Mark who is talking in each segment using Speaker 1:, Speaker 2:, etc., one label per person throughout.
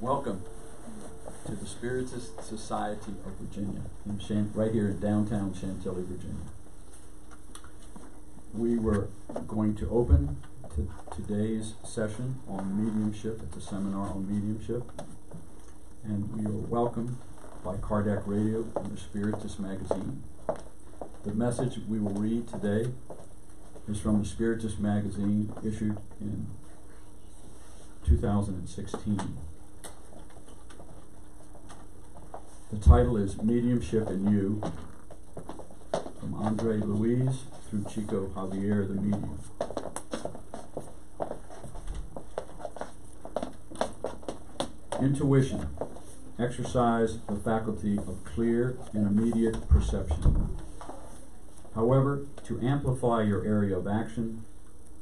Speaker 1: Welcome to the Spiritist Society of Virginia, right here in downtown Chantilly, Virginia. We were going to open today's session on mediumship. It's a seminar on mediumship. And we are welcomed by Kardec Radio and the Spiritist magazine. The message we will read today is from the Spiritist magazine issued in 2016. The title is Mediumship in You, from Andre Luis through Chico Javier the Medium. Intuition. Exercise the faculty of clear and immediate perception. However, to amplify your area of action,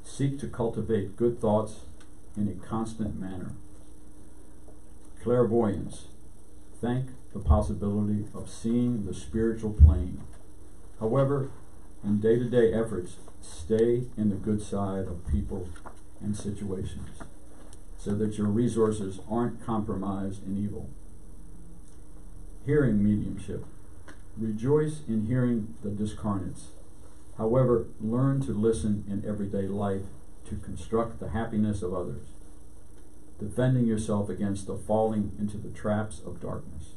Speaker 1: seek to cultivate good thoughts in a constant manner. Clairvoyance. Thank the possibility of seeing the spiritual plane. However, in day-to-day efforts, stay in the good side of people and situations so that your resources aren't compromised in evil. Hearing mediumship. Rejoice in hearing the discarnates. However, learn to listen in everyday life to construct the happiness of others, defending yourself against the falling into the traps of darkness.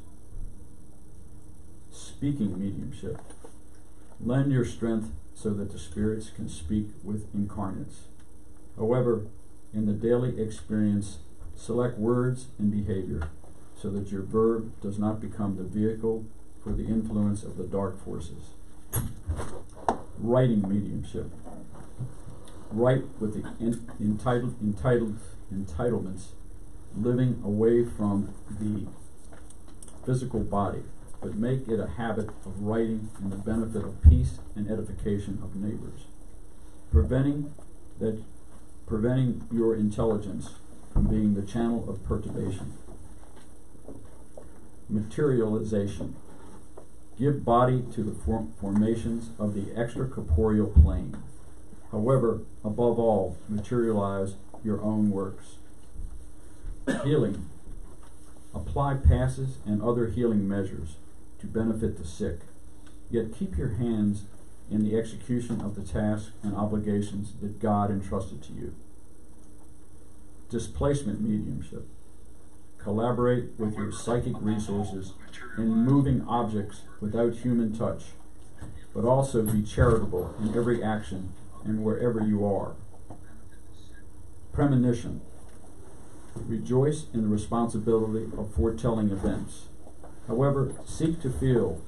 Speaker 1: Speaking mediumship. Lend your strength so that the spirits can speak with incarnates. However, in the daily experience, select words and behavior so that your verb does not become the vehicle for the influence of the dark forces. Writing mediumship. Write with the entitlements, living away from the physical body, but make it a habit of writing in the benefit of peace and edification of neighbors, preventing your intelligence from being the channel of perturbation. Materialization. Give body to the formations of the extracorporeal plane. However, above all, materialize your own works. Healing. Apply passes and other healing measures to benefit the sick, yet keep your hands in the execution of the tasks and obligations that God entrusted to you. Displacement mediumship. Collaborate with your psychic resources in moving objects without human touch, but also be charitable in every action and wherever you are. Premonition. Rejoice in the responsibility of foretelling events. However, seek to feel,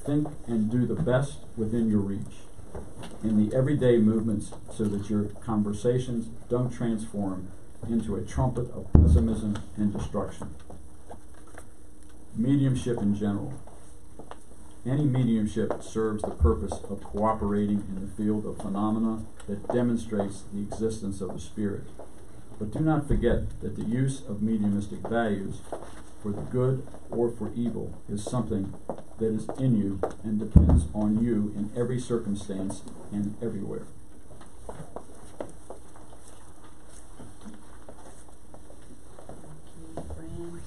Speaker 1: think, and do the best within your reach in the everyday movements so that your conversations don't transform into a trumpet of pessimism and destruction. Mediumship in general. Any mediumship serves the purpose of cooperating in the field of phenomena that demonstrates the existence of the spirit. But do not forget that the use of mediumistic values for the good or for evil is something that is in you and depends on you in every circumstance and everywhere.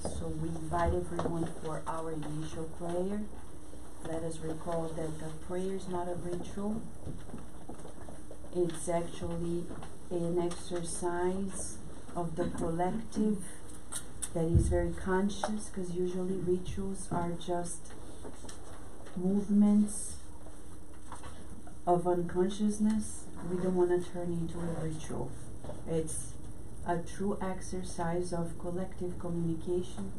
Speaker 2: So we invite everyone for our initial prayer. Let us recall that the prayer is not a ritual. It's actually an exercise of the collective that is very conscious, because usually rituals are just movements of unconsciousness. We don't want to turn into a ritual. It's a true exercise of collective communication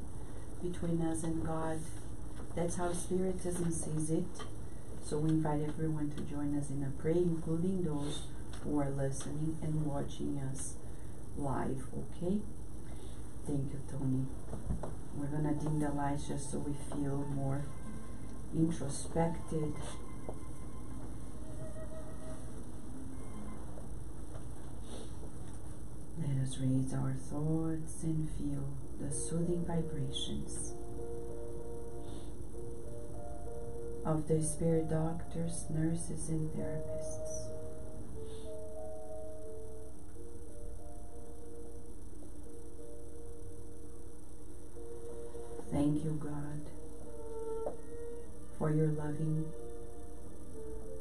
Speaker 2: between us and God. That's how Spiritism sees it. So we invite everyone to join us in a prayer, including those who are listening and watching us live, okay? Thank you, Tony. We're going to dim the lights just so we feel more introspected. Let us raise our thoughts and feel the soothing vibrations of the spirit doctors, nurses, and therapists. Thank you, God, for your loving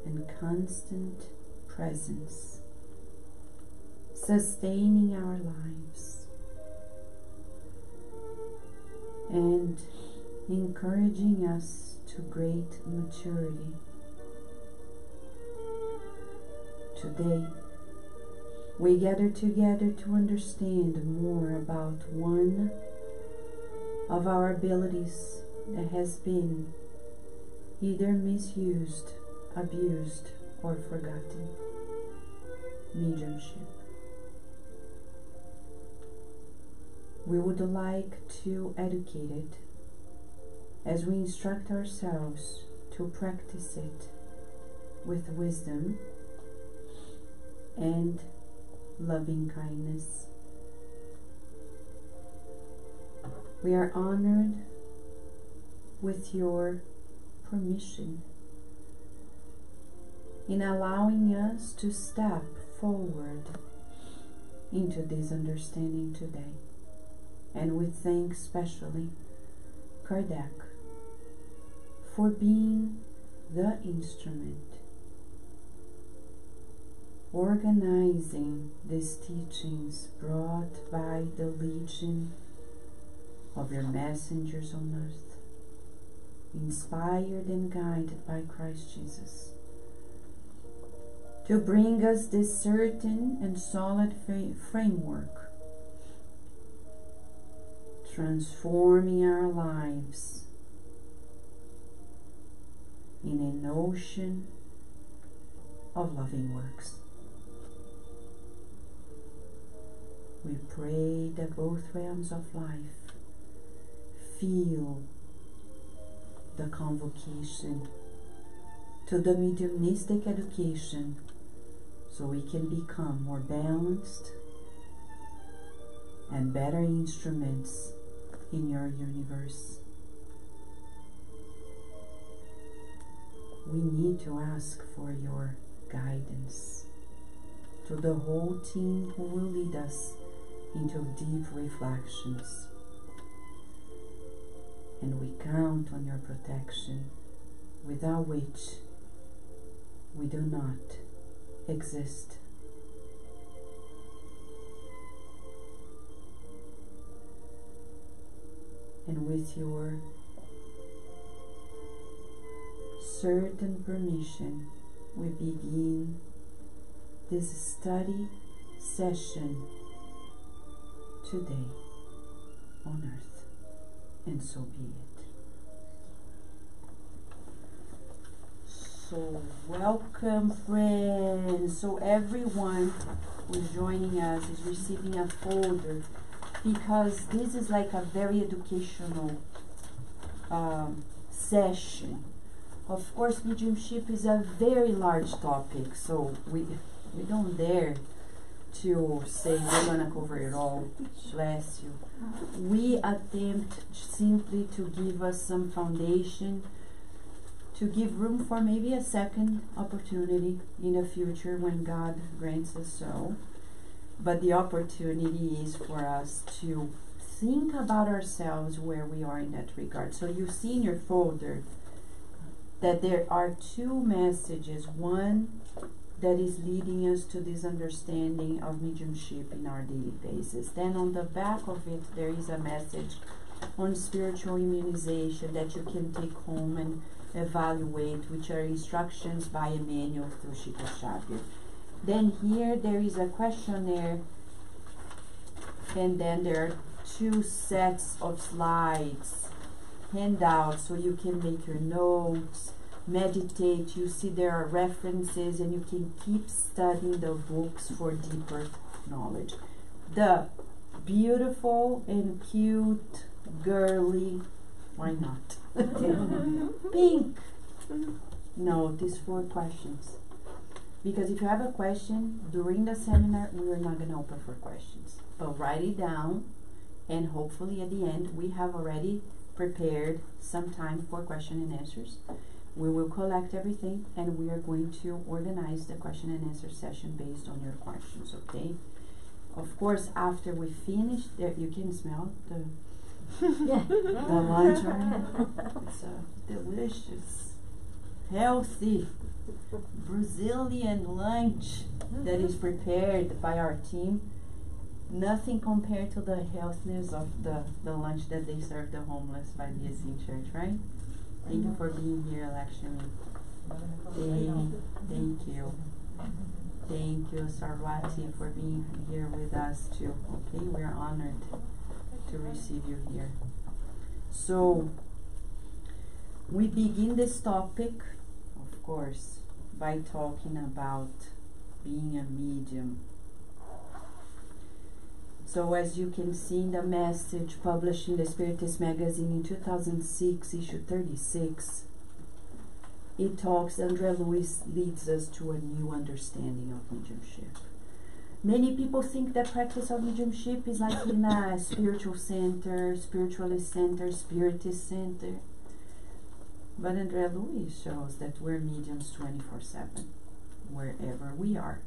Speaker 2: and constant presence, sustaining our lives and encouraging us to great maturity. Today, we gather together to understand more about one of our abilities that has been either misused, abused, or forgotten: mediumship. We would like to educate it as we instruct ourselves to practice it with wisdom and loving kindness. We are honored with your permission in allowing us to step forward into this understanding today. And we thank especially Kardec for being the instrument organizing these teachings brought by the legion of your messengers on earth, inspired and guided by Christ Jesus, to bring us this certain and solid framework, transforming our lives in an ocean of loving works. We pray that both realms of life feel the convocation to the mediumistic education, so we can become more balanced and better instruments in your universe. We need to ask for your guidance to the whole team who will lead us into deep reflections. And we count on your protection, without which we do not exist. And with your certain permission, we begin this study session today on earth, and so be it. So welcome, friends. So everyone who's joining us is receiving a folder, because this is like a very educational session. Of course, mediumship is a very large topic, so we don't dare to say we're gonna cover it all. Bless you. We attempt simply to give us some foundation, to give room for maybe a second opportunity in the future when God grants us so. But the opportunity is for us to think about ourselves where we are in that regard. So you see in your folder that there are two messages. One that is leading us to this understanding of mediumship in our daily basis. Then on the back of it, there is a message on spiritual immunization that you can take home and evaluate, which are instructions by Emmanuel through Chico Xavier. Then here there is a questionnaire, and then there are two sets of slides, handouts, so you can make your notes, meditate. You see there are references, and you can keep studying the books for deeper knowledge. The beautiful and cute, girly, why not? Pink. No, these 4 questions. Because if you have a question during the seminar, we are not going to open for questions. But write it down, and hopefully at the end we have already prepared some time for question and answers. We will collect everything, and we are going to organize the question and answer session based on your questions, okay? Of course, after we finish, you can smell Yeah, the lunch, right? It's a delicious, healthy Brazilian lunch that is prepared by our team. Nothing compared to the healthiness of the lunch that they serve the homeless by the Essene Church, right? Thank you for being here, Lakshmi. Thank you. Thank you, Sarvati, for being here with us too. Okay, we're honored to receive you here. So, we begin this topic, of course, by talking about being a medium. So as you can see in the message published in the Spiritist magazine in 2006, issue 36, it talks, André Luiz leads us to a new understanding of mediumship. Many people think that practice of mediumship is like in a spiritual center, spiritualist center, spiritist center. But André Luiz shows that we're mediums 24/7, wherever we are.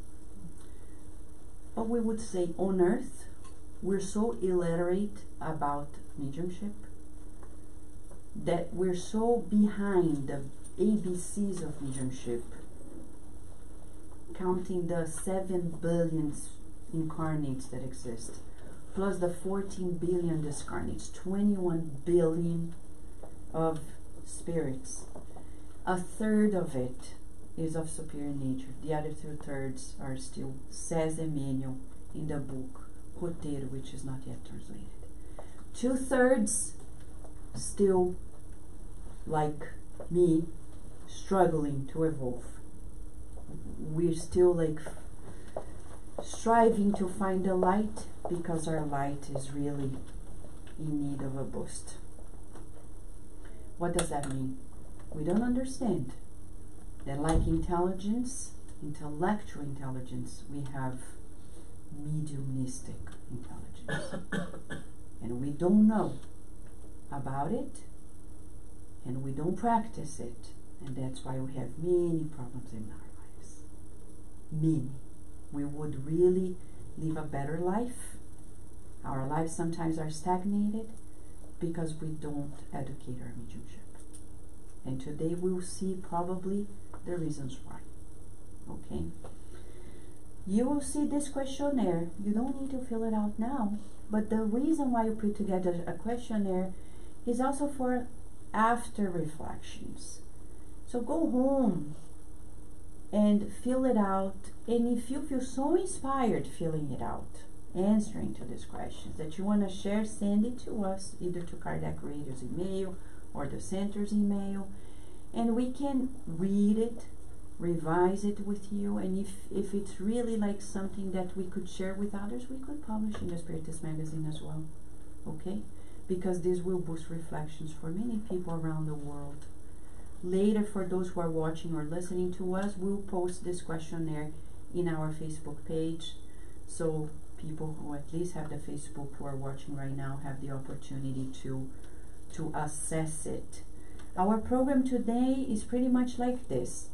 Speaker 2: But we would say on earth, we're so illiterate about mediumship that we're so behind the ABCs of mediumship, counting the 7 billion incarnates that exist, plus the 14 billion discarnates, 21 billion of spirits. A third of it is of superior nature. The other 2/3 are still, says Emmanuel in the book Roteiro, which is not yet translated. 2/3 still, like me, struggling to evolve. We're still like striving to find the light because our light is really in need of a boost. What does that mean? We don't understand that like intelligence, intellectual intelligence, we have mediumistic intelligence. And we don't know about it, and we don't practice it, and that's why we have many problems in our lives. Many. We would really live a better life. Our lives sometimes are stagnated because we don't educate our mediumship. And today we'll see probably the reasons why. Okay? You will see this questionnaire. You don't need to fill it out now, but the reason why you put together a questionnaire is also for after reflections. So go home and fill it out, and if you feel so inspired filling it out, answering to these questions that you want to share, send it to us, either to Kardec Radio's email or the center's email, and we can read it, revise it with you, and if it's really like something that we could share with others, we could publish in the Spiritist magazine as well, okay? Because this will boost reflections for many people around the world. Later, for those who are watching or listening to us, we'll post this questionnaire in our Facebook page, so people who at least have the Facebook who are watching right now have the opportunity to assess it. Our program today is pretty much like this.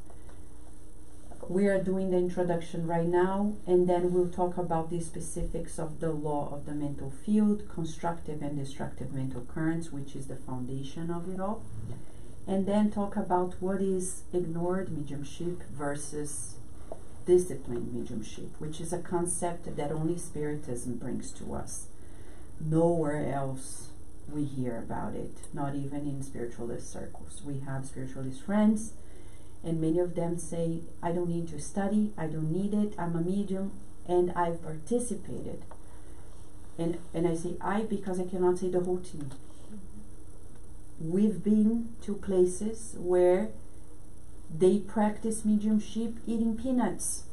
Speaker 2: We are doing the introduction right now, and then we'll talk about the specifics of the law of the mental field, constructive and destructive mental currents, which is the foundation of it all, and then talk about what is ignored mediumship versus disciplined mediumship, which is a concept that only Spiritism brings to us. Nowhere else we hear about it, not even in spiritualist circles. We have spiritualist friends, and many of them say, I don't need to study, I don't need it, I'm a medium, and I've participated. And I say I because I cannot say the whole team. We've been to places where they practice mediumship eating peanuts.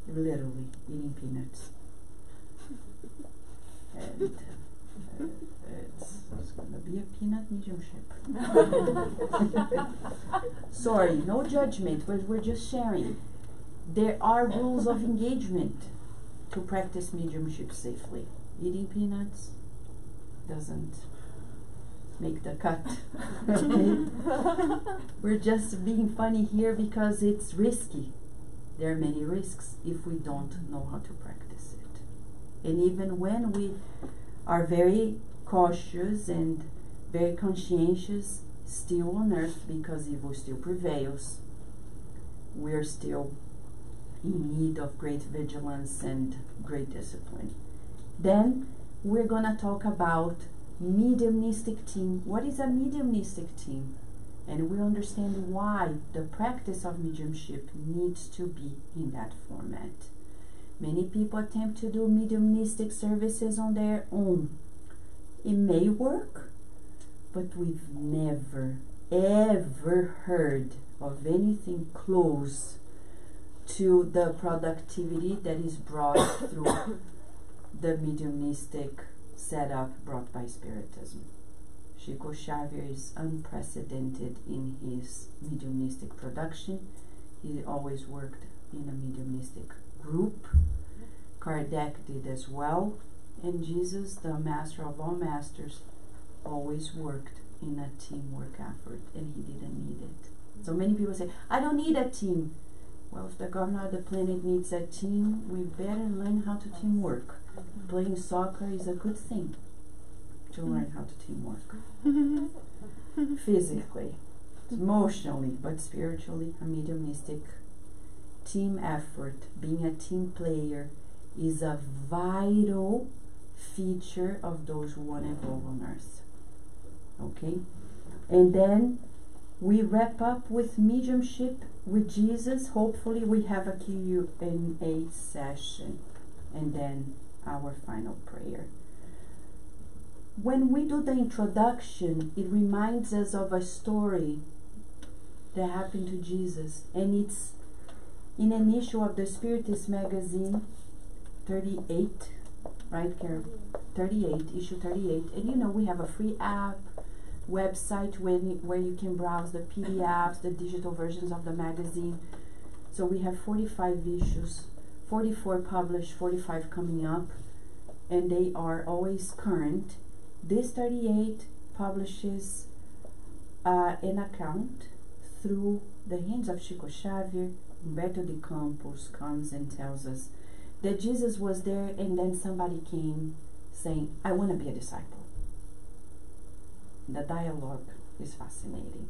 Speaker 2: Literally eating peanuts. And it's gonna be a peanut mediumship. Sorry, no judgment, but we're just sharing. There are rules of engagement to practice mediumship safely. Eating peanuts doesn't make the cut. We're just being funny here because it's risky. There are many risks if we don't know how to practice it. And even when we are very cautious and very conscientious still on earth because evil still prevails. We're still in need of great vigilance and great discipline. Then we're going to talk about mediumistic team. What is a mediumistic team? And we'll understand why the practice of mediumship needs to be in that format. Many people attempt to do mediumistic services on their own. It may work, but we've never, ever heard of anything close to the productivity that is brought through the mediumistic setup brought by Spiritism. Chico Xavier is unprecedented in his mediumistic production. He always worked in a mediumistic group. Kardec did as well. And Jesus, the master of all masters, always worked in a teamwork effort, and he didn't need it. So many people say, I don't need a team. Well, if the governor of the planet needs a team, we better learn how to teamwork. Playing soccer is a good thing to learn how to teamwork. Physically, emotionally, but spiritually, a mediumistic team effort, being a team player, is a vital feature of those who want to evolve on earth. Okay? And then we wrap up with mediumship with Jesus. Hopefully we have a Q&A session, and then our final prayer. When we do the introduction, it reminds us of a story that happened to Jesus, and it's in an issue of the Spiritist magazine 38, right, Carol? 38, issue 38. And you know, we have a free app, website where you can browse the PDFs, the digital versions of the magazine. So we have 45 issues, 44 published, 45 coming up, and they are always current. This 38 publishes an account through the hands of Chico Xavier. Humberto de Campos comes and tells us that Jesus was there, and then somebody came saying, I want to be a disciple. The dialogue is fascinating.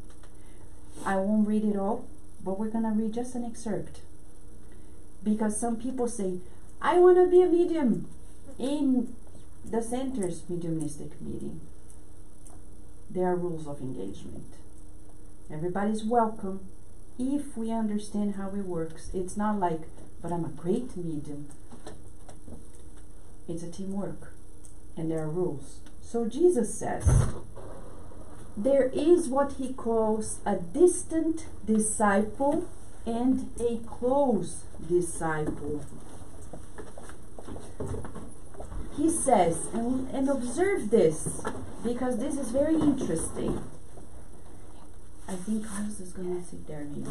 Speaker 2: I won't read it all, but we're going to read just an excerpt. Because some people say, I want to be a medium in the center's mediumistic meeting. There are rules of engagement. Everybody's welcome if we understand how it works. It's not like, but I'm a great medium. It's a teamwork, and there are rules. So Jesus says, there is what he calls a distant disciple and a close disciple. He says, and observe this, because this is very interesting. I think Carlos is going to sit there maybe.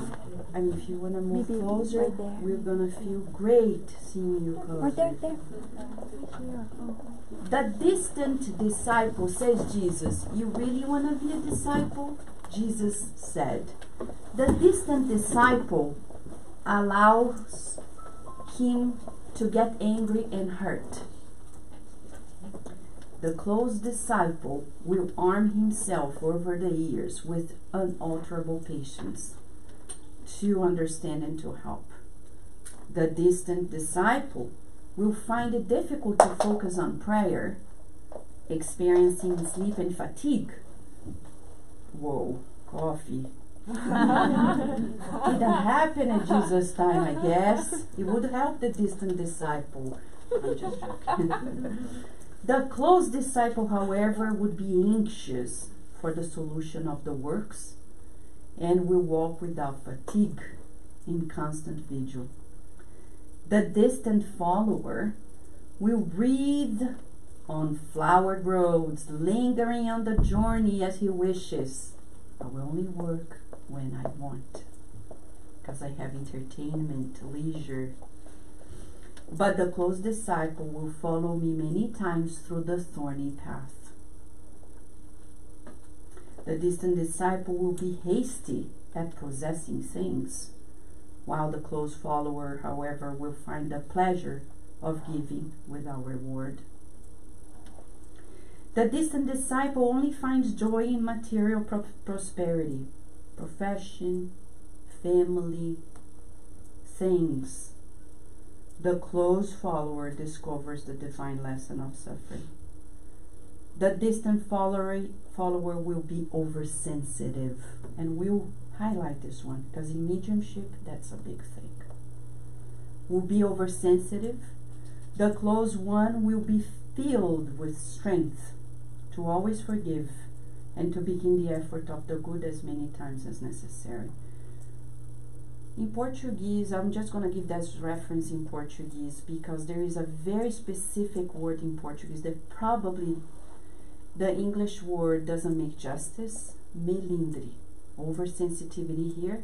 Speaker 2: I mean, if you want to move maybe closer, right, we're going to feel great seeing you closer.
Speaker 3: Right there.
Speaker 2: The distant disciple, says Jesus. You really want to be a disciple? Jesus said. The distant disciple allows him to get angry and hurt. The close disciple will arm himself over the years with unalterable patience to understand and to help. The distant disciple will find it difficult to focus on prayer, experiencing sleep and fatigue. Whoa, coffee. It didn't happen at Jesus' time, I guess. It would help the distant disciple. I'm just joking. The close disciple, however, would be anxious for the solution of the works and will walk without fatigue in constant vigil. The distant follower will breathe on flowered roads, lingering on the journey as he wishes. I will only work when I want, because I have entertainment, leisure. But the close disciple will follow me many times through the thorny path. The distant disciple will be hasty at possessing things, while the close follower, however, will find the pleasure of giving without reward. The distant disciple only finds joy in material prosperity, profession, family, things. The close follower discovers the divine lesson of suffering. The distant follower will be oversensitive, and we'll highlight this one because in mediumship that's a big thing. Will be oversensitive. The close one will be filled with strength to always forgive and to begin the effort of the good as many times as necessary. In Portuguese, I'm just going to give that reference in Portuguese because there is a very specific word in Portuguese that probably the English word doesn't make justice. Melindre. Oversensitivity here.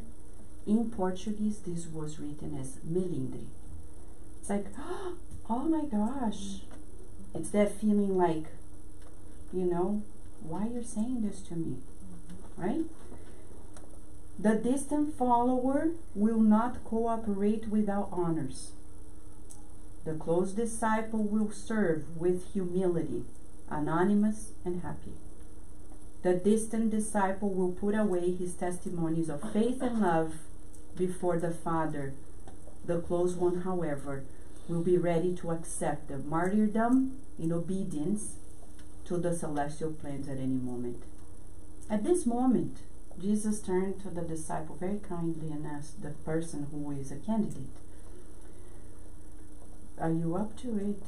Speaker 2: In Portuguese, this was written as melindre. It's like, oh my gosh. It's that feeling like, you know, why you're saying this to me, right? The distant follower will not cooperate without honors. The close disciple will serve with humility, anonymous and happy. The distant disciple will put away his testimonies of faith and love before the Father. The close one, however, will be ready to accept the martyrdom in obedience to the celestial plans at any moment. At this moment, Jesus turned to the disciple very kindly and asked the person who is a candidate, "Are you up to it?"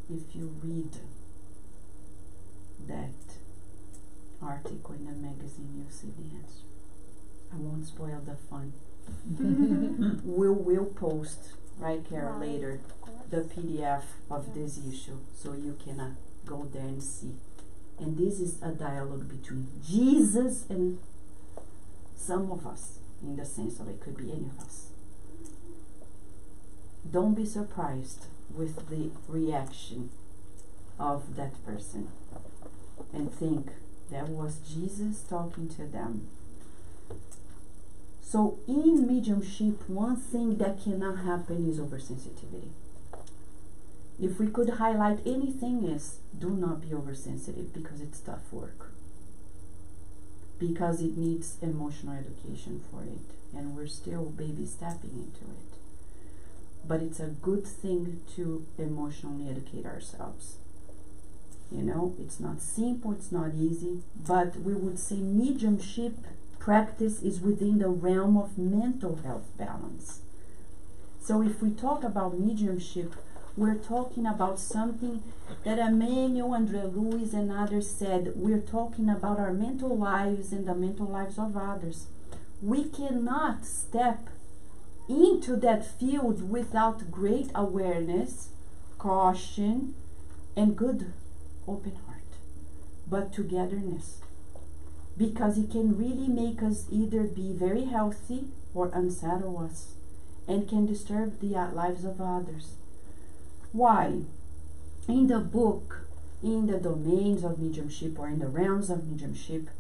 Speaker 2: If you read that article in the magazine, you'll see the answer. I won't spoil the fun. We'll post, right, Carol, later, the PDF of this issue, so you can go there and see. And this is a dialogue between Jesus and some of us, in the sense of it could be any of us. Don't be surprised with the reaction of that person and think that was Jesus talking to them. So in mediumship, one thing that cannot happen is oversensitivity. If we could highlight anything is, do not be oversensitive because it's tough work. Because it needs emotional education for it. And we're still baby stepping into it. But it's a good thing to emotionally educate ourselves. You know, it's not simple, it's not easy, but we would say mediumship practice is within the realm of mental health balance. So if we talk about mediumship, we're talking about something that Emmanuel, Andre Luis, and others said. We're talking about our mental lives and the mental lives of others. We cannot step into that field without great awareness, caution, and good open heart, but togetherness. Because it can really make us either be very healthy or unsettle us and can disturb the lives of others. Why? In the book, in the domains of mediumship or in the realms of mediumship,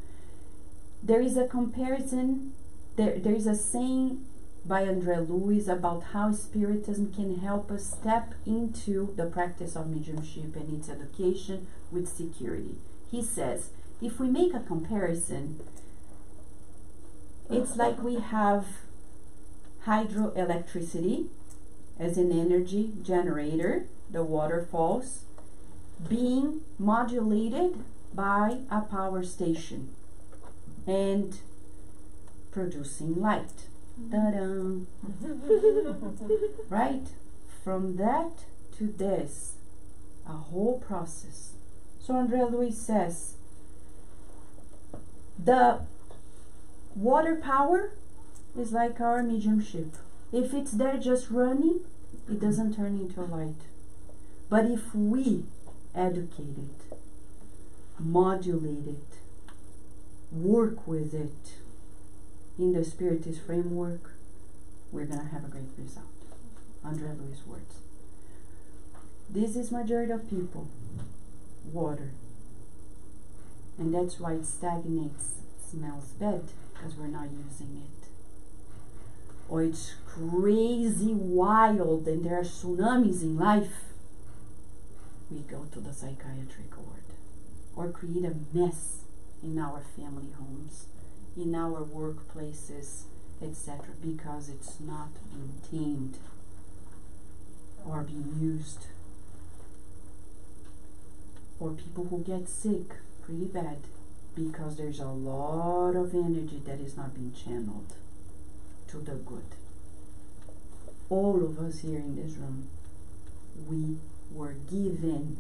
Speaker 2: there is a comparison, there is a saying by Andre Luis about how Spiritism can help us step into the practice of mediumship and its education with security. He says, if we make a comparison, it's like we have hydroelectricity as an energy generator, the waterfalls, being modulated by a power station and producing light. Ta-da! Right? From that to this, a whole process. So Andre Luis says, the water power is like our mediumship. If it's there just running, it doesn't turn into light. But if we educate it, modulate it, work with it in the Spiritist framework, we're going to have a great result. Andre Luis' words. This is majority of people. Water. And that's why it stagnates, smells bad, because we're not using it. Or it's crazy wild and there are tsunamis in life. we go to the psychiatric ward or create a mess in our family homes, in our workplaces, etc., because it's not being tamed or being used. Or people who get sick pretty bad because there's a lot of energy that is not being channeled to the good. All of us here in this room, we were given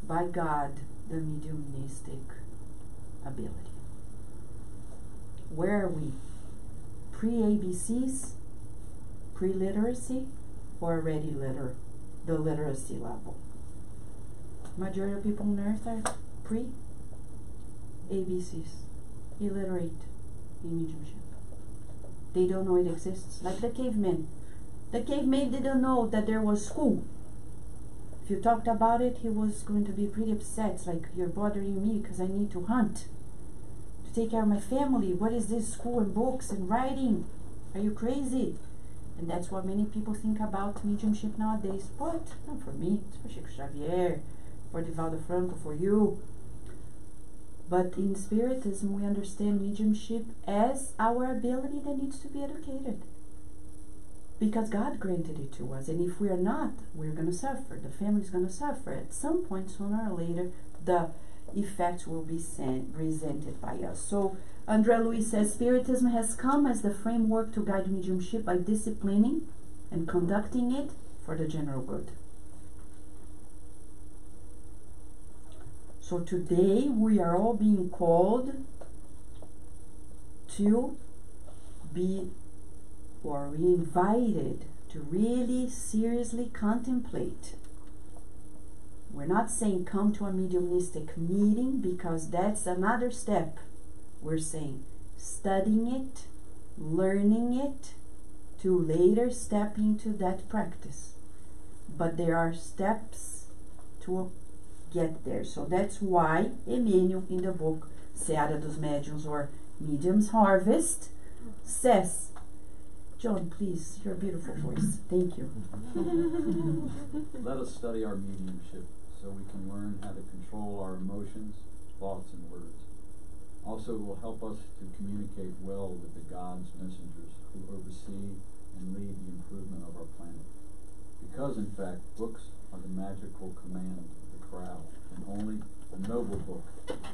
Speaker 2: by God the mediumistic ability. Where are we? Pre-ABCs, pre-literacy, or already the literacy level? Majority of people on earth are pre-ABCs, illiterate in mediumship. They don't know it exists, like the cavemen. The caveman didn't know that there was school. If you talked about it, he was going to be pretty upset. It's like, you're bothering me because I need to hunt, to take care of my family. What is this school and books and writing? Are you crazy? And that's what many people think about mediumship nowadays. What? Not for me. It's for Chico Xavier, for Divaldo Franco, for you. But in Spiritism, we understand mediumship as our ability that needs to be educated. Because God granted it to us, and if we are not, we're going to suffer. The family's going to suffer. At some point, sooner or later, the effects will be presented by us. So, André Louis says, Spiritism has come as the framework to guide mediumship by disciplining and conducting it for the general good. So today, we are all being called to be, or we invited to really seriously contemplate. We're not saying come to a mediumistic meeting, because that's another step. We're saying studying it, learning it, to later step into that practice. But there are steps to get there. So that's why Emmanuel, in the book Seara dos Médiuns, or Medium's Harvest, says, John, please, your beautiful voice. Thank you.
Speaker 1: Let us study our mediumship so we can learn how to control our emotions, thoughts, and words. Also, it will help us to communicate well with the God's messengers who oversee and lead the improvement of our planet. Because, in fact, books are the magical command of the crowd, and only the noble book,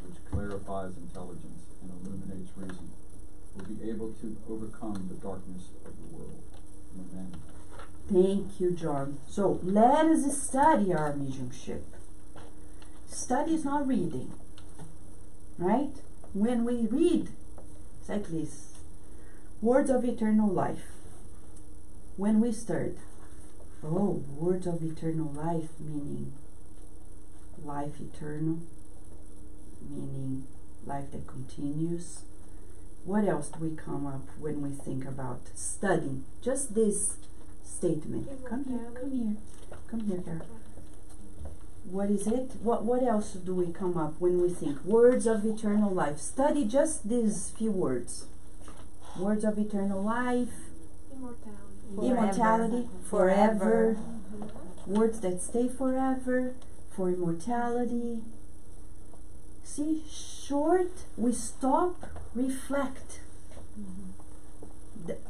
Speaker 1: which clarifies intelligence and illuminates reason, will be able to overcome the darkness of the world. Amen.
Speaker 2: Thank you, John. So, let us study our mediumship. Study is not reading, right? When we read, it's like this, words of eternal life. When we start, oh, words of eternal life, meaning life eternal, meaning life that continues. What else do we come up when we think about studying? Just this statement. Come here, Carol. What is it? What else do we come up when we think words of eternal life? Study just these few words. Words of eternal life. Immortality. Forever. Words that stay forever. For immortality. See, short, we stop, reflect.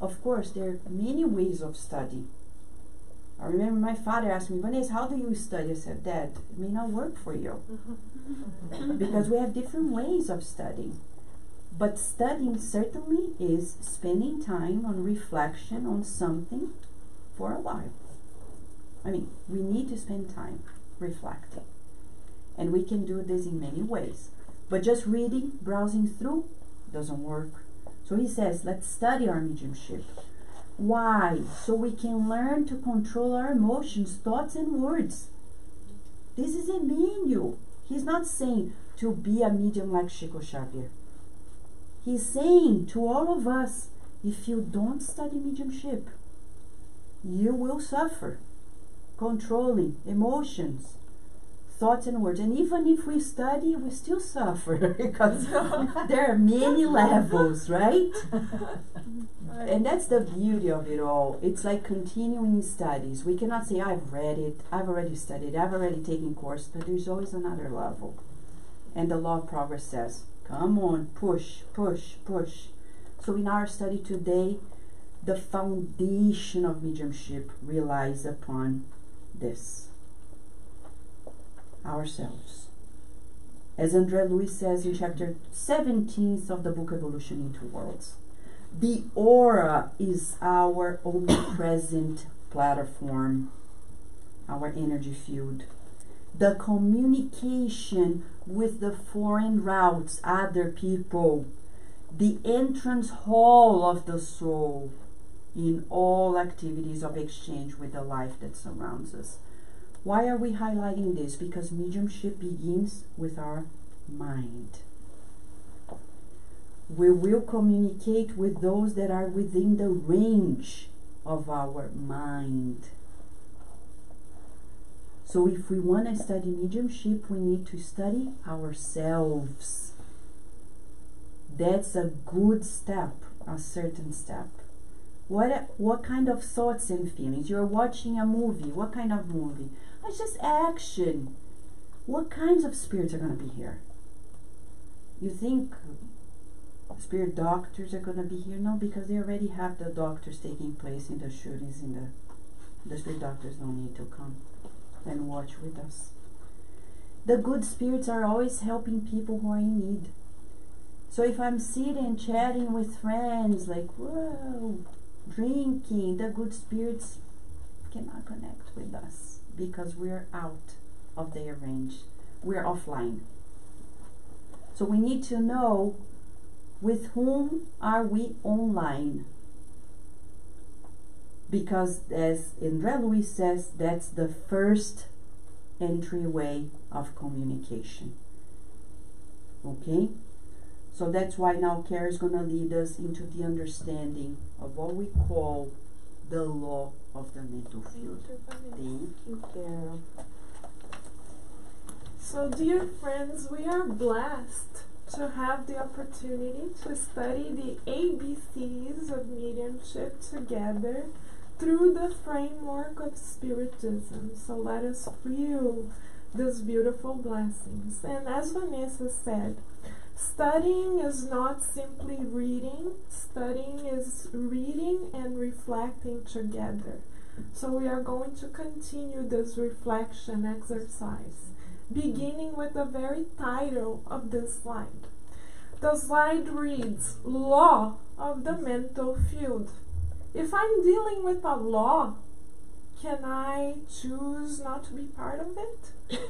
Speaker 2: Of course, there are many ways of study. I remember my father asked me, Vanessa, how do you study? I said, Dad, it may not work for you. Because we have different ways of studying. But studying certainly is spending time on reflection on something for a while. I mean, we need to spend time reflecting. And we can do this in many ways. But just reading, browsing through, doesn't work. So he says, let's study our mediumship. Why? So we can learn to control our emotions, thoughts, and words. This is Emmanuel. He's not saying to be a medium like Chico Xavier. He's saying to all of us, if you don't study mediumship, you will suffer controlling emotions, thoughts and words. And even if we study, we still suffer because there are many levels, right? And that's the beauty of it all. It's like continuing studies. We cannot say, I've read it, I've already studied, I've already taken course, but there's always another level. And the law of progress says, come on, push, push, push. So in our study today, the foundation of mediumship relies upon this. Ourselves. As André Louis says in chapter 17 of the book Evolution in Two Worlds, the aura is our omnipresent platform, our energy field. The communication with the foreign routes, other people, the entrance hall of the soul in all activities of exchange with the life that surrounds us. Why are we highlighting this? Because mediumship begins with our mind. We will communicate with those that are within the range of our mind. So if we want to study mediumship, we need to study ourselves. That's a good step, a certain step. What kind of thoughts and feelings? You're watching a movie. What kind of movie? It's just action. What kinds of spirits are going to be here? You think spirit doctors are going to be here? No, because they already have the doctors taking place in the shootings. The spirit doctors don't need to come and watch with us. The good spirits are always helping people who are in need. So if I'm sitting chatting with friends, like, whoa, drinking, the good spirits cannot connect with us because we're out of their range. We're offline. So we need to know with whom are we online. Because as André Louis says, that's the first entryway of communication. Okay? So that's why now Kara is going to lead us into the understanding of what we call the law of the mental field. Thank you, Kara.
Speaker 3: So dear friends, we are blessed to have the opportunity to study the ABCs of mediumship together through the framework of Spiritism. So let us feel these beautiful blessings. And as Vanessa said, studying is not simply reading. Studying is reading and reflecting together. So we are going to continue this reflection exercise, beginning with the very title of this slide. The slide reads, Law of the Mental Field. If I'm dealing with a law, can I choose not to be part of it?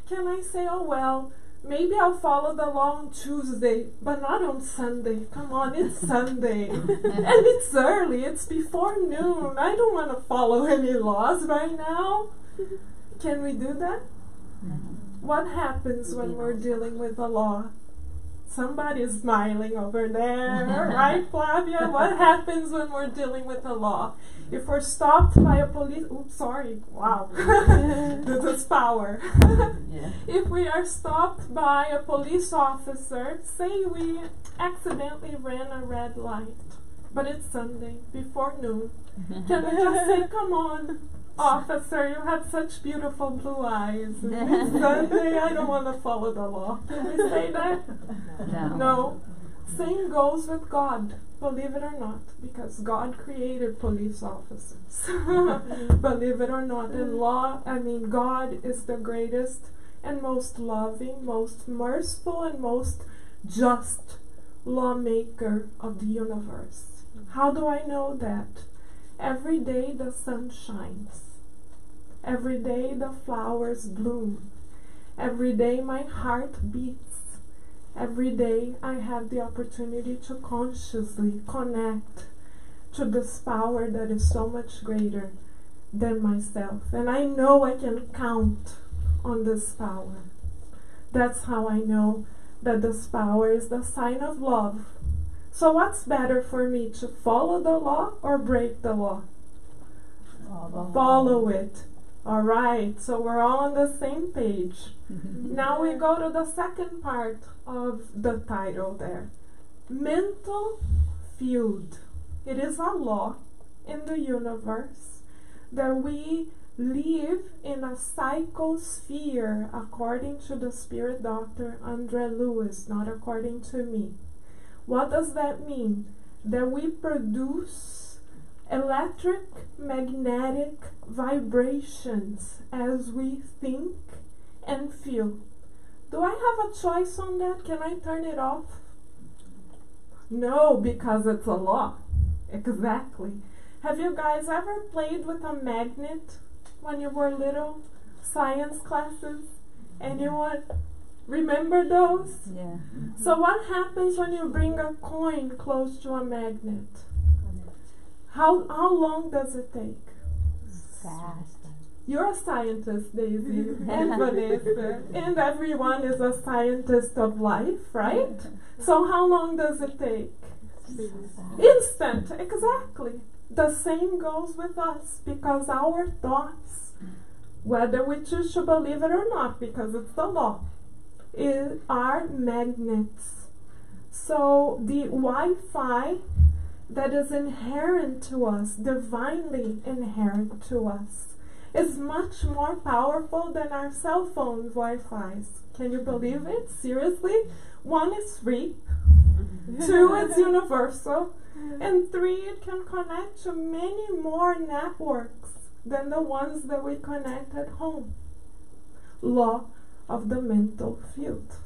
Speaker 3: Can I say, oh well, maybe I'll follow the law on Tuesday, but not on Sunday. Come on, it's Sunday. And it's early, it's before noon. I don't want to follow any laws right now. Can we do that? What happens when we're dealing with a law? Somebody is smiling over there, right, Flavia? What happens when we're dealing with a law? If we're stopped by a police, oops, sorry, wow, this is power.
Speaker 2: Yeah.
Speaker 3: If we are stopped by a police officer, say we accidentally ran a red light, but it's Sunday, before noon, can we just say, come on, officer, you have such beautiful blue eyes. It's Sunday, I don't want to follow the law. Can we say that? No. Same goes with God, believe it or not, because God created police officers. Believe it or not. And God is the greatest and most loving, most merciful, and most just lawmaker of the universe. How do I know that? Every day the sun shines. Every day the flowers bloom. Every day my heart beats. Every day I have the opportunity to consciously connect to this power that is so much greater than myself. And I know I can count on this power. That's how I know that this power is the sign of love. So what's better for me, to follow the law or break the law? Follow it. All right, so we're all on the same page. Now we go to the second part of the title there. Mental field. It is a law in the universe that we live in a psychosphere, according to the spirit doctor Andre Lewis, not according to me. What does that mean? That we produce electric magnetic vibrations as we think and feel. Do I have a choice on that? Can I turn it off? No, because it's a law. Exactly. Have you guys ever played with a magnet when you were little? Science classes? Anyone remember those?
Speaker 2: Yeah.
Speaker 3: So what happens when you bring a coin close to a magnet? How long does it take?
Speaker 2: Fast.
Speaker 3: You're a scientist, Daisy, and Vanessa, and everyone is a scientist of life, right? So how long does it take? Instant, exactly. The same goes with us, because our thoughts, whether we choose to believe it or not, because it's the law, are magnets. So the Wi-Fi that is inherent to us, divinely inherent to us, is much more powerful than our cell phone Wi-Fi's. Can you believe it? Seriously? 1 is free, 2 is universal, and 3, it can connect to many more networks than the ones that we connect at home. Law of the mental field.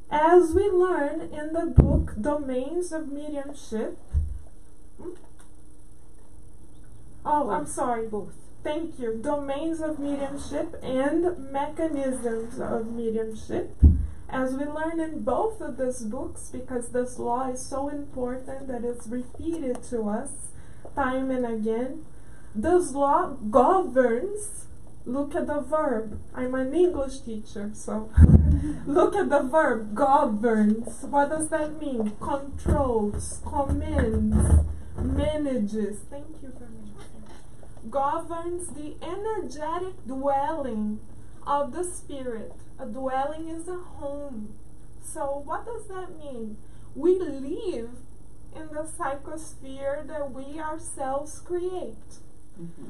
Speaker 3: As we learn in the book Domains of Mediumship,
Speaker 2: Both.
Speaker 3: Thank you. Domains of Mediumship and Mechanisms of Mediumship. As we learn in both of these books, because this law is so important that it's repeated to us time and again, this law governs. Look at the verb. I'm an English teacher, so look at the verb, governs. What does that mean? Controls, commands, manages. Thank you very much. Governs the energetic dwelling of the spirit. A dwelling is a home. So what does that mean? We live in the psychosphere that we ourselves create.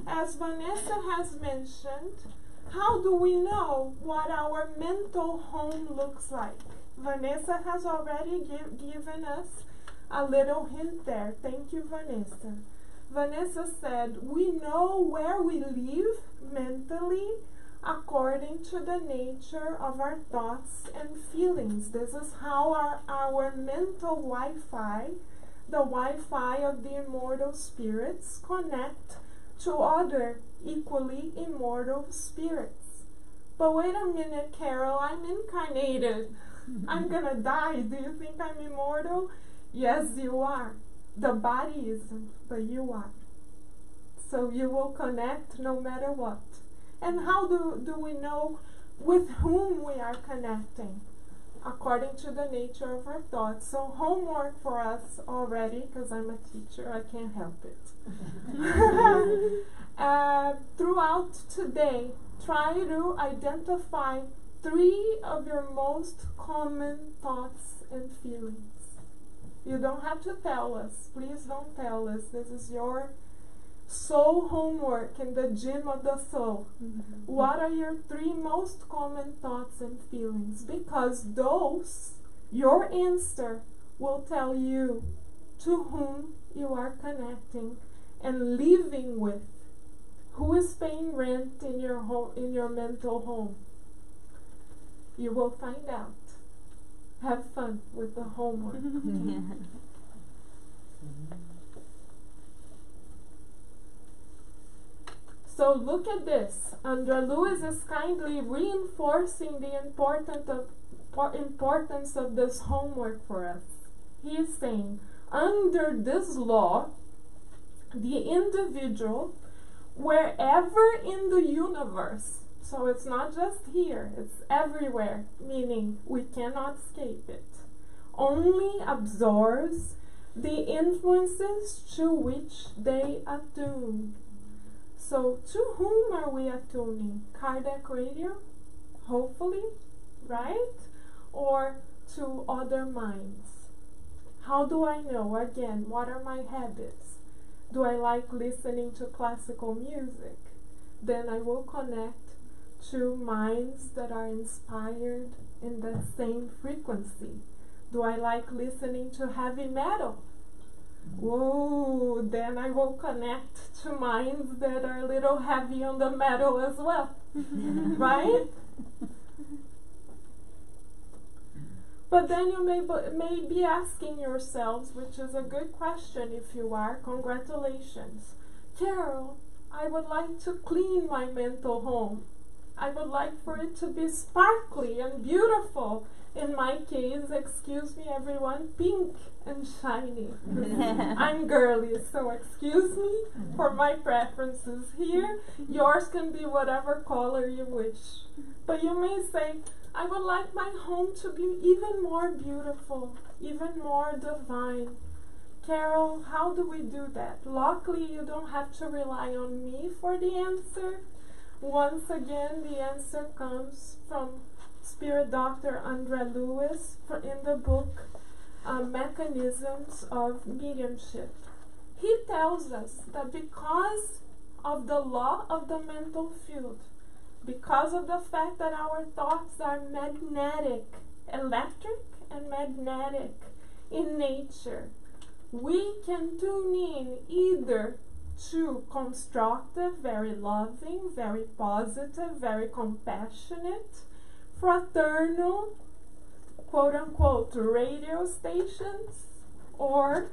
Speaker 3: As Vanessa has mentioned, how do we know what our mental home looks like? Vanessa has already given us a little hint there. Thank you, Vanessa. Vanessa said, we know where we live mentally according to the nature of our thoughts and feelings. This is how our mental Wi-Fi, the Wi-Fi of the immortal spirits, connect to other equally immortal spirits. But wait a minute, Carol, I'm incarnated. I'm gonna die. Do you think I'm immortal? Yes, you are. The body isn't, but you are. So you will connect no matter what. And how do we know with whom we are connecting? According to the nature of our thoughts. So homework for us already, because I'm a teacher, I can't help it. Throughout today, try to identify 3 of your most common thoughts and feelings. You don't have to tell us. Please don't tell us. This is your soul homework in the gym of the soul. What are your 3 most common thoughts and feelings? Because those, your answer, will tell you to whom you are connecting and living with. Who is paying rent in your home, in your mental home? You will find out. Have fun with the homework. So look at this. Andre Lewis is kindly reinforcing the importance of this homework for us. He is saying, under this law, the individual, wherever in the universe, so it's not just here, it's everywhere, meaning we cannot escape it, only absorbs the influences to which they attune. So, to whom are we attuning? Cardiac radio? Hopefully, right? Or to other minds? How do I know? Again, what are my habits? Do I like listening to classical music? Then I will connect to minds that are inspired in that same frequency. Do I like listening to heavy metal? Whoa, then I will connect to minds that are a little heavy on the metal as well. Right? But then you may be asking yourselves, which is a good question if you are, congratulations. Carol, I would like to clean my mental home. I would like for it to be sparkly and beautiful. In my case, excuse me everyone, pink and shiny. I'm girly, so excuse me for my preferences here. Yours can be whatever color you wish. But you may say, I would like my home to be even more beautiful, even more divine. Carol, how do we do that? Luckily, you don't have to rely on me for the answer. Once again, the answer comes from Spirit Dr. Andre Lewis in the book Mechanisms of Mediumship. He tells us that because of the law of the mental field, because of the fact that our thoughts are magnetic, electric and magnetic in nature, we can tune in either to constructive, very loving, very positive, very compassionate, fraternal, quote-unquote, radio stations, or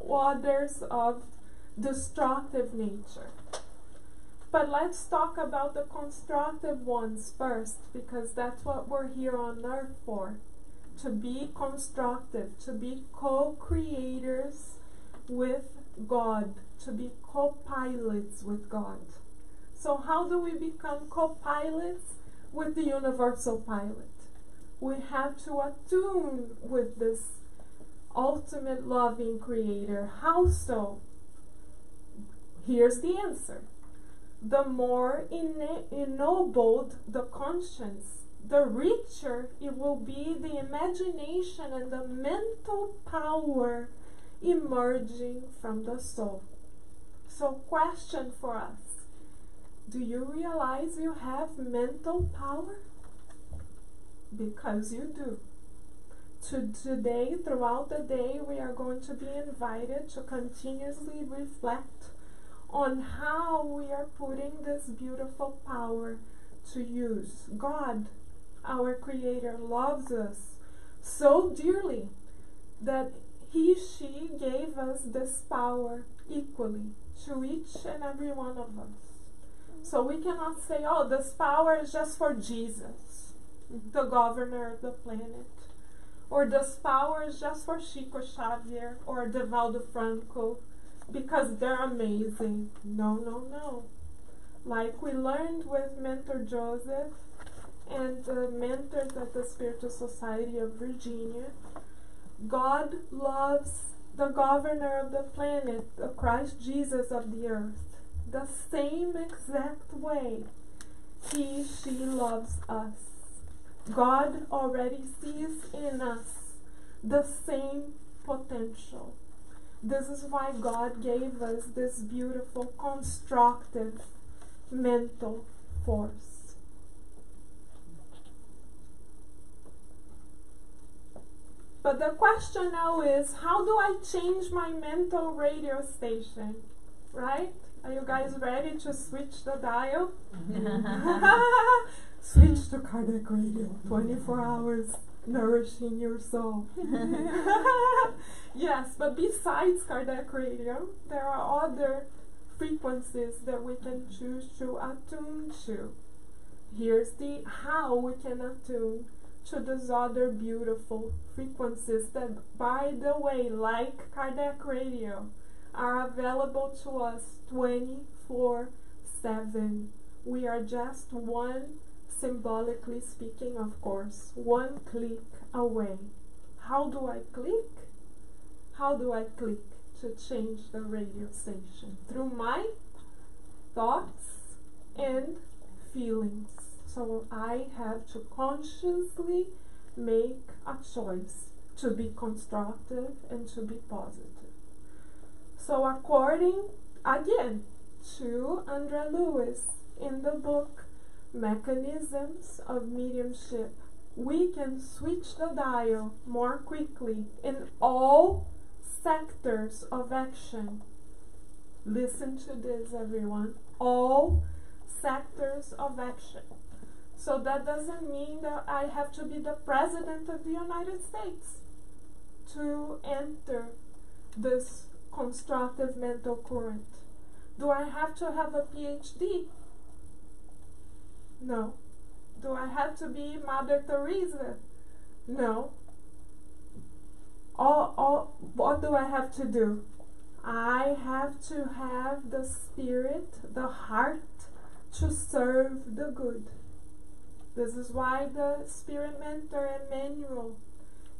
Speaker 3: others of destructive nature. But let's talk about the constructive ones first, because that's what we're here on earth for. To be constructive, to be co-creators with God, to be co-pilots with God. So how do we become co-pilots with the universal pilot? We have to attune with this ultimate loving creator. How so? Here's the answer. The more ennobled the conscience, the richer it will be the imagination and the mental power emerging from the soul. So, question for us. Do you realize you have mental power? Because you do. Today, throughout the day, we are going to be invited to continuously reflect on how we are putting this beautiful power to use. God, our Creator, loves us so dearly that she gave us this power equally to each and every one of us. So we cannot say, oh, this power is just for Jesus, the governor of the planet, or this power is just for Chico Xavier or Divaldo Franco, because they're amazing. No, no, no. Like we learned with Mentor Joseph and the mentors at the Spiritual Society of Virginia, God loves the governor of the planet, the Christ Jesus of the earth, the same exact way she loves us. God already sees in us the same potential. This is why God gave us this beautiful, constructive mental force. But the question now is, how do I change my mental radio station? Right? Are you guys ready to switch the dial? Switch to cardiac radio, 24 hours. Nourishing your soul. Yes, but besides cardiac radio, there are other frequencies that we can choose to attune to. Here's the how we can attune to these other beautiful frequencies that, by the way, like cardiac radio, are available to us 24/7. We are just one, symbolically speaking, of course, one click away. How do I click? How do I click to change the radio station? Through my thoughts and feelings. So I have to consciously make a choice to be constructive and to be positive. So according, again, to André Lewis in the book Mechanisms of Mediumship, we can switch the dial more quickly in all sectors of action. Listen to this, everyone. All sectors of action. So that doesn't mean that I have to be the President of the United States to enter this constructive mental current. Do I have to have a PhD? No. Do I have to be Mother Teresa? No. What do I have to do? I have to have the spirit, the heart to serve the good. This is why the Spirit Mentor Emmanuel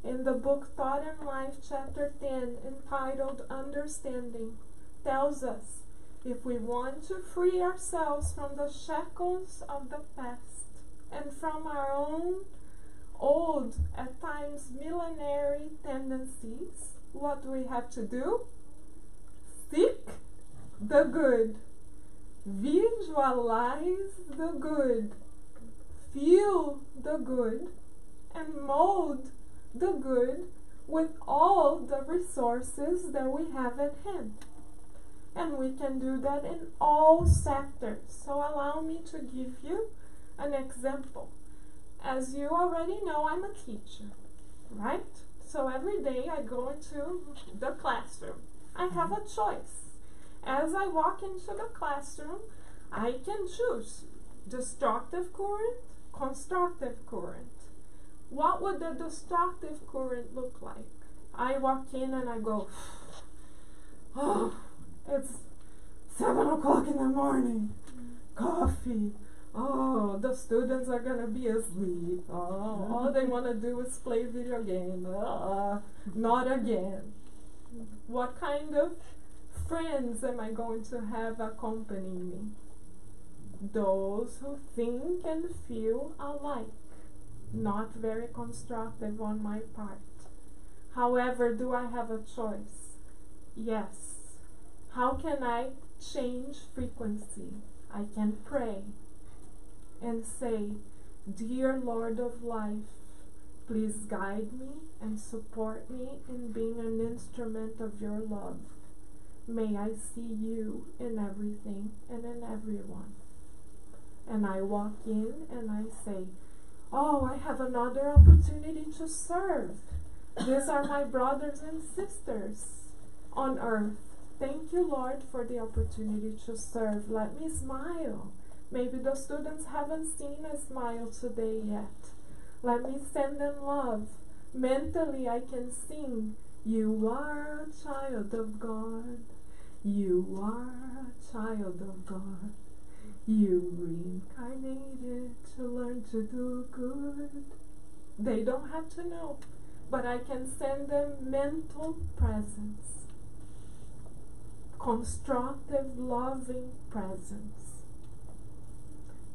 Speaker 3: in the book Thought and Life, chapter 10, entitled Understanding, tells us if we want to free ourselves from the shackles of the past and from our own old, at times millenary tendencies, what do we have to do? Seek the good. Visualize the good. Feel the good. And mold the good with all the resources that we have at hand. And we can do that in all sectors. So allow me to give you an example. As you already know, I'm a teacher, right? So every day I go into the classroom. I have a choice. As I walk into the classroom, I can choose destructive current, constructive current. What would the destructive current look like? I walk in and I go, oh, it's 7 o'clock in the morning. Coffee. Oh, the students are gonna be asleep. Oh, all they want to do is play video game. Not again. What kind of friends am I going to have accompany me? Those who think and feel alike. Not very constructive on my part. However, do I have a choice? Yes. How can I change frequency? I can pray and say, Dear Lord of Life, please guide me and support me in being an instrument of your love. May I see you in everything and in everyone. And I walk in and I say, oh, I have another opportunity to serve. These are my brothers and sisters on earth. Thank you, Lord, for the opportunity to serve. Let me smile. Maybe the students haven't seen a smile today yet. Let me send them love. Mentally, I can sing, you are a child of God. You are a child of God. You reincarnated to learn to do good. They don't have to know, but I can send them mental presence. Constructive, loving presence.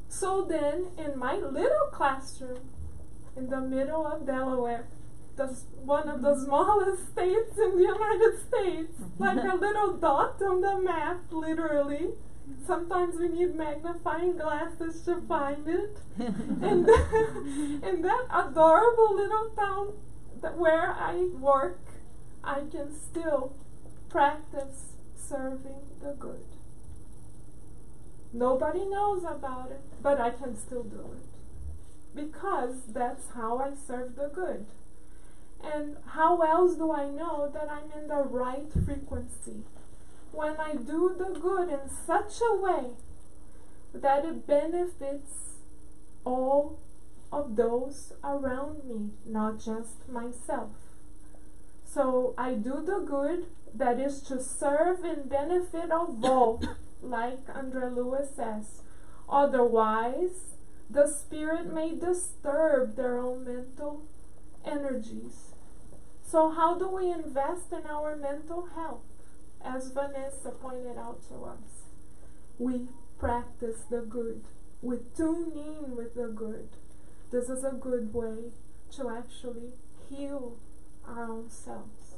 Speaker 3: So then, in my little classroom, in the middle of Delaware, one of the smallest states in the United States, like a little dot on the map, literally. Sometimes we need magnifying glasses to find it. And in that adorable little town where I work, I can still practice serving the good. Nobody knows about it, but I can still do it. Because that's how I serve the good. And how else do I know that I'm in the right frequency? When I do the good in such a way that it benefits all of those around me, not just myself. So I do the good that is to serve in benefit of all, like André Lewis says. Otherwise, the spirit may disturb their own mental energies. So how do we invest in our mental health? As Vanessa pointed out to us, we practice the good. We tune in with the good. This is a good way to actually heal our own selves.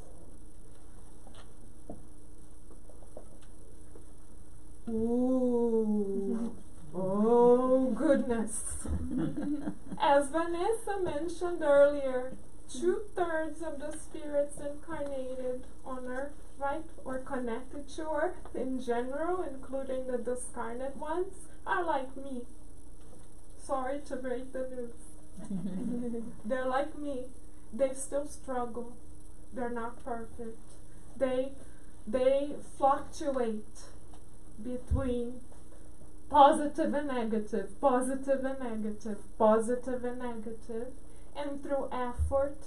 Speaker 3: Ooh. Oh, goodness. As Vanessa mentioned earlier, 2/3 of the spirits incarnated on Earth, right, or connected to Earth in general, including the discarnate ones, are like me. Sorry to break the news. They're like me. They still struggle. They're not perfect. They fluctuate between positive and negative, positive and negative, positive and negative, and through effort,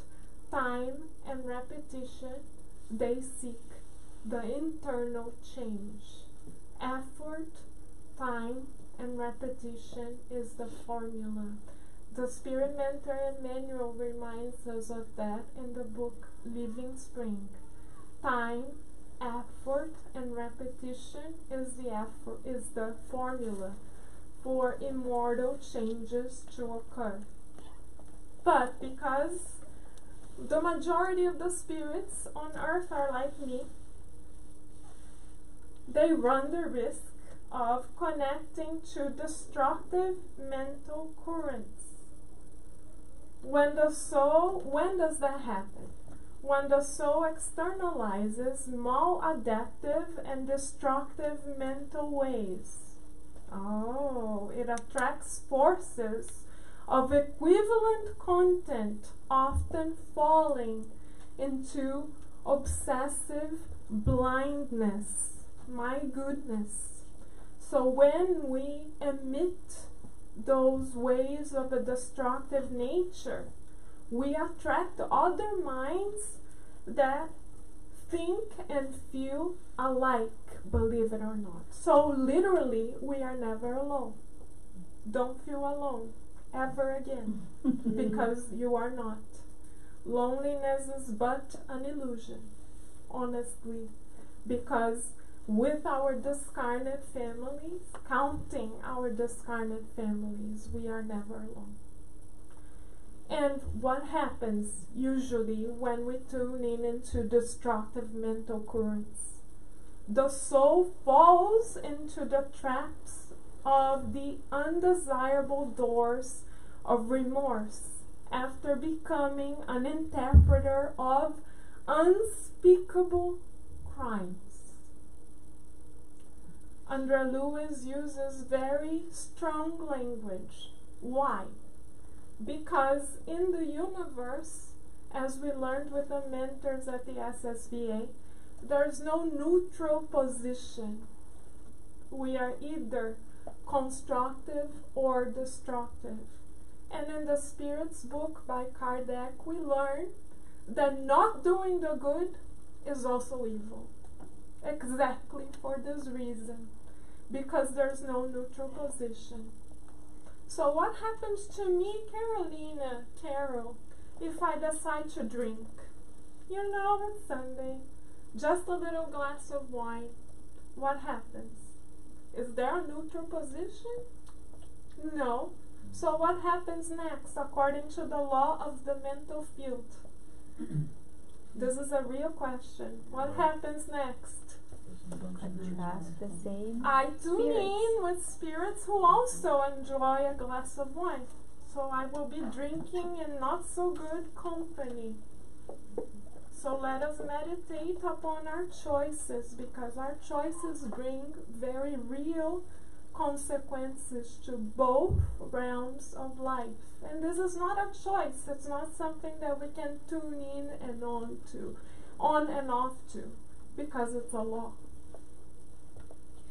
Speaker 3: time, and repetition, they seek the internal change. Effort, time, and repetition is the formula. The Spirit Mentor Emmanuel reminds us of that in the book Living Spring. Time, effort, and repetition is the formula for immortal changes to occur. But because the majority of the spirits on Earth are like me, they run the risk of connecting to destructive mental currents. When does that happen? When the soul externalizes maladaptive and destructive mental ways. Oh, it attracts forces of equivalent content, often falling into obsessive blindness. My goodness. So when we emit those ways of a destructive nature, we attract other minds that think and feel alike, believe it or not. So literally, we are never alone. Don't feel alone ever again, because you are not. Loneliness is but an illusion, honestly, because with our discarnate families, counting our discarnate families, we are never alone. And what happens usually when we tune in into destructive mental currents? The soul falls into the traps of the undesirable doors of remorse after becoming an interpreter of unspeakable crimes. Andrea Lewis uses very strong language. Why? Because in the universe, as we learned with the mentors at the SSVA, there's no neutral position. We are either constructive or destructive. And in the Spirit's book by Kardec, we learn that not doing the good is also evil. Exactly for this reason. Because there's no neutral position. So what happens to me, Carol, if I decide to drink? You know, it's Sunday. Just a little glass of wine. What happens? Is there a neutral position? No. So what happens next, according to the law of the mental field? This is a real question. What happens next?
Speaker 4: Contrast the same.
Speaker 3: I tune in with spirits who also enjoy a glass of wine. So I will be drinking in not so good company. So let us meditate upon our choices, because our choices bring very real consequences to both realms of life. And this is not a choice. It's not something that we can tune in and on and off to, because it's a law.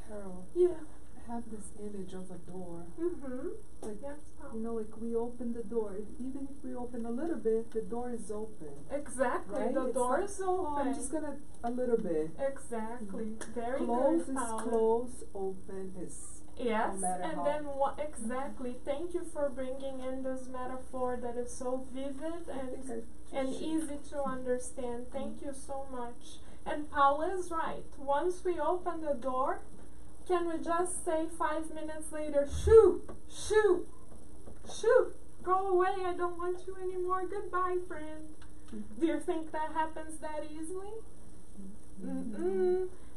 Speaker 5: Carol,
Speaker 3: Yeah.
Speaker 5: I have this image of a door. Like,
Speaker 3: Yes,
Speaker 5: you know, like we open the door. Even if we open a little bit, the door is open.
Speaker 3: exactly.
Speaker 5: Right?
Speaker 3: The
Speaker 5: It's
Speaker 3: door
Speaker 5: not,
Speaker 3: is
Speaker 5: oh,
Speaker 3: open.
Speaker 5: I'm just gonna a little bit.
Speaker 3: Exactly. Very
Speaker 5: Close
Speaker 3: good.
Speaker 5: is
Speaker 3: Paula.
Speaker 5: close, open is.
Speaker 3: Yes,
Speaker 5: No matter
Speaker 3: and
Speaker 5: how.
Speaker 3: then what exactly? Thank you for bringing in this metaphor that is so vivid
Speaker 5: I think I
Speaker 3: and
Speaker 5: should-
Speaker 3: easy to understand. Thank you so much. And Paula is right. Once we open the door, can we just say 5 minutes later, shoo, shoo, shoo, go away, I don't want you anymore, goodbye, friend. Do you think that happens that easily?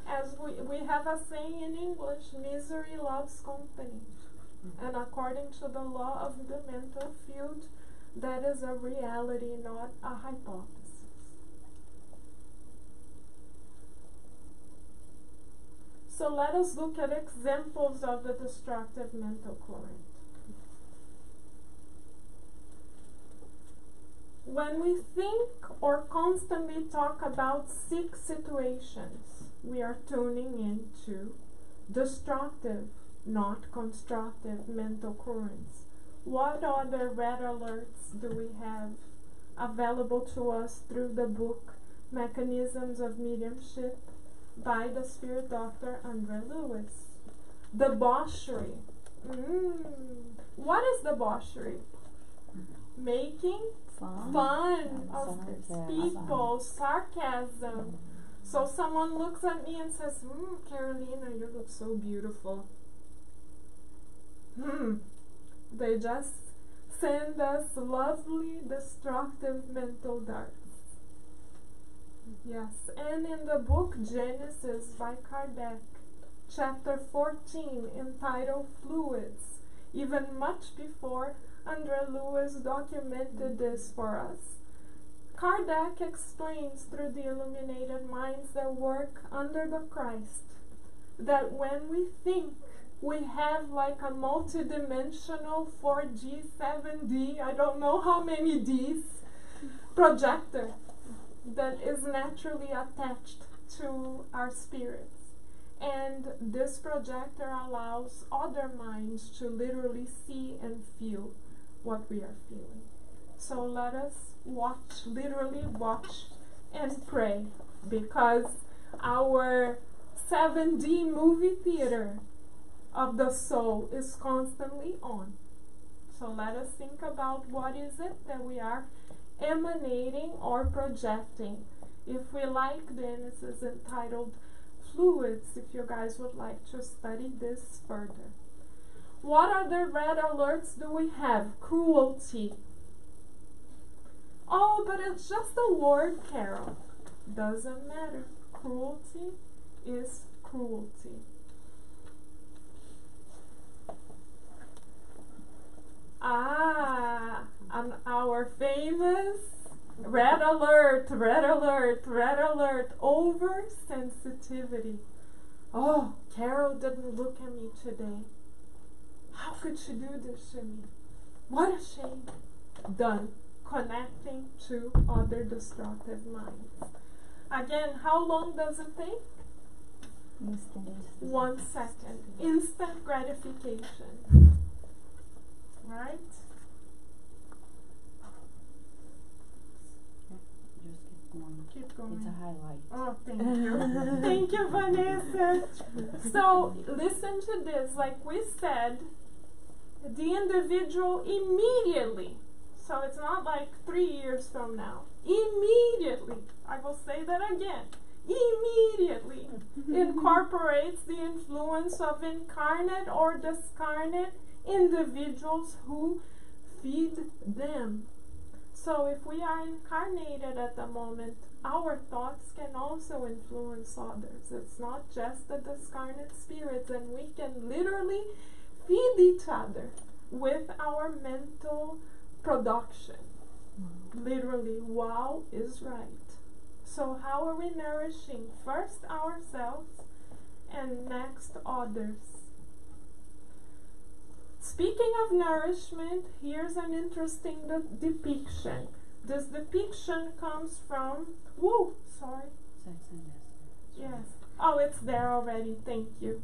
Speaker 3: As we have a saying in English, misery loves company. And according to the law of the mental field, that is a reality, not a hypothesis. So let us look at examples of the destructive mental current. When we think or constantly talk about sick situations, we are tuning into destructive, not constructive mental currents. What other red alerts do we have available to us through the book Mechanisms of Mediumship by the spirit doctor Andre Lewis? Debauchery. What is debauchery? Making fun of people, sarcasm. So someone looks at me and says, Carolina, you look so beautiful. They just send us lovely, destructive mental darts. Yes, and in the book Genesis by Kardec, chapter 14, entitled Fluids, even much before Andre Lewis documented this for us, Kardec explains through the illuminated minds that work under the Christ that when we think we have like a multidimensional 4G, 7D, I don't know how many Ds, projector that is naturally attached to our spirits. And this projector allows other minds to literally see and feel what we are feeling. So let us literally watch and pray, because our 7D movie theater of the soul is constantly on. So let us think about what is it that we are emanating or projecting. If we like, then this is entitled Fluids, if you guys would like to study this further. What other red alerts do we have? Cruelty. Oh, but it's just a word, Carol. Doesn't matter. Cruelty is cruelty. Our famous red alert, oversensitivity. Oh, Carol didn't look at me today. How could she do this to me? What a shame. Done. Connecting to other destructive minds. Again, how long does it take?
Speaker 4: Instant.
Speaker 3: 1 second. Instant gratification. Right? Keep going.
Speaker 4: It's a highlight.
Speaker 3: Oh, thank you. Thank you, Vanessa. So, listen to this. Like we said, the individual immediately, so it's not like 3 years from now, immediately, I will say that again, immediately incorporates the influence of incarnate or discarnate individuals who feed them. So if we are incarnated at the moment, our thoughts can also influence others. It's not just the discarnate spirits, and we can literally feed each other with our mental production. Literally, wow is right. So how are we nourishing first ourselves and next others? Speaking of nourishment, here's an interesting depiction. This depiction comes from,
Speaker 4: Sex and
Speaker 3: yes. Oh, it's there already, thank you.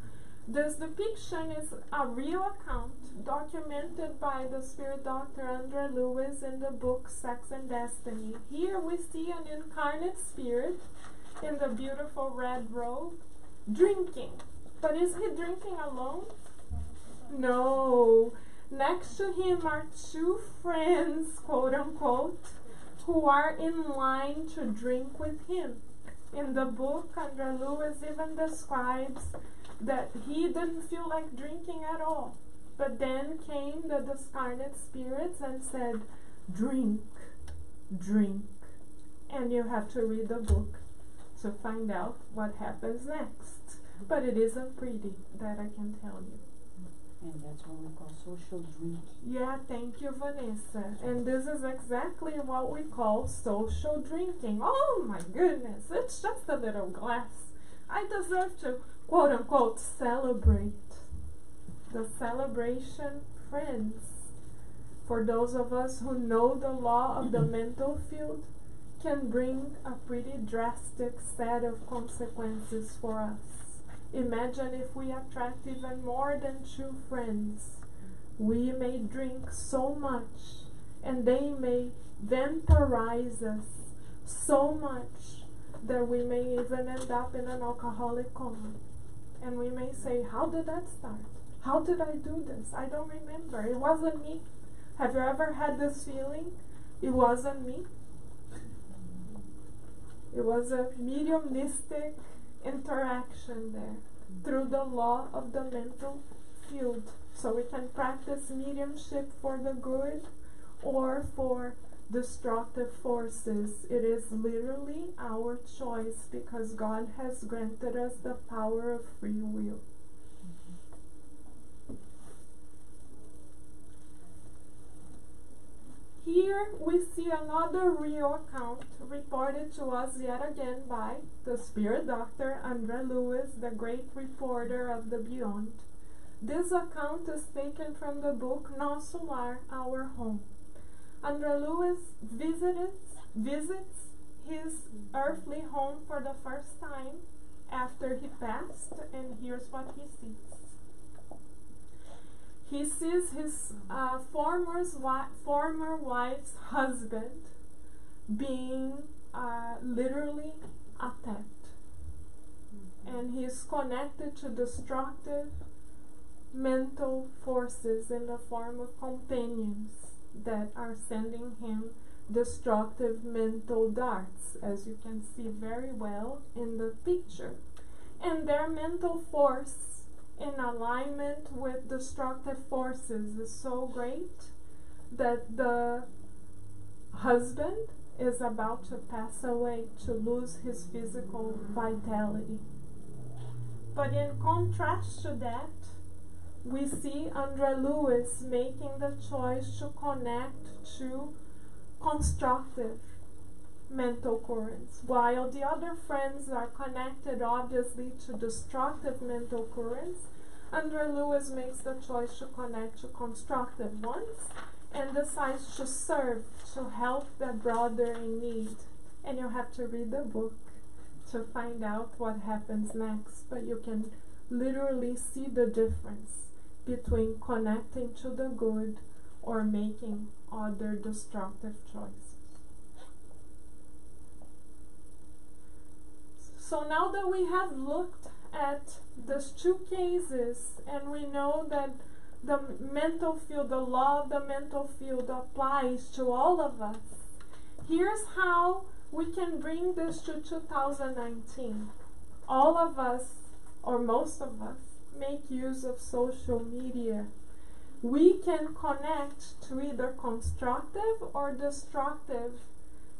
Speaker 3: This depiction is a real account documented by the spirit doctor Andre Lewis in the book Sex and Destiny. Here we see an incarnate spirit in the beautiful red robe drinking. But is he drinking alone? No. Next to him are two friends, quote unquote, who are in line to drink with him. In the book, Andre Lewis even describes that he didn't feel like drinking at all. But then came the discarnate spirits and said, drink, drink. And you have to read the book to find out what happens next. But it isn't pretty, that I can tell you.
Speaker 2: And that's what we call social drinking.
Speaker 3: Yeah, thank you, Vanessa. And this is exactly what we call social drinking. Oh my goodness, it's just a little glass. I deserve to, quote unquote, celebrate. The celebration, friends. For those of us who know the law of the mental field, can bring a pretty drastic set of consequences for us. Imagine if we attract even more than two friends. We may drink so much, and they may vaporize us so much that we may even end up in an alcoholic coma. And we may say, how did that start? How did I do this? I don't remember. It wasn't me. Have you ever had this feeling? It wasn't me. It was a mediumistic interaction there through the law of the mental field. So we can practice mediumship for the good or for destructive forces. It is literally our choice because God has granted us the power of free will. Here we see another real account reported to us yet again by the spirit doctor Andre Lewis, the great reporter of the beyond. This account is taken from the book Nosso Lar, Our Home. Andre Lewis visits his earthly home for the first time after he passed, and here's what he sees. He sees his former wife's husband being literally attacked. And he is connected to destructive mental forces in the form of companions that are sending him destructive mental darts, as you can see very well in the picture. And their mental force in alignment with destructive forces is so great that the husband is about to pass away, to lose his physical vitality. But in contrast to that, we see Andre Lewis making the choice to connect to constructive mental currents, while the other friends are connected obviously to destructive mental currents. Andre Lewis makes the choice to connect to constructive ones and decides to serve, to help the brother in need. And you have to read the book to find out what happens next, but you can literally see the difference between connecting to the good or making other destructive choices. So now that we have looked at these two cases and we know that the mental field, the law of the mental field applies to all of us, here's how we can bring this to 2019. All of us, or most of us, make use of social media. We can connect to either constructive or destructive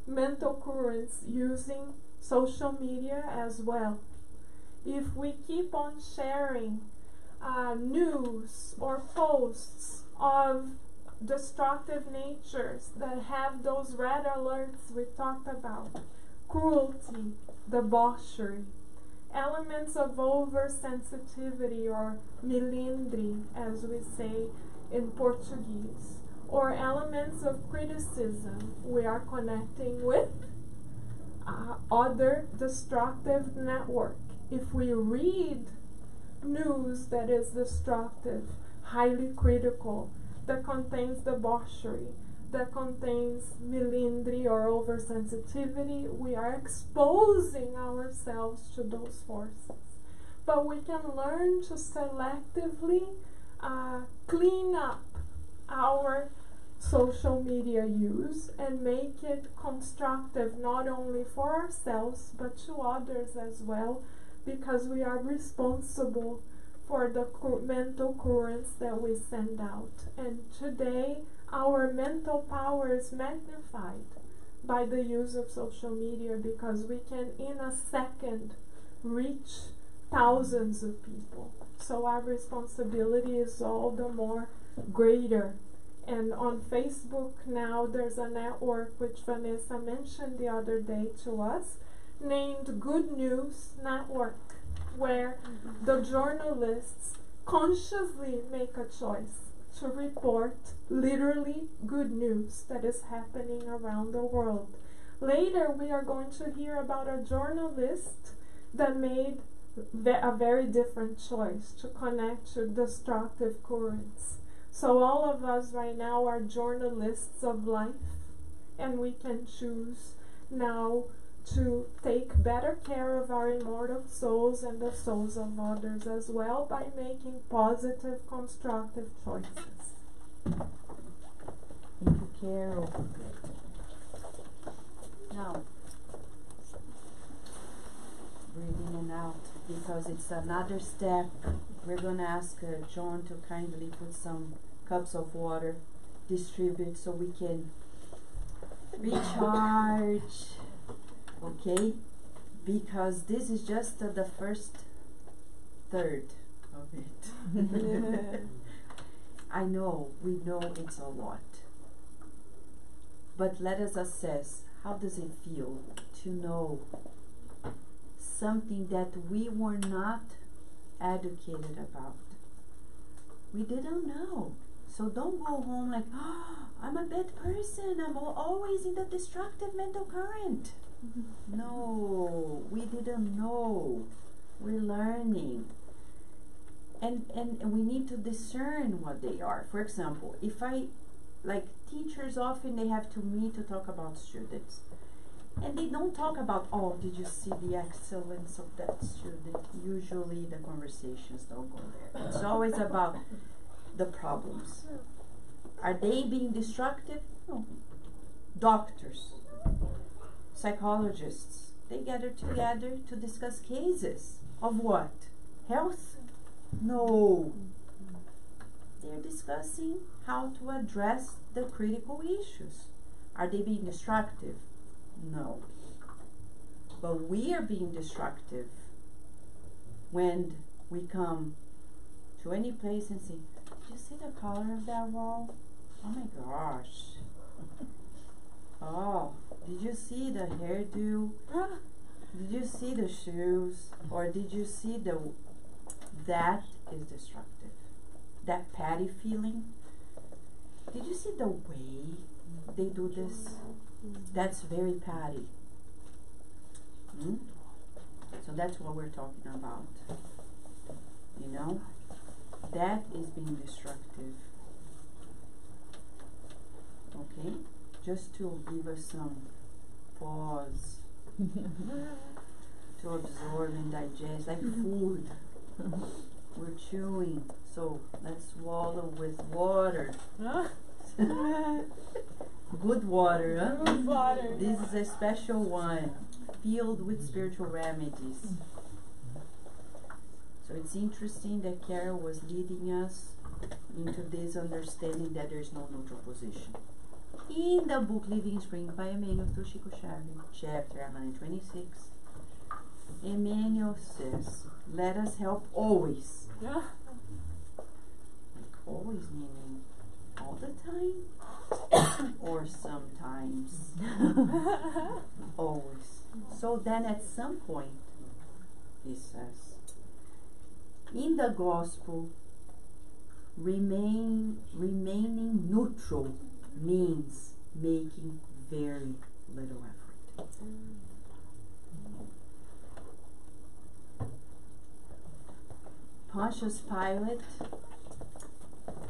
Speaker 3: mental currents using social media as well. If we keep on sharing news or posts of destructive natures that have those red alerts we talked about, cruelty, debauchery, elements of oversensitivity or milindre, as we say in Portuguese, or elements of criticism, we are connecting with other destructive network. If we read news that is destructive, highly critical, that contains debauchery, that contains melindry or oversensitivity, we are exposing ourselves to those forces. But we can learn to selectively clean up our social media use and make it constructive not only for ourselves but to others as well, because we are responsible for the mental currents that we send out. And today our mental power is magnified by the use of social media, because we can in a second reach thousands of people. So our responsibility is all the more greater. And on Facebook now there's a network which Vanessa mentioned the other day to us, named Good News Network, where the journalists consciously make a choice to report literally good news that is happening around the world. Later we are going to hear about a journalist that made a very different choice to connect to destructive currents. So all of us right now are journalists of life, and we can choose now to take better care of our immortal souls and the souls of others as well by making positive, constructive choices.
Speaker 2: Thank you, Carol. Now, breathe in and out, because it's another step. We're going to ask John to kindly put some cups of water, distribute so we can recharge, okay? Because this is just the first third of it. I know, we know it's a lot. But let us assess, how does it feel to know something that we were not educated about? We didn't know. So don't go home like, oh, I'm a bad person, I'm always in the destructive mental current. No, we didn't know. We're learning. And we need to discern what they are. For example, if teachers often they have to meet to talk about students. And they don't talk about, oh, did you see the excellence of that student? Usually the conversations don't go there. It's always about the problems. Are they being destructive? No. Doctors, psychologists, they gather together to discuss cases of what? Health? No. They're discussing how to address the critical issues. Are they being destructive? No. But we are being destructive when we come to any place and say, did you see the color of that wall? Oh my gosh. Oh, did you see the hairdo? Did you see the shoes? Or did you see that is destructive. That petty feeling. Did you see the way they do this? That's very petty. So that's what we're talking about. You know? That is being destructive. Okay? Just to give us some pause. To absorb and digest, like food. We're chewing, so let's swallow with water. Good water, huh?
Speaker 3: Good water.
Speaker 2: This is a special one, filled with spiritual remedies. So it's interesting that Carol was leading us into this understanding that there's no neutral position. In the book Living Spring by Emmanuel through Chico Xavier, chapter 126, Emmanuel says, let us help always. Like always meaning all the time or sometimes. Always. So then at some point, he says, in the gospel, remaining neutral means making very little effort. Pontius Pilate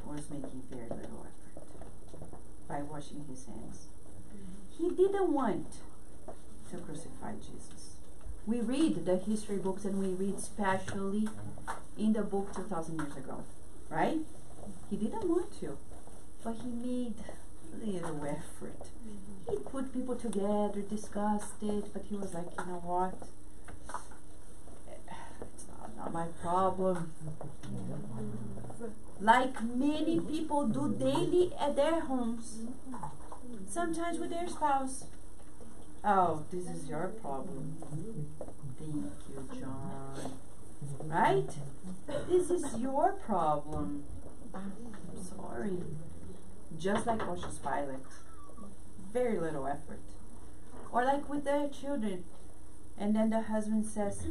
Speaker 2: was making very little effort by washing his hands. He didn't want to crucify Jesus. We read the history books, and we read especially in the book 2,000 years ago, right? He didn't want to, but he made little effort. He put people together, discussed it, but he was like, you know what? It's not my problem. Like many people do daily at their homes, sometimes with their spouse. Oh, this is your problem. Thank you, John. Right? This is your problem. I'm sorry. Just like Pontius Pilate. Very little effort. Or like with their children. And then the husband says,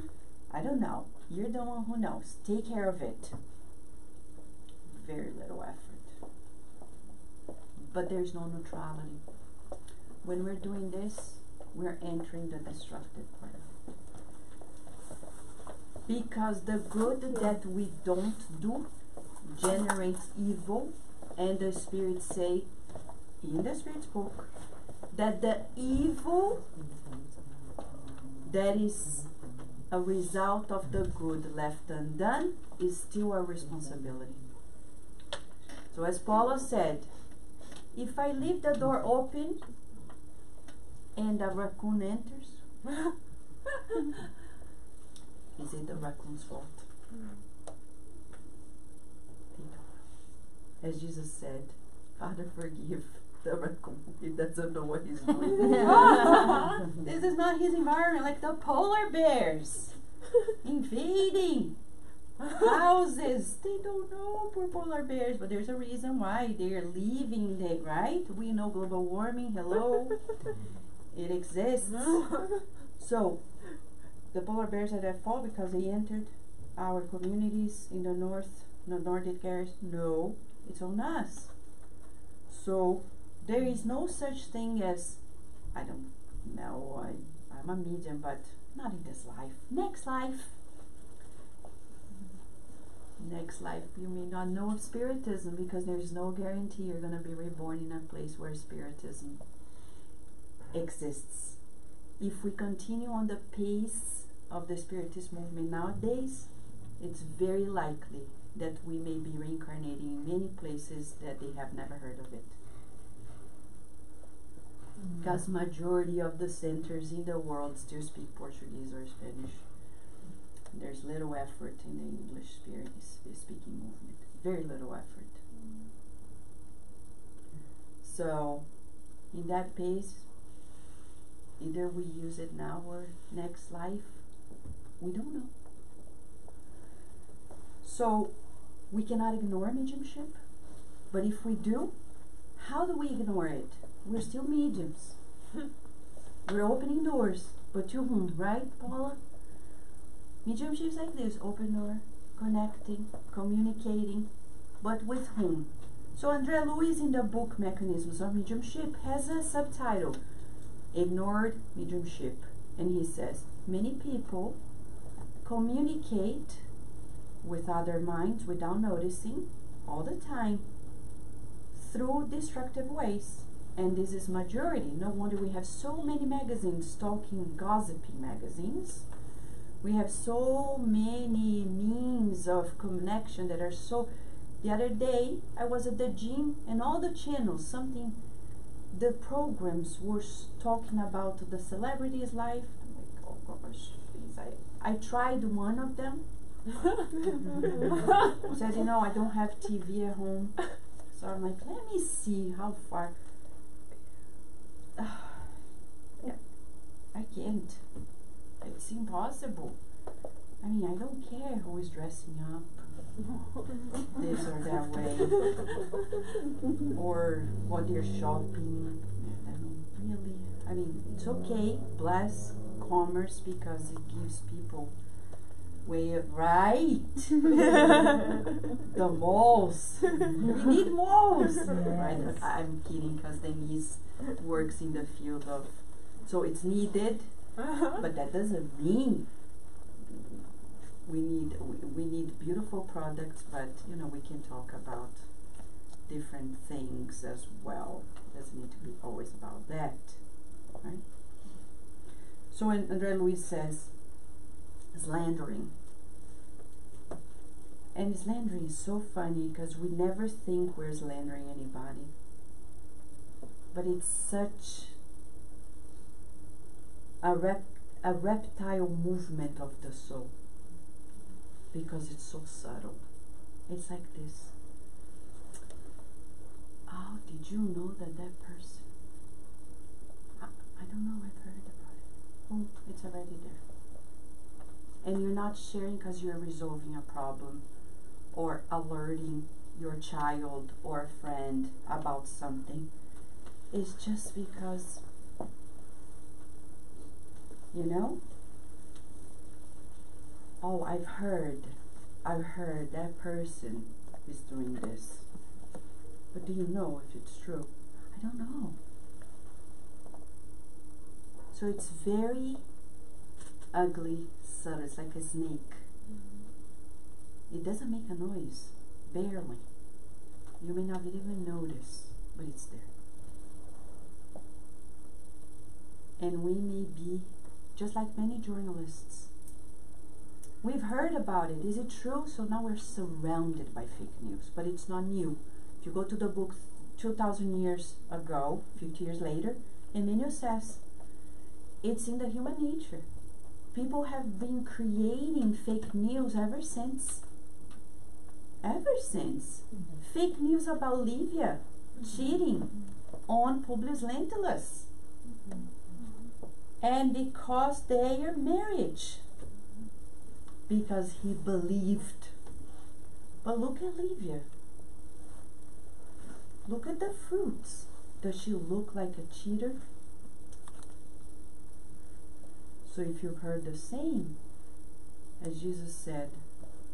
Speaker 2: I don't know. You're the one who knows. Take care of it. Very little effort. But there's no neutrality. When we're doing this, we're entering the destructive part. Because the good that we don't do generates evil, and the Spirit say, in the Spirit's book, that the evil that is a result of the good left undone is still our responsibility. So as Paula said, if I leave the door open and a raccoon enters, is it the raccoon's fault? As Jesus said, Father, forgive the raccoon. He doesn't know what he's doing. This is not his environment, like the polar bears invading houses. They don't know, poor polar bears, but there's a reason why they're leaving it, right? We know global warming, hello. It exists. So, the polar bears are at fault because they entered our communities in the Nordic areas. No, it's on us. So, there is no such thing as, I don't know, I'm a medium, but not in this life. Next life. Next life, you may not know of Spiritism because there's no guarantee you're going to be reborn in a place where Spiritism exists. If we continue on the pace of the Spiritist movement nowadays, it's very likely that we may be reincarnating in many places that they have never heard of it. Because majority of the centers in the world still speak Portuguese or Spanish. There's little effort in the English speaking movement. Very little effort. So, in that pace, either we use it now or next life. We don't know. So, we cannot ignore mediumship. But if we do, how do we ignore it? We're still mediums. We're opening doors. But to whom, right, Paula? Mediumship is like this, open door, connecting, communicating, but with whom? So André Luiz in the book Mechanisms of Mediumship has a subtitle, Ignored Mediumship. And he says, many people communicate with other minds without noticing all the time through destructive ways. And this is majority. No wonder we have so many magazines talking gossipy magazines. We have so many means of connection that are so... The other day, I was at the gym and all the channels, the programs were talking about the celebrity's life. I'm like, oh gosh, please, I tried one of them. Said, I don't have TV at home. So I'm like, let me see how far. Yeah, I can't. It's impossible. I mean, I don't care who is dressing up this or that way, or what they're shopping. I mean, it's okay, bless commerce, because it gives people way of, right? The malls. We need malls.
Speaker 4: Yes.
Speaker 2: Right? I'm kidding, because Denise works in the field of, so it's needed, but that doesn't mean we need beautiful products, but we can talk about different things as well. It doesn't need to be always about that, right? So when André Luiz says slandering, and slandering is so funny because we never think we're slandering anybody, but it's such a reptile movement of the soul, because it's so subtle. It's like this. Oh, did you know that person? I don't know, I've heard about it. Oh, it's already there. And you're not sharing because you're resolving a problem or alerting your child or a friend about something. It's just because, oh, I've heard that person is doing this. But do you know if it's true? I don't know. So it's very ugly, subtle. It's like a snake. It doesn't make a noise, barely. You may not even notice, but it's there. And we may be, just like many journalists, we've heard about it. Is it true? So now we're surrounded by fake news, but it's not new. If you go to the book 2,000 years ago, 50 years later, Emmanuel says, it's in the human nature. People have been creating fake news ever since. Fake news about Livia cheating on Publius Lentulus. And it cost their marriage because he believed. But look at Livia. Look at the fruits. Does she look like a cheater? So if you've heard the same, as Jesus said,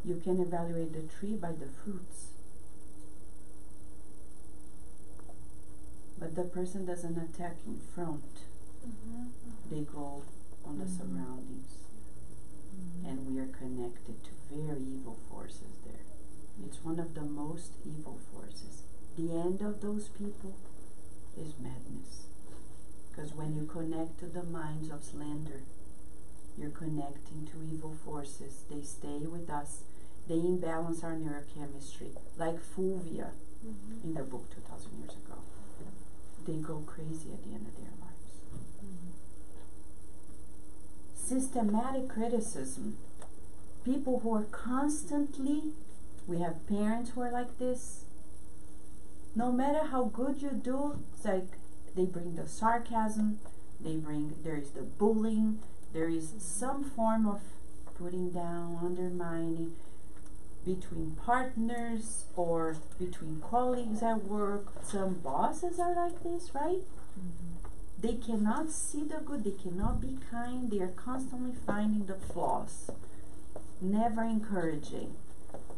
Speaker 2: you can evaluate the tree by the fruits. But the person doesn't attack in front. They go on the surroundings. And we are connected to very evil forces there. It's one of the most evil forces. The end of those people is madness. Because when you connect to the minds of slander, you're connecting to evil forces. They stay with us. They imbalance our neurochemistry. Like Fulvia in the book 2,000 years ago. They go crazy at the end of their lives. Systematic criticism. People who are constantly, we have parents who are like this. No matter how good you do, it's like they bring the sarcasm, there is the bullying, there is some form of putting down, undermining between partners or between colleagues at work. Some bosses are like this, right? They cannot see the good, they cannot be kind, they are constantly finding the flaws, never encouraging,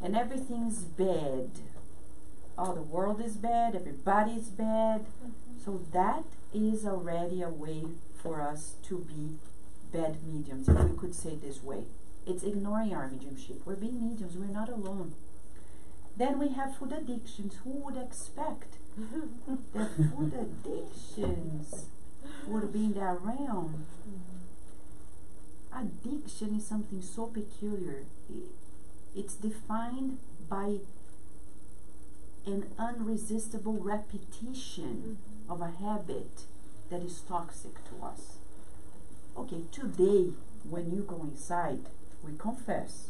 Speaker 2: and everything's bad. Oh, the world is bad, everybody is bad. So that is already a way for us to be bad mediums, if we could say this way. It's ignoring our mediumship. We're being mediums, we're not alone. Then we have food addictions. Who would expect that food addictions would be in that realm? Addiction is something so peculiar. It's defined by an unresistible repetition of a habit that is toxic to us. Okay, today, when you go inside, we confess.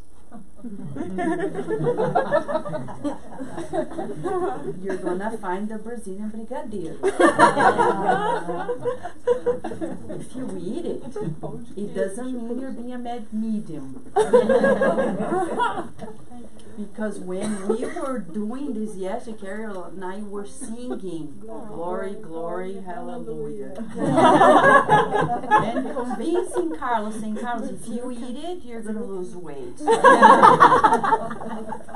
Speaker 2: You're gonna find the Brazilian brigadeiro. If you eat it, it doesn't mean you're being a medium. Because when we were doing this yesterday, Carol and I were singing, glory, glory, hallelujah. And convincing Carlos, saying, Carlos, if you eat it, you're going to lose weight.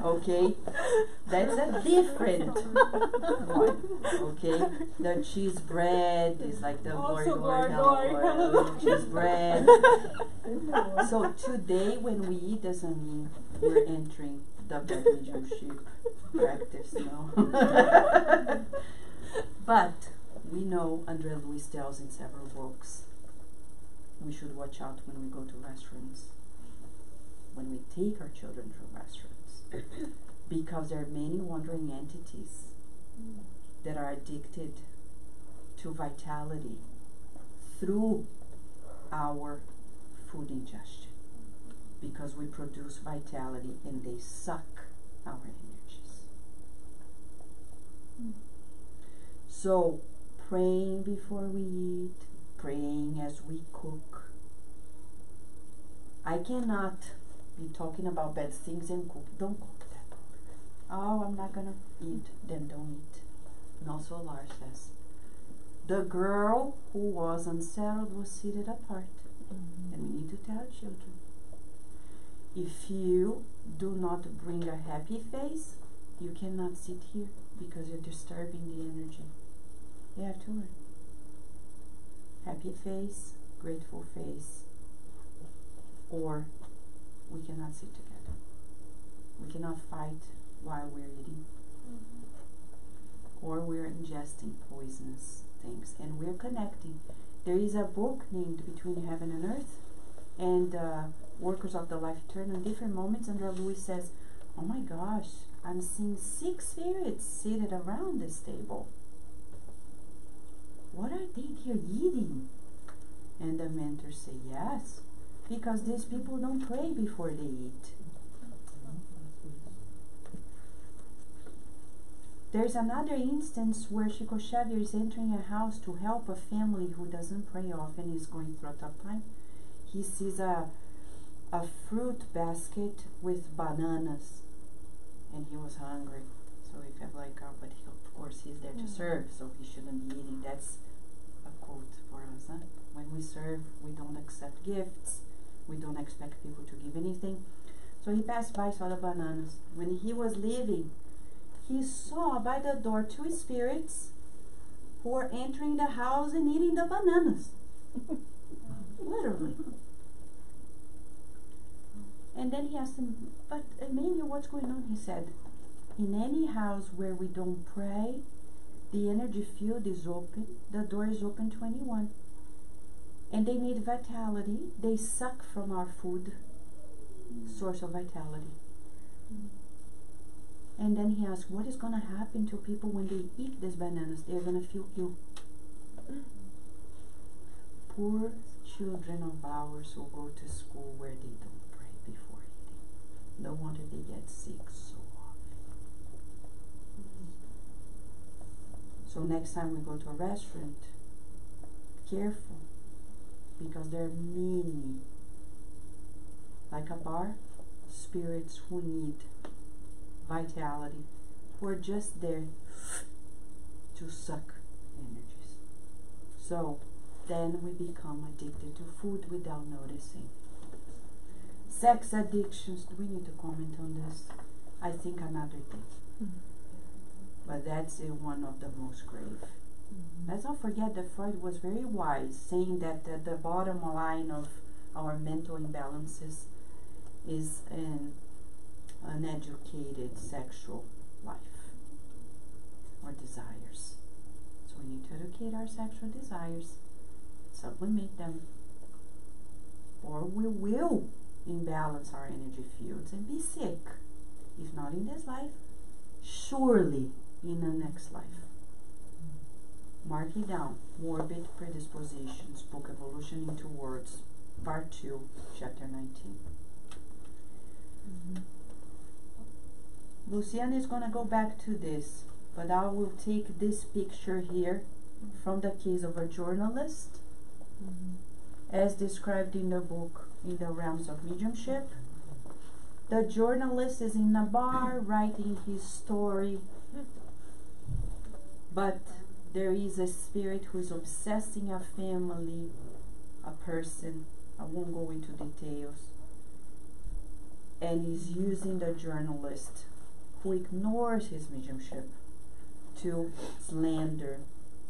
Speaker 2: Okay? That's a different one. Okay? The cheese bread is like the glory,
Speaker 3: Also
Speaker 2: glory,
Speaker 3: glory,
Speaker 2: hallelujah. Cheese bread. So today when we eat doesn't mean we're entering the bad mediumship practice, no. But we know Andrea Luis tells in several books we should watch out when we go to restaurants, when we take our children to restaurants, because there are many wandering entities that are addicted to vitality through our food ingestion, because we produce vitality and they suck our energies. So praying before we eat, praying as we cook. I cannot be talking about bad things and cook. Don't cook that. Oh, I'm not gonna eat. Then don't eat. And also Lars says, the girl who was unsettled was seated apart. And we need to tell our children, if you do not bring a happy face, you cannot sit here because you're disturbing the energy. You have to learn. Happy face, grateful face, or we cannot sit together. We cannot fight while we're eating, or we're ingesting poisonous things, and we're connecting. There is a book named Between Heaven and Earth, and Workers of the Life Eternal. In different moments, Andrea Luis says, oh my gosh, I'm seeing 6 spirits seated around this table. What are they here eating? And the mentors say, yes, because these people don't pray before they eat. There's another instance where Chico Xavier is entering a house to help a family who doesn't pray often, is going through a tough time. He sees a fruit basket with bananas, and he was hungry. So he felt like, oh, but of course he's there to serve, so he shouldn't be eating. That's a quote for us. Huh? When we serve, we don't accept gifts. We don't expect people to give anything. So he passed by, saw the bananas. When he was leaving, he saw by the door 2 spirits who were entering the house and eating the bananas. Literally. And then he asked him, but Emmanuel, what's going on? He said, in any house where we don't pray, the energy field is open, the door is open 21. And they need vitality. They suck from our food, source of vitality. And then he asked, what is going to happen to people when they eat these bananas? They're going to feel ill. Poor children of ours who go to school where they don't pray before eating. No wonder they get sick so often. So next time we go to a restaurant, careful, because there are many, like a bar, spirits who need vitality, who are just there to suck energies. So then we become addicted to food without noticing. Sex addictions, do we need to comment on this? I think another day. But that's one of the most grave. Let's not forget that Freud was very wise, saying that the bottom line of our mental imbalances is an uneducated sexual life or desires. So we need to educate our sexual desires, sublimate them, or we will imbalance our energy fields and be sick. If not in this life, surely in the next life. Mark it down. Morbid predispositions, book Evolution into Words, part 2, chapter 19. Luciana is going to go back to this, but I will take this picture here from the case of a journalist, as described in the book In the Realms of Mediumship. The journalist is in a bar writing his story, but there is a spirit who is obsessing a family, a person. I won't go into details. And is using the journalist who ignores his mediumship to slander,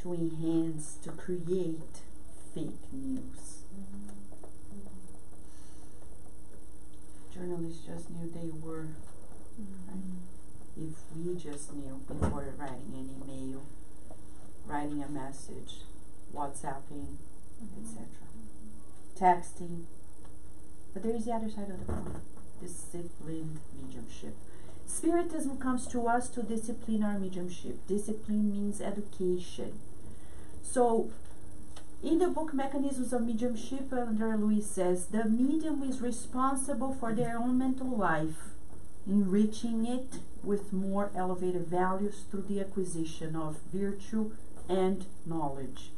Speaker 2: to enhance, to create fake news. Journalists just knew they were, right? If we just knew before writing an email, writing a message, WhatsApping, etc. Texting. But there is the other side of the coin. Disciplined mediumship. Spiritism comes to us to discipline our mediumship. Discipline means education. So, in the book Mechanisms of Mediumship, Andrea Luiz says, the medium is responsible for their own mental life, enriching it with more elevated values through the acquisition of virtue and knowledge.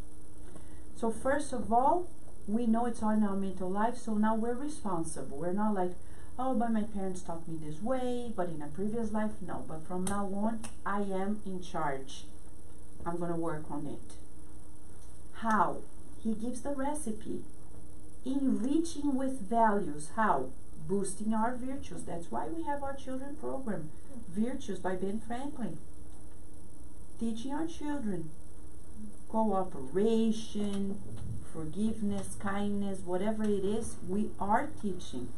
Speaker 2: So first of all, we know it's all in our mental life, so now we're responsible. We're not like, oh, but my parents taught me this way, but in a previous life, no. But from now on, I am in charge. I'm going to work on it. How? He gives the recipe. Enriching with values. How? Boosting our virtues. That's why we have our children program. Virtues by Ben Franklin. Teaching our children. Cooperation, forgiveness, kindness, whatever it is, we are teaching.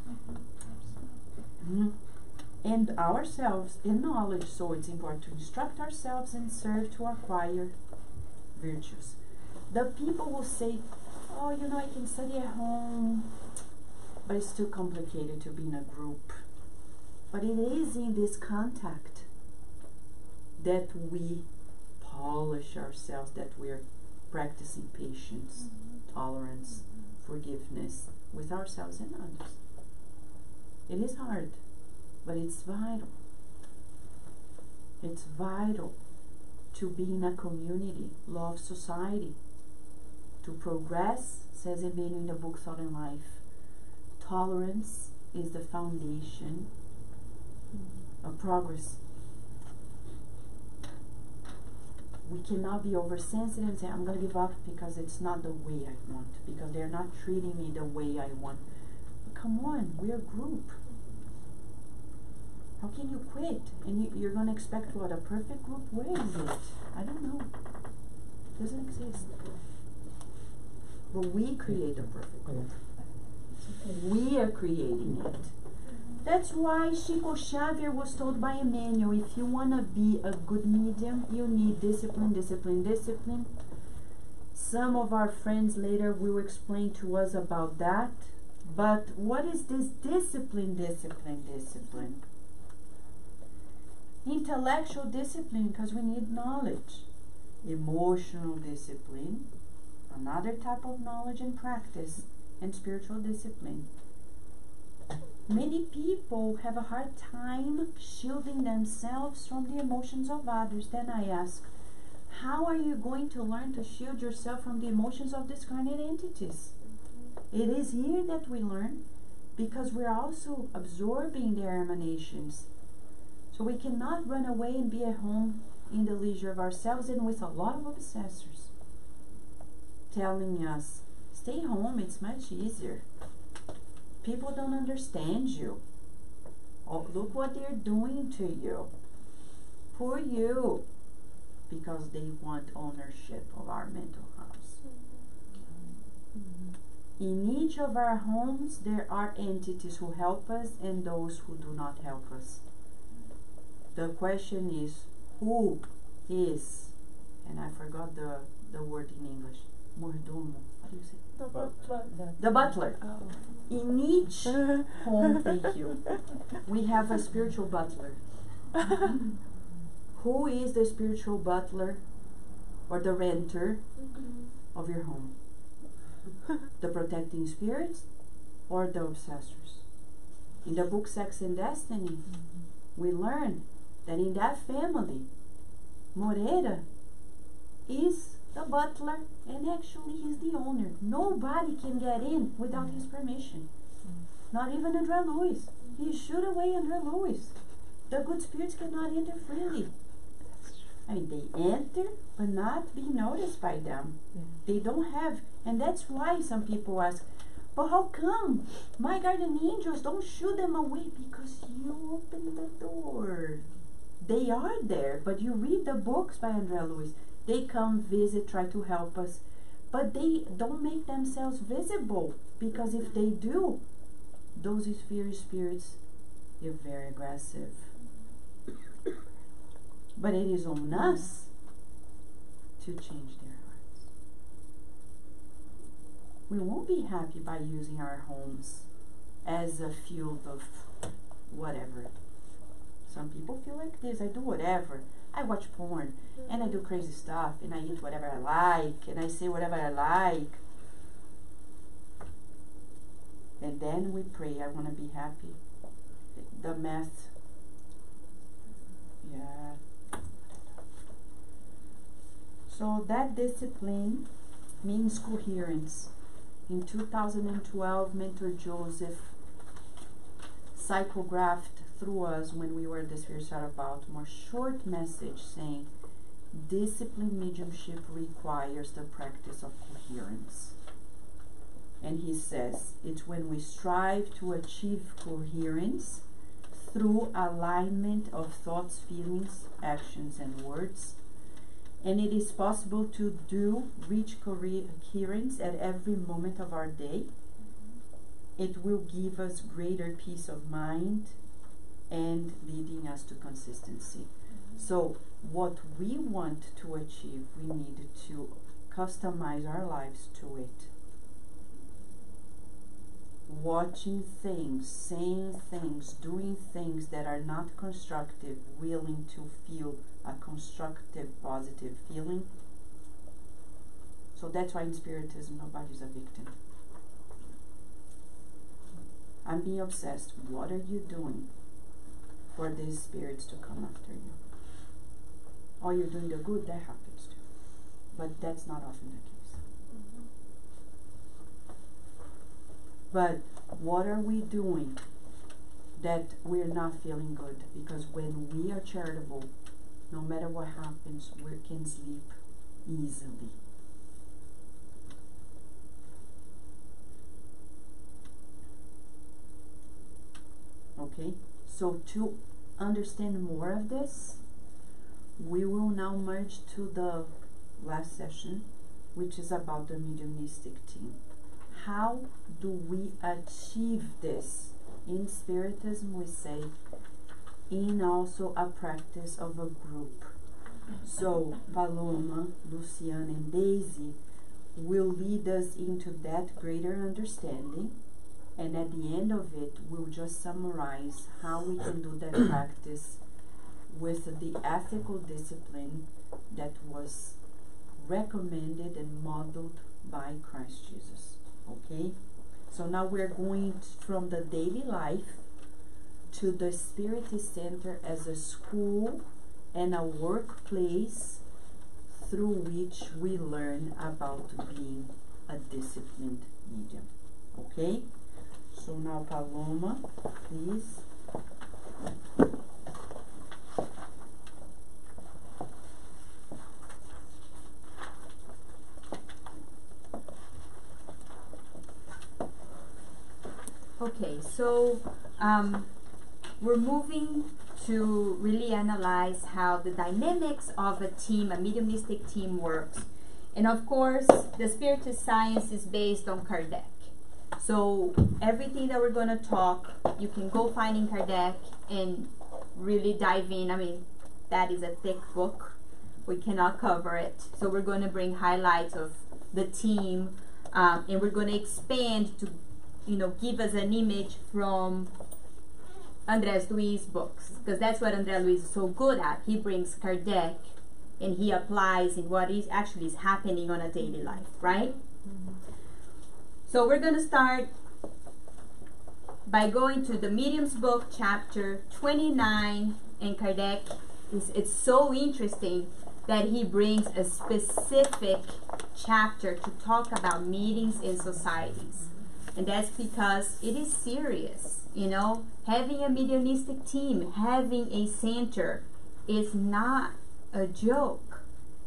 Speaker 2: And ourselves in knowledge. So it's important to instruct ourselves and serve to acquire virtues. The people will say, oh, you know, I can study at home, but it's too complicated to be in a group. But it is in this contact that we polish ourselves, that we're practicing patience, tolerance, forgiveness with ourselves and others. It is hard, but it's vital. It's vital to be in a community, love society. To progress, says Emmanuel in the book Thought and Life, tolerance is the foundation of progress. We cannot be oversensitive and say, I'm going to give up because it's not the way I want, because they're not treating me the way I want. But come on, we're a group. How can you quit? And you're going to expect what? A perfect group? Where is it? I don't know. It doesn't exist. But we create a perfect group. We are creating it. That's why Chico Xavier was told by Emmanuel, if you want to be a good medium, you need discipline, discipline, discipline. Some of our friends later will explain to us about that. But what is this discipline, discipline, discipline? Intellectual discipline, because we need knowledge. Emotional discipline, another type of knowledge and practice, and spiritual discipline. Many people have a hard time shielding themselves from the emotions of others. Then I ask, how are you going to learn to shield yourself from the emotions of discarnate entities? It is here that we learn, because we're also absorbing their emanations. So we cannot run away and be at home in the leisure of ourselves and with a lot of obsessors telling us, stay home, it's much easier. People don't understand you. Oh, look what they're doing to you. Poor you. Because they want ownership of our mental house. In each of our homes, there are entities who help us and those who do not help us. The question is, who is, and I forgot the word in English, mordomo, how do you say?
Speaker 3: The butler.
Speaker 2: The butler.
Speaker 4: Oh.
Speaker 2: In each home, thank you, we have a spiritual butler. Who is the spiritual butler or the renter of your home? The protecting spirits or the obsessors? In the book Sex and Destiny, we learn that in that family, Moreira is the butler, and actually he's the owner. Nobody can get in without his permission. Not even Andrea Luiz. He shoot away Andrea Lewis. The good spirits cannot enter freely. I mean, they enter, but not be noticed by them. They don't have, and that's why some people ask, but how come my guardian angels don't shoo them away? Because you open the door. They are there, but you read the books by Andrea Lewis. They come visit, try to help us, but they don't make themselves visible, because if they do, those fiery spirits, they're very aggressive. But it is on us to change their hearts. We won't be happy by using our homes as a field of whatever. Some people feel like this. I do whatever. I watch porn and I do crazy stuff and I eat whatever I like and I say whatever I like. And then we pray, I want to be happy. The math. Yeah. So that discipline means coherence. In 2012, Mentor Joseph psychographed through us when we were at the Spirit Side of Baltimore, short message saying, discipline mediumship requires the practice of coherence. And he says, it's when we strive to achieve coherence through alignment of thoughts, feelings, actions, and words. And it is possible to reach coherence at every moment of our day. It will give us greater peace of mind and leading us to consistency. So what we want to achieve, we need to customize our lives to it. Watching things, saying things, doing things that are not constructive, willing to feel a constructive, positive feeling. So that's why in Spiritism, nobody's a victim. I'm being obsessed. What are you doing for these spirits to come after you? Oh, you're doing the good, that happens too. But that's not often the case. But what are we doing that we're not feeling good? Because when we are charitable, no matter what happens, we can sleep easily. Okay, so to understand more of this, we will now merge to the last session, which is about the mediumistic team. How do we achieve this? In Spiritism, we say, in also a practice of a group. So Paloma, Luciana, and Daisy will lead us into that greater understanding, and at the end of it, we'll just summarize how we can do that practice with the ethical discipline that was recommended and modeled by Christ Jesus. Okay? So now we're going from the daily life to the Spirit Center as a school and a workplace through which we learn about being a disciplined medium. Okay? So now Paloma, please.
Speaker 4: Okay, so we're moving to really analyze how the dynamics of a team, a mediumistic team, works. And of course, the Spiritist science is based on Kardec. So everything that we're going to talk, you can go find in Kardec and really dive in. I mean, that is a thick book. We cannot cover it. So we're going to bring highlights of the team, and we're going to expand to, give us an image from Andrés Luis' books, because that's what Andrés Luis is so good at. He brings Kardec and he applies in what is actually is happening on a daily life, right? So we're going to start by going to the Medium's book, chapter 29, and Kardec, it's so interesting that he brings a specific chapter to talk about meetings in societies. And that's because it is serious. You know, having a mediumistic team, having a center is not a joke.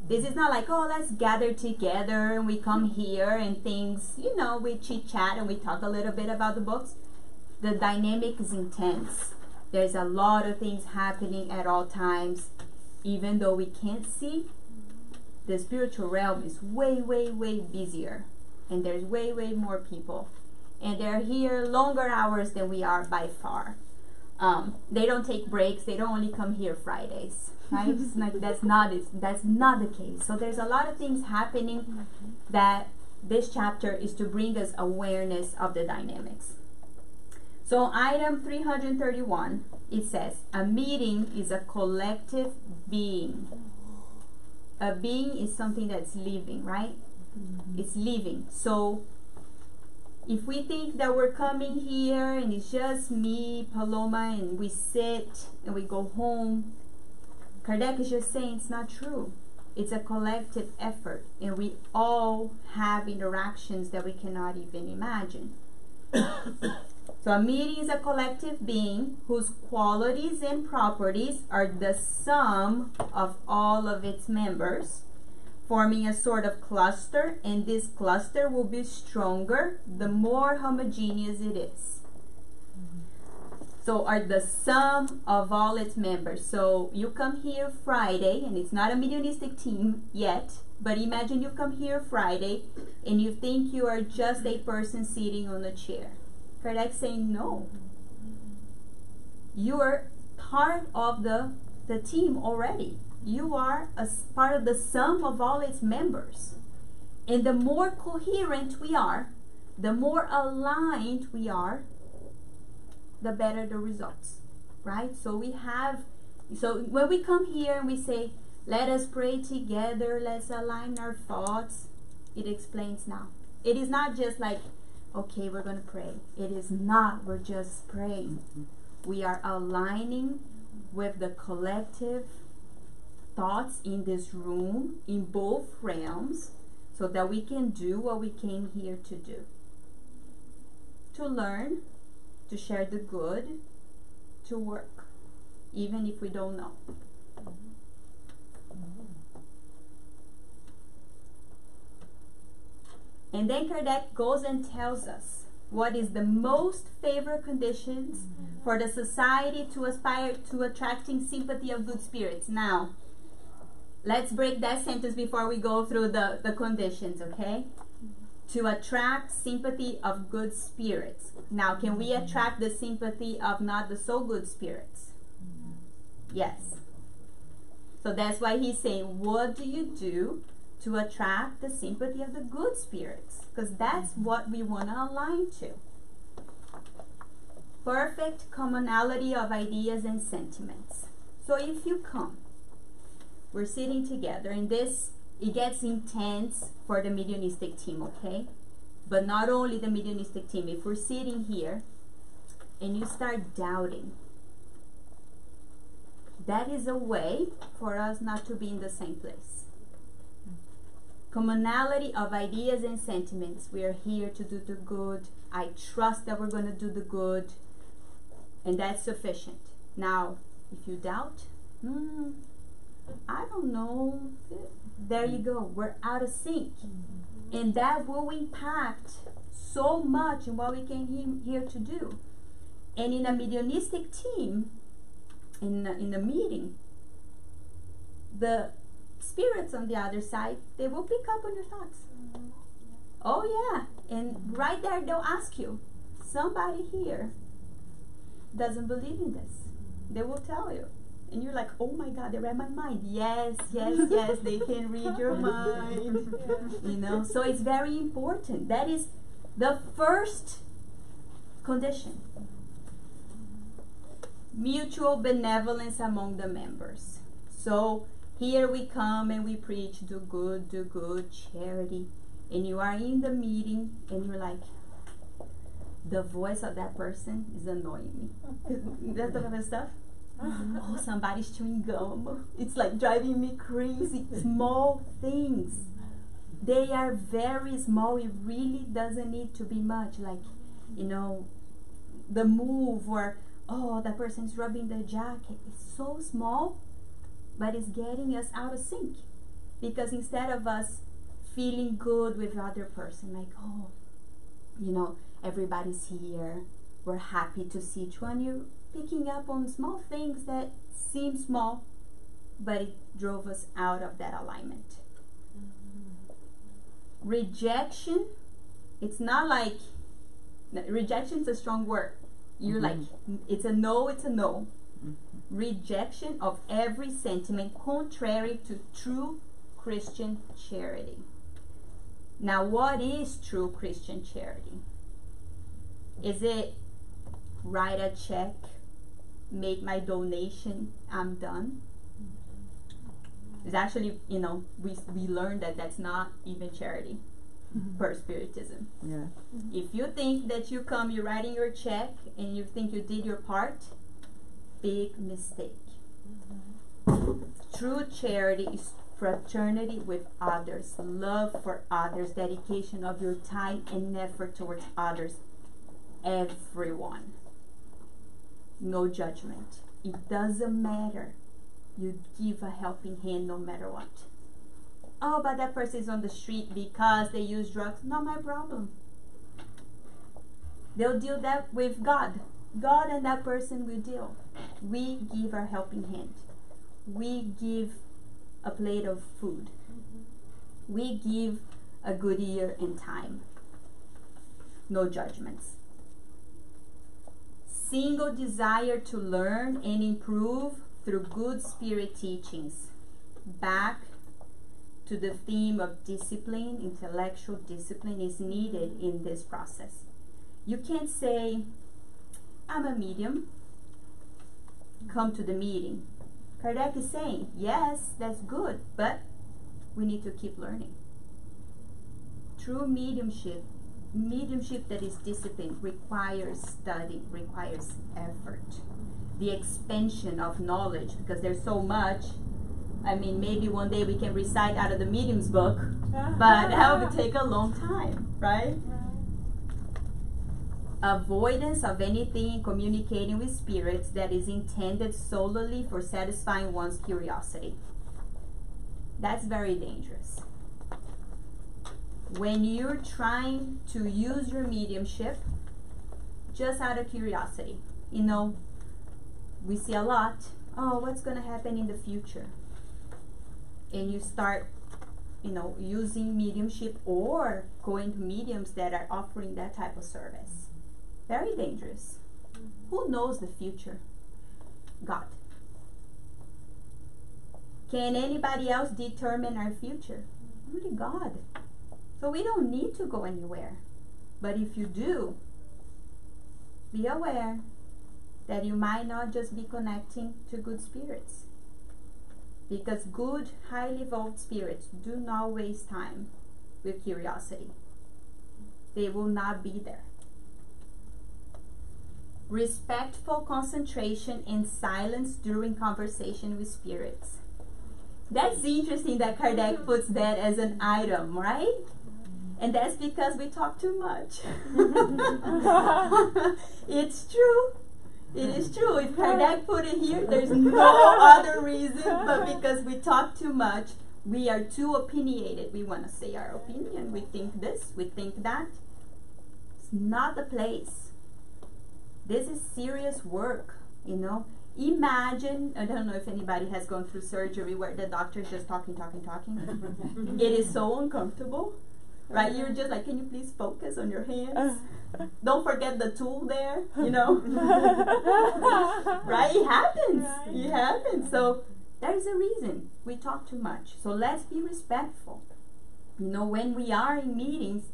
Speaker 4: This is not like, oh, let's gather together and we come here and things, you know, we chit chat and we talk a little bit about the books. The dynamic is intense. There's a lot of things happening at all times. Even though we can't see, the spiritual realm is way, way, way busier. And there's way, way more people. And they're here longer hours than we are by far. They don't take breaks. They don't only come here Fridays, right? It's like that's not the case. So there's a lot of things happening that this chapter is to bring us awareness of the dynamics. So item 331, it says, a meeting is a collective being. A being is something that's living, right? It's living. So if we think that we're coming here and it's just me, Paloma, and we sit and we go home, Kardec is just saying it's not true. It's a collective effort, and we all have interactions that we cannot even imagine. So a meeting is a collective being whose qualities and properties are the sum of all of its members, forming a sort of cluster, and this cluster will be stronger the more homogeneous it is. So are the sum of all its members. So you come here Friday, and it's not a mediumistic team yet, but imagine you come here Friday and you think you are just a person sitting on a chair. Kardec saying no. You are part of the team already. You are a part of the sum of all its members. And the more coherent we are, the more aligned we are, the better the results, right? So when we come here and we say, let us pray together, let's align our thoughts, it explains now. It is not just like, okay, we're going to pray. It is not, we're just praying. We are aligning with the collective thoughts in this room, in both realms, so that we can do what we came here to do. To learn, to share the good, to work, even if we don't know. And then Kardec goes and tells us what is the most favored conditions for the society to aspire to attracting sympathy of good spirits. Now, let's break that sentence before we go through the conditions, okay? To attract sympathy of good spirits. Now, can we attract the sympathy of not the so good spirits? Yes. So that's why he's saying, what do you do to attract the sympathy of the good spirits? Because that's what we want to align to. Perfect commonality of ideas and sentiments. So if you come, we're sitting together, and this, it gets intense for the mediumistic team, okay? But not only the mediumistic team. If we're sitting here and you start doubting, that is a way for us not to be in the same place. Commonality of ideas and sentiments. We are here to do the good. I trust that we're going to do the good, and that's sufficient. Now, if you doubt, I don't know, there you go. We're out of sync. And that will impact so much in what we came here to do. And in a mediumistic team, in a meeting, the spirits on the other side, they will pick up on your thoughts. Oh yeah, and right there they'll ask you, somebody here doesn't believe in this. They will tell you. And you're like, oh my God, they read my mind. Yes, yes, yes, they can read your mind. You know, so it's very important. That is the first condition. Mutual benevolence among the members. So here we come and we preach, do good, charity. And you are in the meeting and you're like, the voice of that person is annoying me. That type of stuff. Oh, somebody's chewing gum. It's like driving me crazy. Small things. They are very small. It really doesn't need to be much. Like, you know, the move, or oh, that person's rubbing their jacket. It's so small, but it's getting us out of sync. Because instead of us feeling good with the other person, like, oh, you know, everybody's here, we're happy to see each one, you're picking up on small things that seem small, but it drove us out of that alignment. Rejection, it's not like, rejection's a strong word. You're like, it's a no, it's a no. Rejection of every sentiment contrary to true Christian charity. Now, what is true Christian charity? Is it write a check, make my donation, I'm done? It's actually, you know, we learned that that's not even charity per Spiritism.
Speaker 6: Yeah.
Speaker 4: If you think that you're writing your check and you think you did your part, big mistake. True charity is fraternity with others, love for others, dedication of your time and effort towards others, everyone. No judgment. It doesn't matter. You give a helping hand no matter what. Oh, but that person is on the street because they use drugs. Not my problem. They'll deal that with God. God and that person will deal. We give our helping hand. We give a plate of food. We give a good ear and time. No judgments. Single desire to learn and improve through good spirit teachings. Back to the theme of discipline, intellectual discipline is needed in this process. You can't say, I'm a medium, come to the meeting. Kardec is saying, yes, that's good, but we need to keep learning. True mediumship that is disciplined, requires study, requires effort. The expansion of knowledge, because there's so much. I mean, maybe one day we can recite out of the medium's book, but that would take a long time, right? Avoidance of anything communicating with spirits that is intended solely for satisfying one's curiosity. That's very dangerous. When you're trying to use your mediumship just out of curiosity, you know, we see a lot, oh, what's going to happen in the future? And you start, you know, using mediumship or going to mediums that are offering that type of service. Very dangerous. Who knows the future? God. Can anybody else determine our future? Only God. So we don't need to go anywhere. But if you do, be aware that you might not just be connecting to good spirits. Because good, highly evolved spirits do not waste time with curiosity. They will not be there. Respectful concentration and silence during conversation with spirits. That's interesting that Kardec puts that as an item, right? And that's because we talk too much. It's true. It is true. If Kardec put it here, there's no other reason but because we talk too much. We are too opinionated. We want to say our opinion. We think this, we think that. It's not the place. This is serious work, you know. Imagine, I don't know if anybody has gone through surgery where the doctor is just talking. It is so uncomfortable, right? You're just like, can you please focus on your hands? Don't forget the tool there, you know. Right? It happens. Right. It happens. So there's a reason we talk too much. So let's be respectful. You know, when we are in meetings,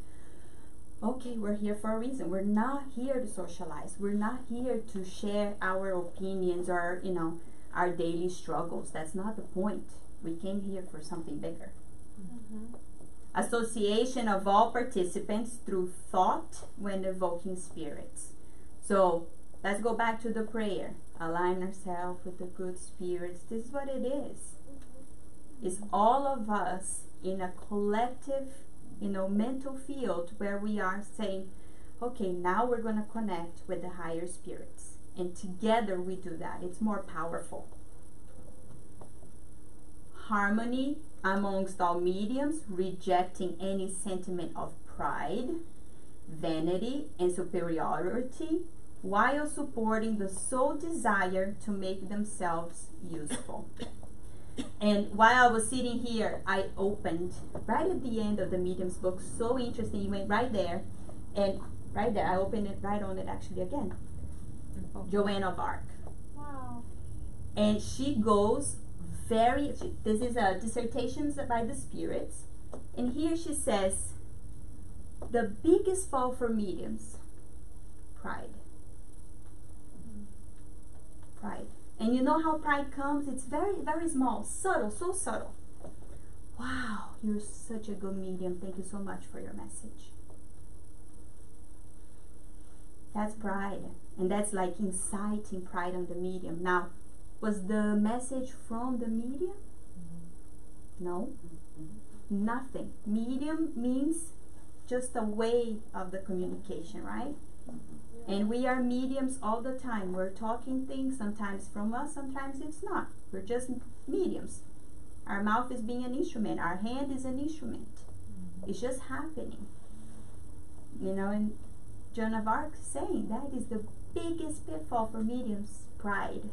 Speaker 4: okay, we're here for a reason. We're not here to socialize. We're not here to share our opinions or, you know, our daily struggles. That's not the point. We came here for something bigger. Association of all participants through thought when evoking spirits. So let's go back to the prayer. Align ourselves with the good spirits. This is what it is. It's all of us in a collective, you know, mental field where we are saying, okay, now we're going to connect with the higher spirits. And together we do that. It's more powerful. Harmony amongst all mediums, rejecting any sentiment of pride, vanity, and superiority, while supporting the soul desire to make themselves useful. And while I was sitting here, I opened right at the end of the Medium's book. So interesting. You went right there, and right there, I opened it right on it actually again. Joan of Arc.
Speaker 3: Wow.
Speaker 4: And she goes this is a dissertations by the spirits. And here she says, the biggest fall for mediums, pride. Pride. And you know how pride comes? It's very, very small, subtle, so subtle. Wow, you're such a good medium. Thank you so much for your message. That's pride. And that's like inciting pride on the medium. Now, was the message from the medium? No. Nothing. Medium means just a way of the communication, right? And we are mediums all the time. We're talking things, sometimes from us, sometimes it's not. We're just mediums. Our mouth is being an instrument. Our hand is an instrument. It's just happening. You know, and Joan of Arc saying that is the biggest pitfall for mediums, pride.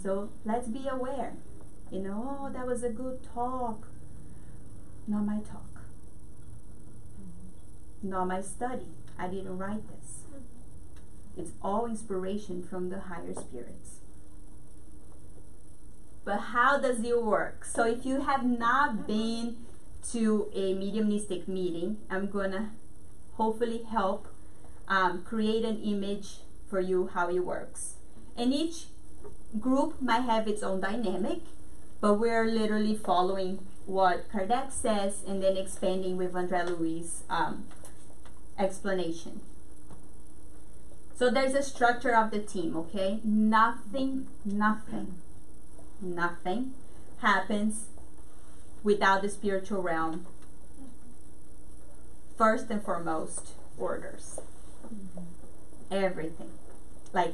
Speaker 4: So let's be aware. You know, oh, that was a good talk. Not my talk. Not my study. I didn't write this. It's all inspiration from the higher spirits. But how does it work? So if you have not been to a mediumistic meeting, I'm going to hopefully help create an image for you how it works. And each group might have its own dynamic, but we're literally following what Kardec says and then expanding with André Louis' explanation. So there's a structure of the team, okay? Nothing happens without the spiritual realm. First and foremost, orders. Everything. Like,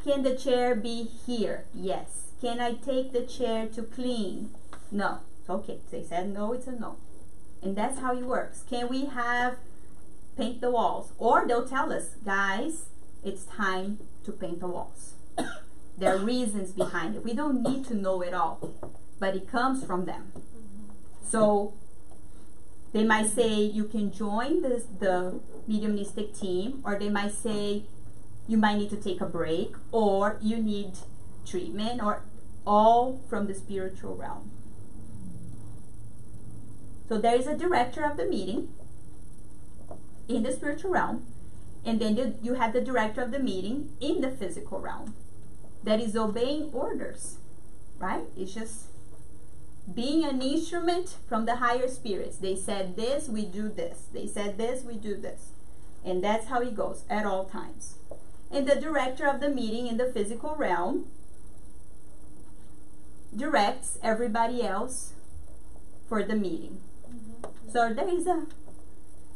Speaker 4: can the chair be here? Yes. Can I take the chair to clean? No. Okay. They said no, it's a no. And that's how it works. Can we paint the walls? Or they'll tell us, guys, it's time to paint the walls. There are reasons behind it. We don't need to know it all, but it comes from them. So they might say you can join the mediumistic team, or they might say you might need to take a break, or you need treatment, or all from the spiritual realm. So there is a director of the meeting in the spiritual realm, and then you have the director of the meeting in the physical realm that is obeying orders, right? It's just being an instrument from the higher spirits. They said this, we do this. They said this, we do this. And that's how it goes at all times. And the director of the meeting in the physical realm directs everybody else for the meeting. So there is a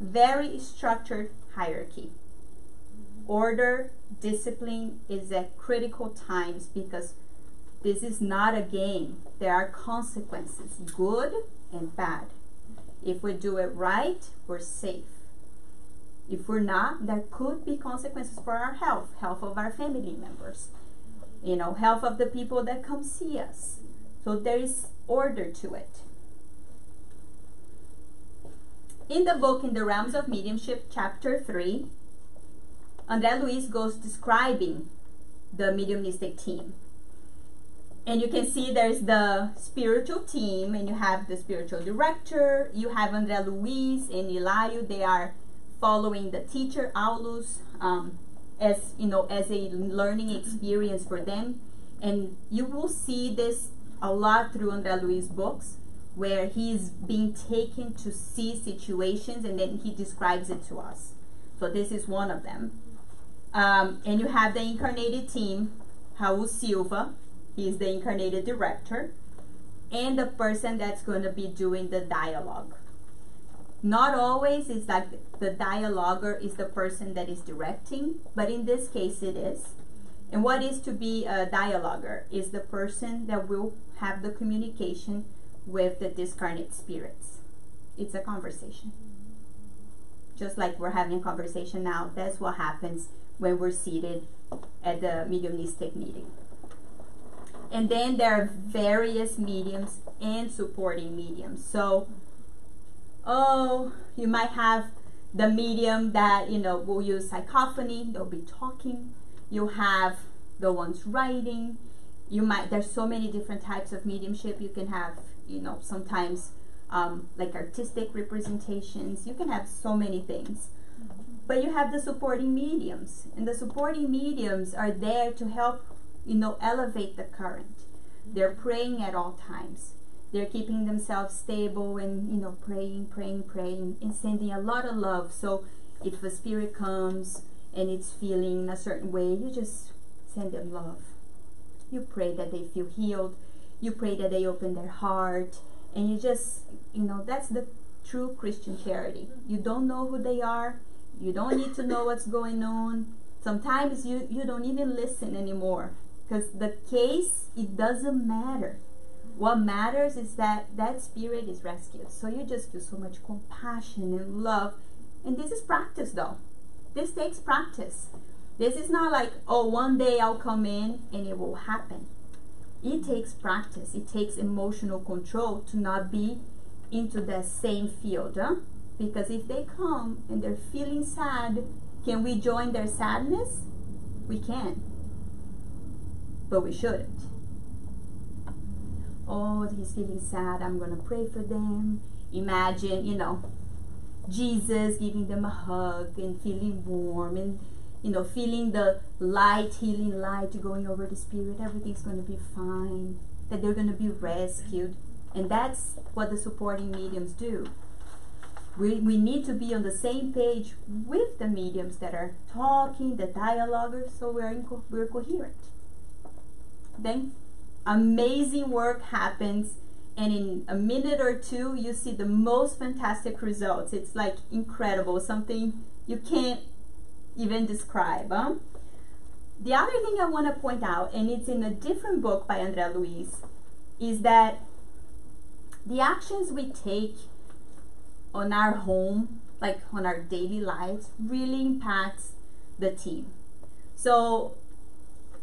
Speaker 4: very structured hierarchy. Order, discipline is at critical times because this is not a game. There are consequences, good and bad. If we do it right, we're safe. If we're not, there could be consequences for our health of our family members, you know, health of the people that come see us. So there is order to it. In the book, In the Realms of Mediumship, chapter 3, André Louis goes describing the mediumistic team. And you can see there's the spiritual team, and you have the spiritual director, you have André Louis and Hilario. They are following the teacher, Aulus, as you know, as a learning experience for them. And you will see this a lot through André Louis' books, where he's being taken to see situations and then he describes it to us. So this is one of them. And you have the incarnated team, Raul Silva. He is the incarnated director and the person that's going to be doing the dialogue. Not always it's like the dialoguer is the person that is directing, but in this case it is. And what is to be a dialoguer is the person that will have the communication with the discarnate spirits. It's a conversation. Just like we're having a conversation now, that's what happens when we're seated at the mediumistic meeting. And then there are various mediums and supporting mediums. So, you might have the medium that, will use psychophony, they'll be talking. You have the ones writing. There's so many different types of mediumship. You can have, sometimes like artistic representations. You can have so many things. But you have the supporting mediums. And the supporting mediums are there to help, elevate the current. They're praying at all times. They're keeping themselves stable and, praying, and sending a lot of love. So if a spirit comes and it's feeling a certain way, you just send them love. You pray that they feel healed. You pray that they open their heart. And you just, that's the true Christian charity. You don't know who they are. You don't need to know what's going on. Sometimes you don't even listen anymore. Because the case, it doesn't matter. What matters is that spirit is rescued. So you just feel so much compassion and love. And this is practice though. This takes practice. This is not like, one day I'll come in and it will happen. It takes practice. It takes emotional control to not be into that same field. Because if they come and they're feeling sad, can we join their sadness? We can. But we shouldn't. He's feeling sad, I'm going to pray for them. Imagine, Jesus giving them a hug and feeling warm and, feeling the light, healing light going over the spirit. Everything's going to be fine. That they're going to be rescued. And that's what the supporting mediums do. We need to be on the same page with the mediums that are talking, the dialoguers, so we're coherent. Then amazing work happens, and in a minute or two you see the most fantastic results. It's like incredible, something you can't even describe. The other thing I want to point out, and it's in a different book by André Luiz, is that the actions we take on our home, like on our daily lives, really impacts the team. So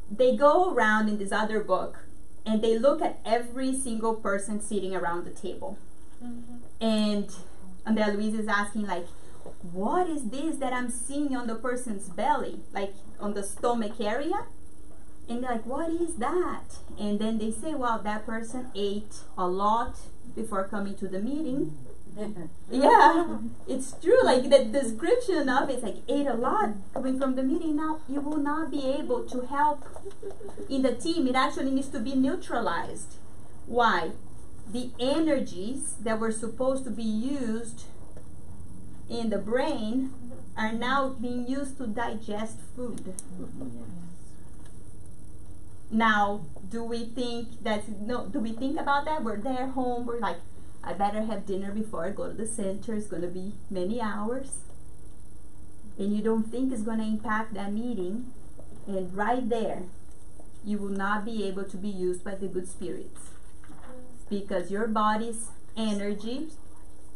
Speaker 4: they go around in this other book and they look at every single person sitting around the table. And André Luiz is asking, like, what is this that I'm seeing on the person's belly, like on the stomach area? And they're like, what is that? And then they say, well, that person ate a lot before coming to the meeting. Yeah, it's true. Like the description of it's like ate a lot coming from the meeting. Now you will not be able to help in the team. It actually needs to be neutralized. Why? The energies that were supposed to be used in the brain are now being used to digest food. Now, do we think about that? We're there home, we're like, I better have dinner before I go to the center. It's going to be many hours. And you don't think it's going to impact that meeting. And right there, you will not be able to be used by the good spirits. Because your body's energy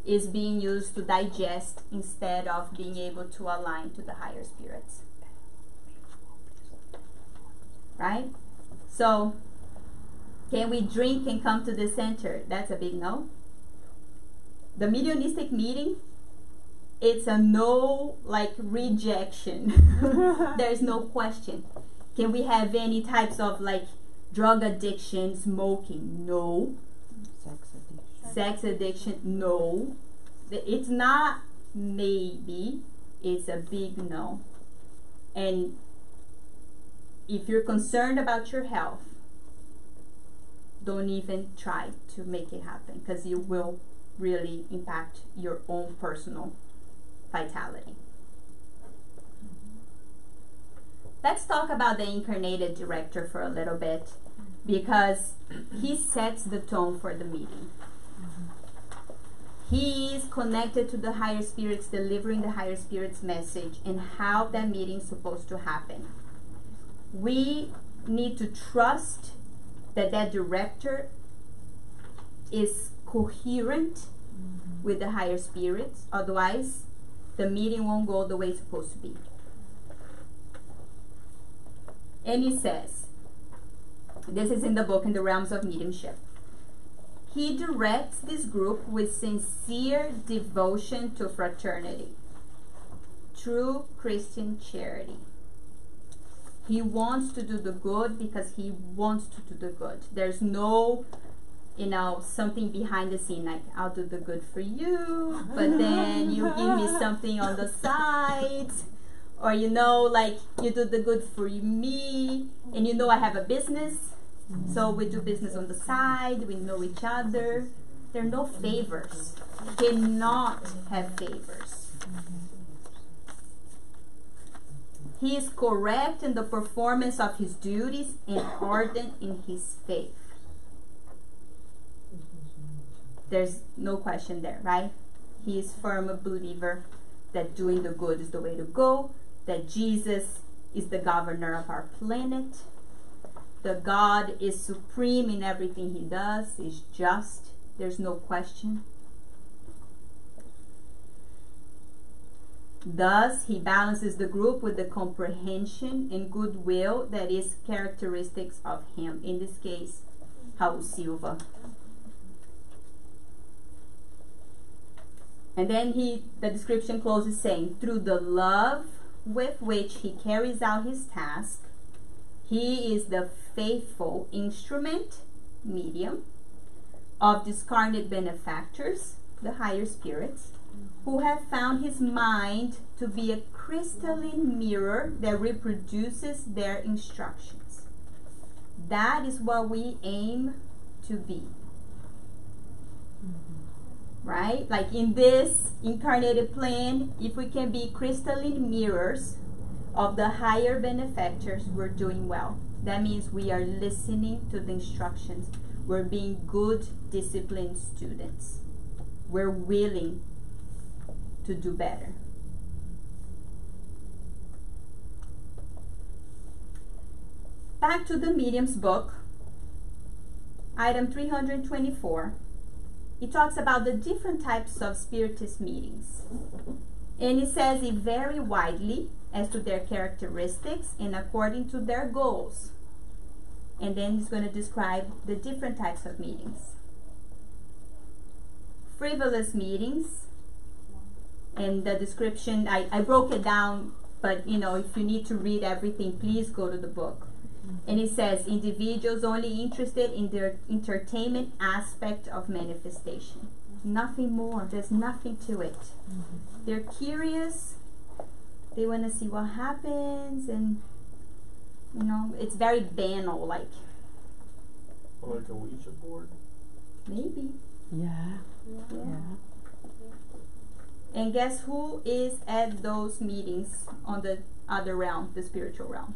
Speaker 4: is being used to digest instead of being able to align to the higher spirits. Right? So, can we drink and come to the center? That's a big no. The mediumistic meeting, it's a no, like rejection. There's no question. Can we have any types of like drug addiction, smoking? No. Sex addiction? No. It's not maybe, it's a big no. And if you're concerned about your health, don't even try to make it happen, because you will really impact your own personal vitality. Let's talk about the incarnated director for a little bit, because he sets the tone for the meeting. He is connected to the higher spirits, delivering the higher spirits message and how that meeting is supposed to happen. We need to trust that that director is coherent with the higher spirits. Otherwise, the meeting won't go the way it's supposed to be. And he says, this is in the book, In the Realms of Mediumship. He directs this group with sincere devotion to fraternity, true Christian charity. He wants to do the good because he wants to do the good. There's no, something behind the scene, like, I'll do the good for you, but then you give me something on the side. Or, like, you do the good for me, and I have a business, so we do business on the side, we know each other. There are no favors. Cannot have favors. He is correct in the performance of his duties and ardent in his faith. There's no question there, right? He is firm a believer that doing the good is the way to go, that Jesus is the governor of our planet, that God is supreme in everything he does, is just. There's no question. Thus, he balances the group with the comprehension and goodwill that is characteristics of him. In this case, Raul Silva. And then the description closes saying, through the love with which he carries out his task, he is the faithful instrument, medium, of discarnate benefactors, the higher spirits, who have found his mind to be a crystalline mirror that reproduces their instructions. That is what we aim to be. Right? Like in this incarnated plane, if we can be crystalline mirrors of the higher benefactors, we're doing well. That means we are listening to the instructions. We're being good, disciplined students. We're willing to do better. Back to the medium's book, item 324. It talks about the different types of spiritist meetings. And it says it vary widely as to their characteristics and according to their goals. And then it's going to describe the different types of meetings. Frivolous meetings. And the description, I broke it down, but if you need to read everything, please go to the book. And it says, individuals only interested in their entertainment aspect of manifestation. Nothing more. There's nothing to it. They're curious. They want to see what happens. And, it's very banal, like.
Speaker 6: Or like a Ouija board?
Speaker 4: Maybe.
Speaker 2: Yeah.
Speaker 4: And guess who is at those meetings on the other realm, the spiritual realm?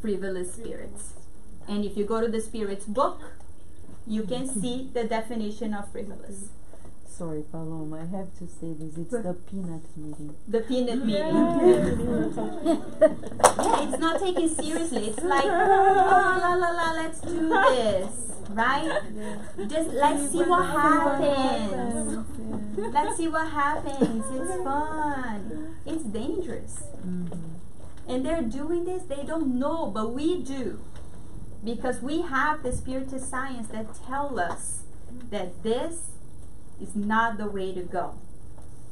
Speaker 4: Frivolous spirits. And if you go to the spirits book, you can see the definition of frivolous.
Speaker 2: Sorry, Paloma, I have to say this. It's the peanut meeting.
Speaker 4: The peanut meeting. Yeah, it's not taken seriously. It's like, oh, let's do this. Right? Just let's see what happens. Let's see what happens. It's fun. It's dangerous. And they're doing this, they don't know, but we do. Because we have the spiritist science that tell us that this is not the way to go.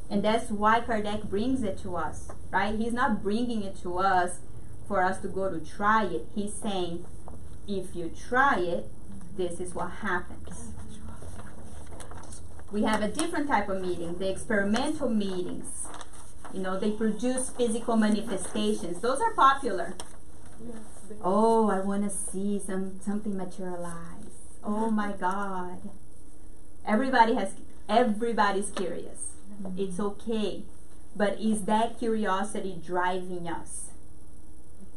Speaker 4: And that's why Kardec brings it to us, right? He's not bringing it to us for us to go to try it. He's saying, if you try it, this is what happens. We have a different type of meeting, the experimental meetings. They produce physical manifestations. Those are popular. Oh, I want to see something materialize. Oh my God. Everybody's curious. It's okay. But is that curiosity driving us?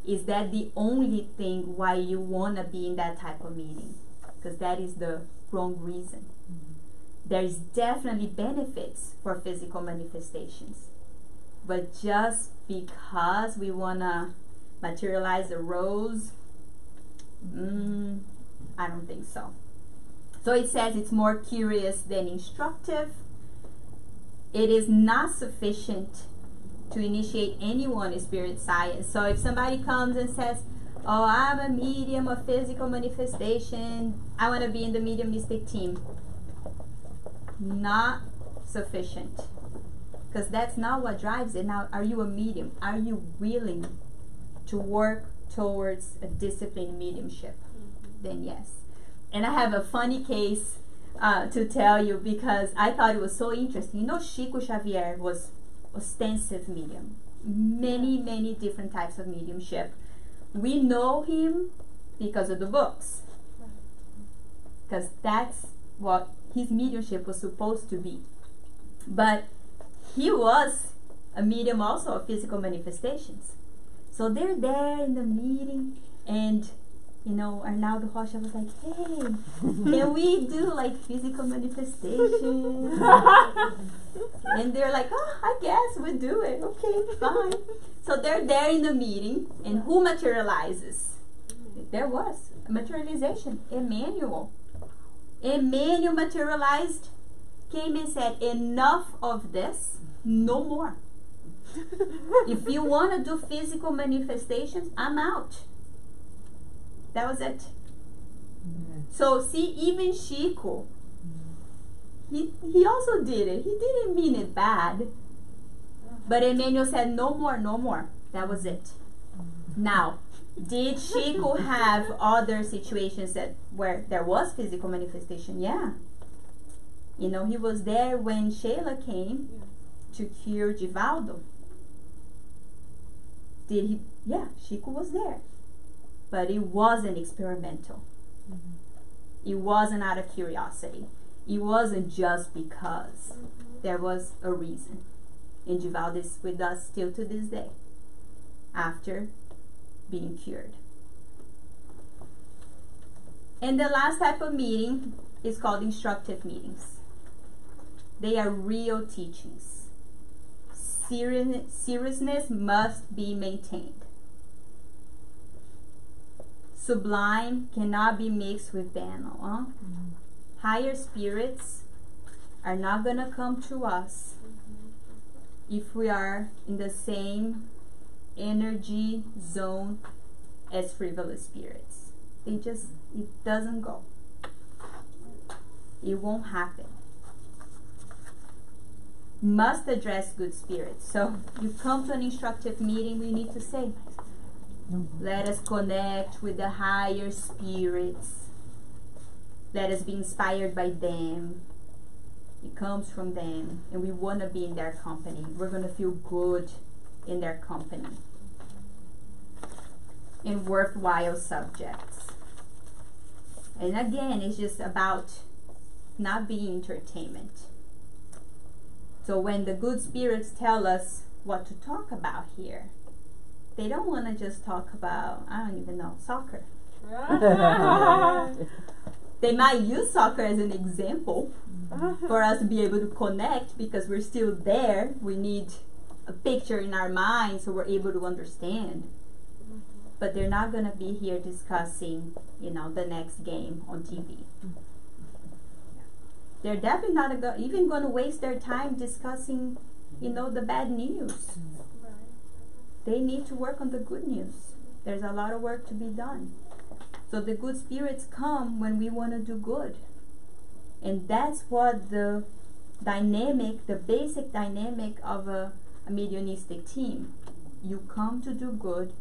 Speaker 4: Is that the only thing why you want to be in that type of meeting? Because that is the wrong reason. there's definitely benefits for physical manifestations. But just because we want to materialize a rose, I don't think so. So it says it's more curious than instructive. It is not sufficient to initiate anyone in spirit science. So if somebody comes and says, oh, I'm a medium of physical manifestation, I want to be in the mediumistic team. Not sufficient. Because that's not what drives it. Now, are you a medium? Are you willing to work towards a disciplined mediumship? Then yes. And I have a funny case to tell you because I thought it was so interesting. You know, Chico Xavier was ostensive medium. Many, many different types of mediumship. We know him because of the books. Because that's what his mediumship was supposed to be. But he was a medium also of physical manifestations. So they're there in the meeting, and you know, Arnaldo Rocha was like, hey, can we do like physical manifestation? And they're like, oh, I guess we'll do it. Okay, fine. So they're there in the meeting, and who materializes? There was a materialization. Emmanuel. Emmanuel materialized, came and said, enough of this, no more. If you want to do physical manifestations, I'm out. That was it. So see, even Chico, he also did it. He didn't mean it bad. But Emmanuel said, no more, no more. That was it. Now, did Chico have other situations where there was physical manifestation? Yeah. You know, he was there when Sheila came to cure Givaldo. Did he? Yeah, Chico was there. But it wasn't experimental. It wasn't out of curiosity. It wasn't just because. There was a reason. And Givaldo is with us still to this day, after being cured. And the last type of meeting is called instructive meetings. They are real teachings. Seriousness must be maintained. Sublime cannot be mixed with banal. Higher spirits are not going to come to us if we are in the same energy zone as frivolous spirits. It doesn't go. It won't happen. Must address good spirits. So you come to an instructive meeting, we need to say, let us connect with the higher spirits. Let us be inspired by them. It comes from them, and we want to be in their company. We're going to feel good in their company. In worthwhile subjects. And again, it's just about not being entertainment. So when the good spirits tell us what to talk about here, they don't want to just talk about, I don't even know, soccer. They might use soccer as an example for us to be able to connect, because we're still there. We need a picture in our mind so we're able to understand. But they're not going to be here discussing, the next game on TV. They're definitely not even going to waste their time discussing, the bad news. They need to work on the good news. There's a lot of work to be done. So the good spirits come when we want to do good. And that's what the basic dynamic of a mediumistic team. You come to do good.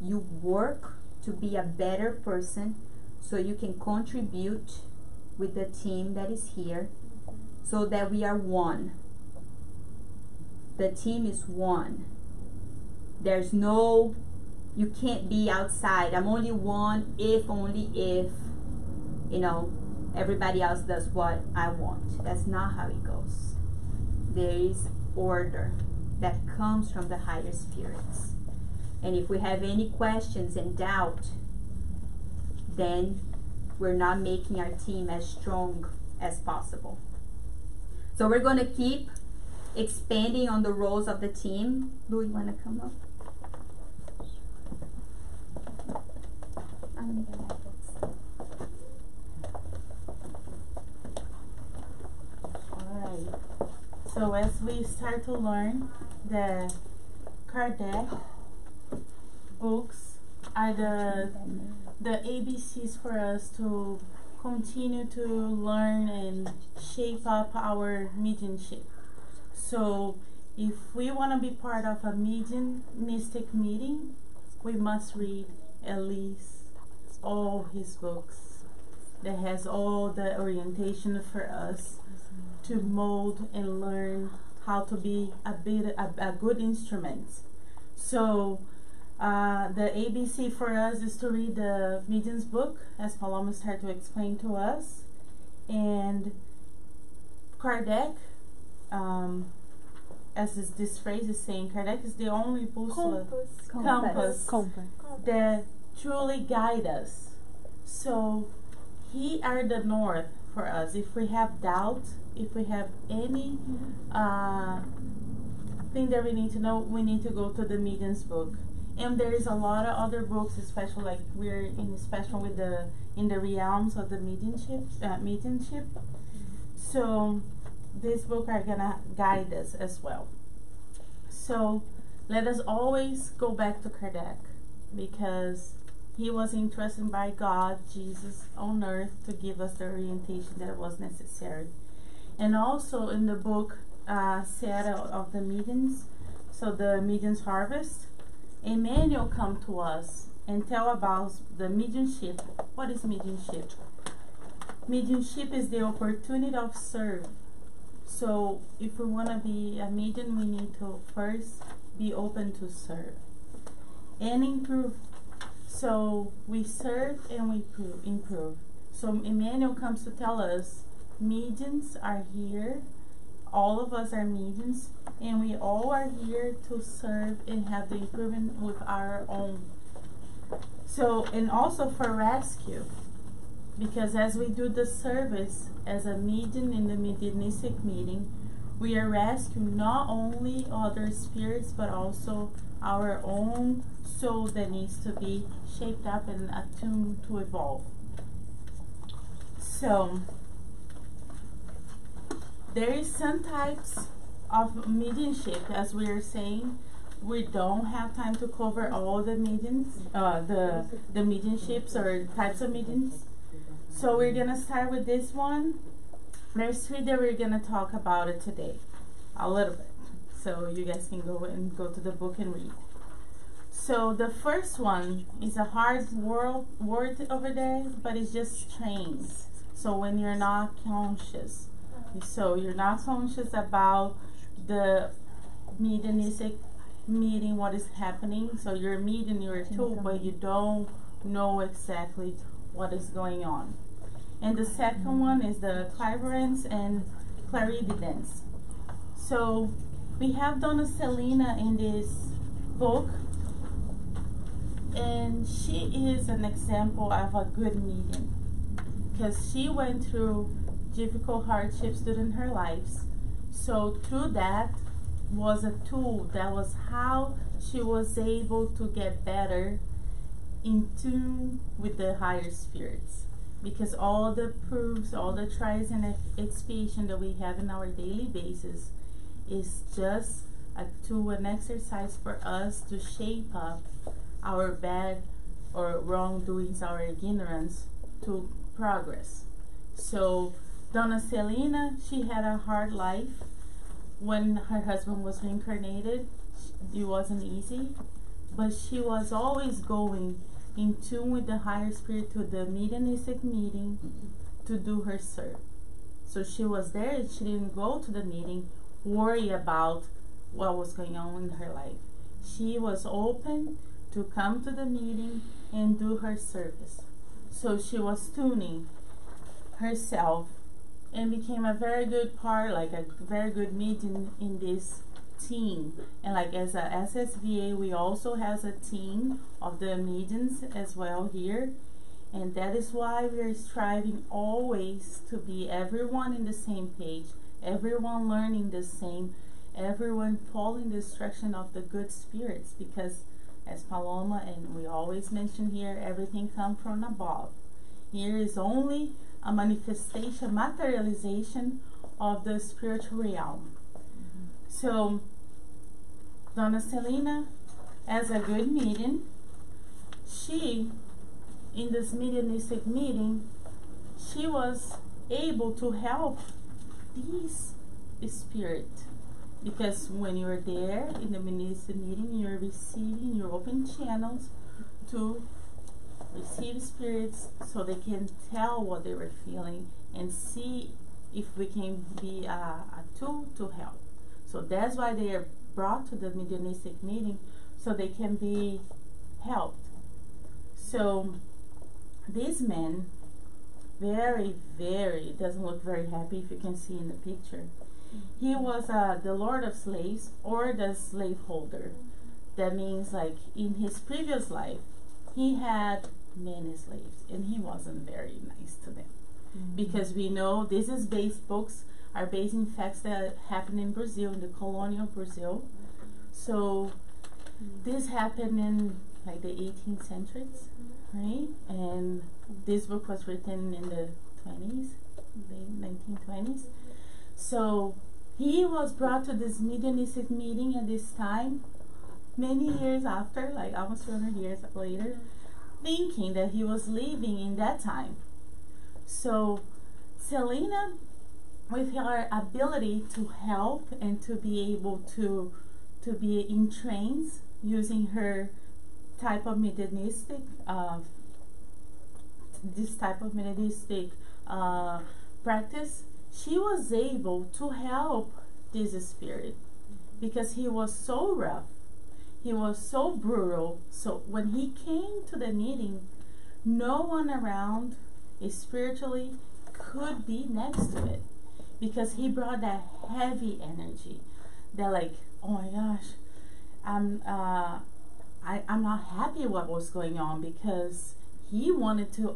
Speaker 4: You work to be a better person so you can contribute with the team that is here, so that we are one. The team is one. There's no, you can't be outside. I'm only one only if, everybody else does what I want. That's not how it goes. There is order that comes from the higher spirits. And if we have any questions and doubt, then we're not making our team as strong as possible. So we're gonna keep expanding on the roles of the team. Lou, you wanna come up?
Speaker 7: Alright. So as we start to learn, the Kardec books are the ABCs for us to continue to learn and shape up our mediumship. So if we want to be part of a mediumistic meeting, we must read at least all his books that has all the orientation for us to mold and learn how to be a good instrument. So the ABC for us is to read the Medium's book, as Paloma started to explain to us, and Kardec, as this phrase is saying, Kardec is the only boussole, compass that truly guide us. So he are the north for us. If we have doubt, if we have any thing that we need to know, we need to go to the Medium's book. And there is a lot of other books, especially like we're in special with in the realms of the mediumship. So this book are gonna guide us as well. So let us always go back to Kardec, because he was entrusted by God, Jesus, on earth to give us the orientation that was necessary. And also in the book set of the mediums, so the medium's harvest, Emmanuel come to us and tell about the mediumship. What is mediumship? Mediumship is the opportunity of serve. So if we want to be a medium, we need to first be open to serve and improve. So we serve and we improve. So Emmanuel comes to tell us mediums are here. All of us are mediums, and we all are here to serve and have the improvement with our own. So, and also for rescue, because as we do the service as a medium in the mediumistic meeting, we are rescuing not only other spirits, but also our own soul that needs to be shaped up and attuned to evolve. So, there is some types of mediumship, as we are saying. We don't have time to cover all the mediums, the mediumships or types of mediums. So we're gonna start with this one. There's 3 that we're gonna talk about it today, a little bit. So you guys can go to the book and read. So the first one is a hard word over there, but it's just trains. So when you're not conscious. So you're not conscious about the mediumistic meeting, what is happening. So you're a medium, you're a tool, but you don't know exactly what is going on. And the second one is the clairvoyance and clarividence. So we have Donna Selena in this book, and she is an example of a good medium, because she went through difficult hardships during her lives. So through that was a tool. That was how she was able to get better in tune with the higher spirits, because all the proofs, all the trials and expiation that we have in our daily basis is just a tool, an exercise for us to shape up our bad or wrongdoings, our ignorance, to progress. So Donna Selena, she had a hard life. When her husband was reincarnated, it wasn't easy, but she was always going in tune with the higher spirit to the mediumistic meeting to do her serve. So she was there, and she didn't go to the meeting worry about what was going on in her life. She was open to come to the meeting and do her service. So she was tuning herself and became a very good part, like a very good medium in this team. And like as a SSVA, we also has a team of the mediums as well here. And that is why we are striving always to be everyone in the same page, everyone learning the same, everyone following the instruction of the good spirits, because as Paloma and we always mention here, everything comes from above. Here is only a manifestation, materialization of the spiritual realm. So Donna Selena, as a good medium, she, in this mediumistic meeting, she was able to help these spirit, because when you're there in the mediumistic meeting, you're receiving your open channels to receive spirits, so they can tell what they were feeling and see if we can be a tool to help. So that's why they are brought to the mediumistic meeting, so they can be helped. So this man, very, very, doesn't look very happy, if you can see in the picture. He was the lord of slaves, or the slaveholder. That means, like, in his previous life, he had many slaves, and he wasn't very nice to them. Because we know this is books are based in facts that happened in Brazil, in the colonial Brazil. So this happened in like the 18th centuries, right? And this book was written in the 20s, the 1920s. So he was brought to this mediumistic meeting at this time, many years after, like almost 200 years later, thinking that he was living in that time. So Selena, with her ability to help and to be able to be in trance, using her type of mediumistic, this type of mediumistic practice, she was able to help this spirit, because he was so rough, he was so brutal. So when he came to the meeting, no one around spiritually could be next to it, because he brought that heavy energy that, like, oh my gosh, I'm not happy what was going on, because he wanted to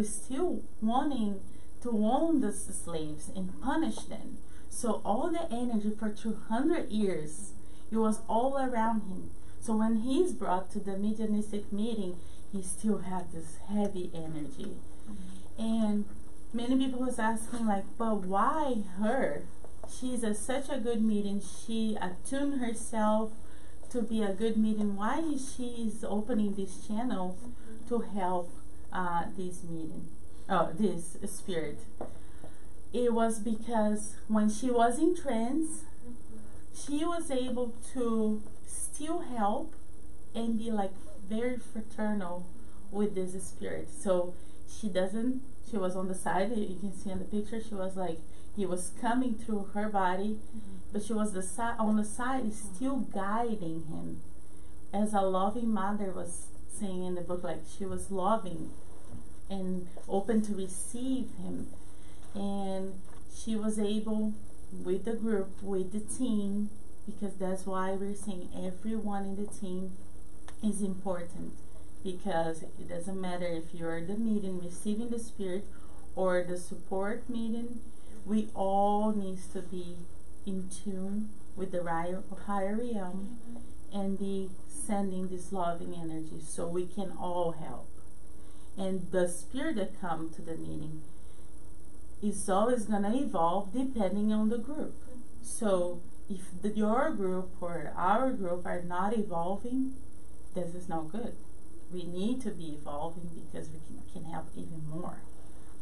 Speaker 7: still wanting to own the slaves and punish them. So all the energy for 200 years, it was all around him. So when he's brought to the mediumistic meeting, he still had this heavy energy. And many people was asking, like, but why her? She's such a good medium. She attuned herself to be a good medium. Why is she opening this channel to help this medium? This spirit. It was because when she was in trance, she was able to still help and be like very fraternal with this spirit. So she was on the side, you can see in the picture, she was like, he was coming through her body, but she was on the side still guiding him, as a loving mother was saying in the book, like she was loving and open to receive him. And she was able, with the group, with the team, because that's why we're saying everyone in the team is important, because it doesn't matter if you're the medium receiving the spirit or the support medium, we all need to be in tune with the higher realm and be sending this loving energy, so we can all help. And the spirit that comes to the meeting is always going to evolve depending on the group. So if your group or our group are not evolving, this is not good. We need to be evolving, because we can help even more.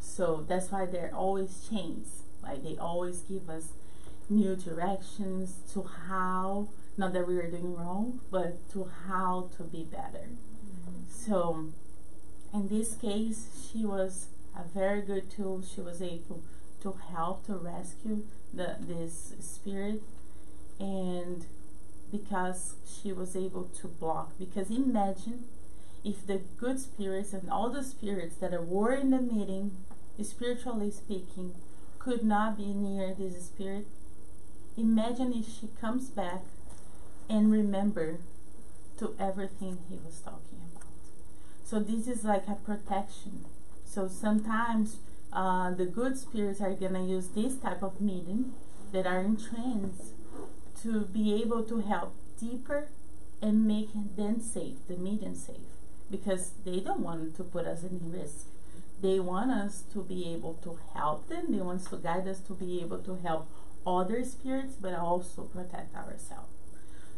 Speaker 7: So that's why there are always changes. Like they always give us new directions to how, not that we are doing wrong, but to how to be better. So in this case, she was a very good tool. She was able to help to rescue this spirit, and because she was able to block, because imagine if the good spirits and all the spirits that were in the meeting, spiritually speaking, could not be near this spirit. Imagine if she comes back and remember to everything he was talking about. So this is like a protection So sometimes the good spirits are gonna use this type of meeting that are in trance to be able to help deeper and make them safe, the medium safe, because they don't want to put us in risk. They want us to be able to help them. They want to guide us to be able to help other spirits, but also protect ourselves.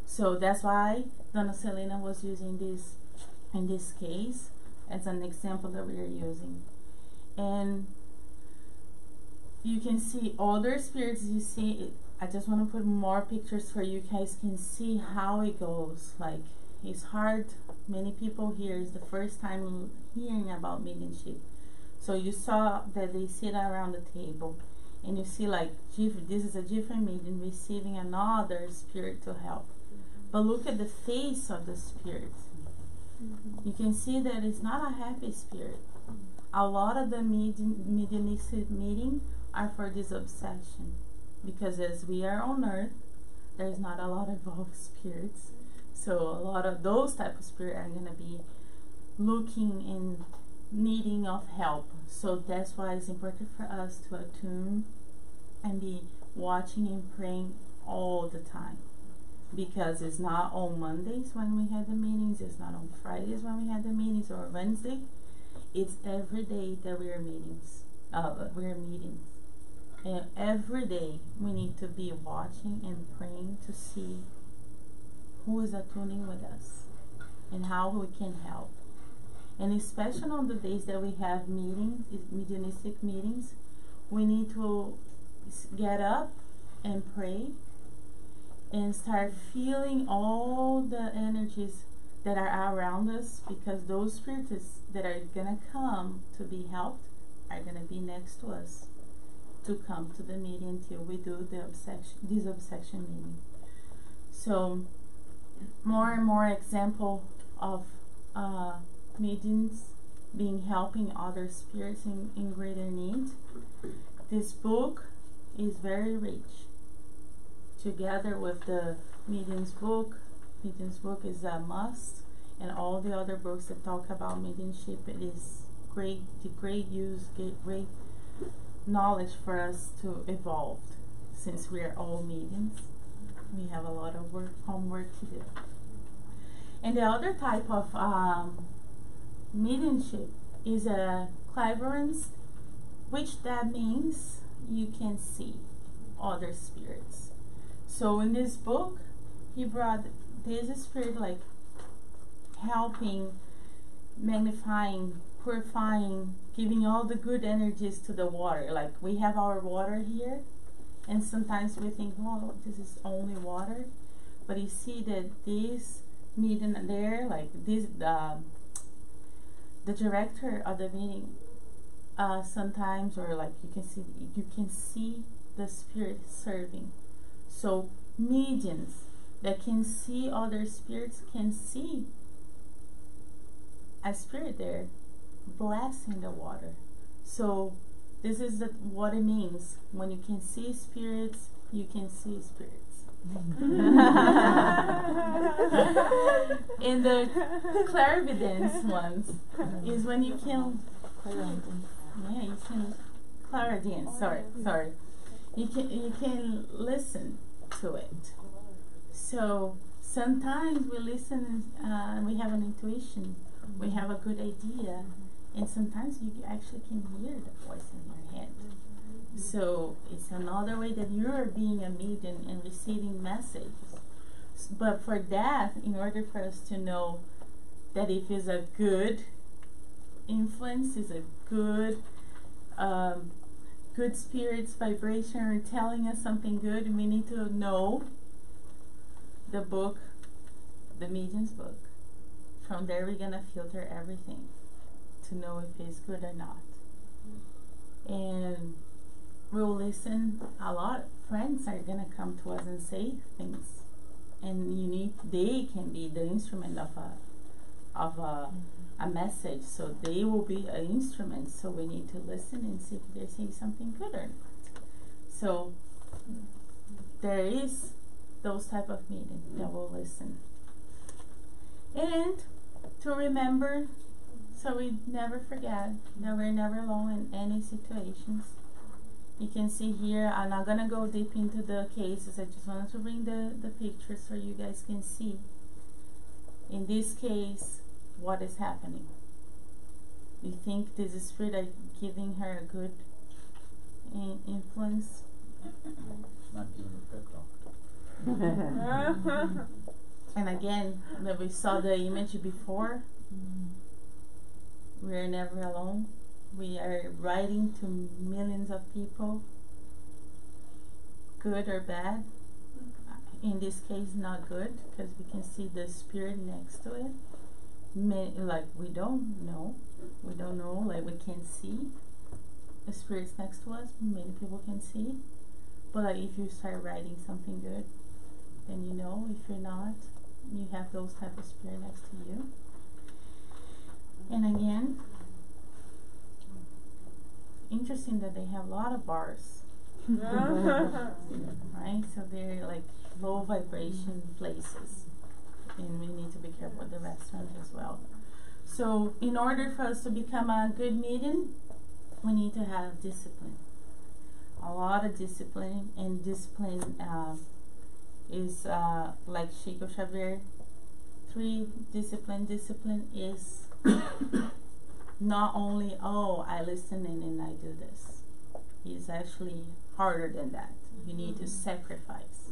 Speaker 7: So that's why Donna Selena was using this in this case as an example that we are using. And you can see other spirits. You see, I just want to put more pictures for you guys can see how it goes. Like, it's hard. Many people here is the first time hearing about mediumship. So you saw that they sit around the table, and you see like this is a different medium receiving another spirit to help. But look at the face of the spirit. You can see that it's not a happy spirit. A lot of the mediumistic meetings are for this obsession, because as we are on earth, there's not a lot of evolved spirits. So a lot of those type of spirits are going to be looking and needing of help. So that's why it's important for us to attune and be watching and praying all the time, because it's not on Mondays when we have the meetings, it's not on Fridays when we have the meetings, or Wednesday. It's every day that we are meetings. And every day we need to be watching and praying to see who is attuning with us and how we can help. And especially on the days that we have meetings, mediumistic meetings, we need to get up and pray and start feeling all the energies that are around us, because those spirits that are gonna come to be helped are gonna be next to us to come to the meeting until we do this obsession meeting. So more and more example of mediums being helping other spirits in greater need. This book is very rich. Together with the medium's book is a must, and all the other books that talk about mediumship, it is great knowledge for us to evolve, since we are all mediums. We have a lot of homework to do. And the other type of mediumship is a clairvoyance, which that means you can see other spirits. So in this book, he brought this spirit like helping, magnifying, purifying, giving all the good energies to the water. Like, we have our water here, and sometimes we think, well, this is only water, but you see that this meeting there, like this, the director of the meeting, sometimes, or like you can see the spirit serving. So mediums that can see other spirits can see a spirit there blessing the water. So this is what it means. When you can see spirits, you can see spirits. And the clairvidence ones is when you can clairaudience. Sorry. You can listen to it. So sometimes we listen and we have an intuition. We have a good idea, and sometimes you actually can hear the voice in your head. So it's another way that you're being a medium and receiving messages. But for that, in order for us to know that if it's a good influence, is a good good spirits vibration or telling us something good, we need to know the book, the medium's book. From there we're gonna filter everything to know if it's good or not. And we'll listen. A lot of friends are gonna come to us and say things, and they can be the instrument of a message. So they will be an instrument. So we need to listen and see if they're saying something good or not. So there is those type of meetings that will listen. And to remember So we never forget that we're never alone in any situations. You can see here, I'm not gonna go deep into the cases, I just wanted to bring the pictures so you guys can see. In this case, what is happening? You think this spirit are giving her a good influence?
Speaker 1: It's not giving her pep talk.
Speaker 7: And again, that we saw the image before, we are never alone. We are writing to millions of people, good or bad. In this case, not good, because we can see the spirit next to it. Like we don't know, like we can't see the spirits next to us. Many people can see, but like if you start writing something good, then you know. If you're not, you have those type of spirit next to you. And again, interesting that they have a lot of bars. Right? So they're like low vibration places. And we need to be careful with the restaurant as well. So in order for us to become a good medium, we need to have discipline. A lot of discipline. And discipline is like Chico Xavier. 3, discipline. Discipline is not only, oh, I listen and I do this. It's actually harder than that. You need to sacrifice.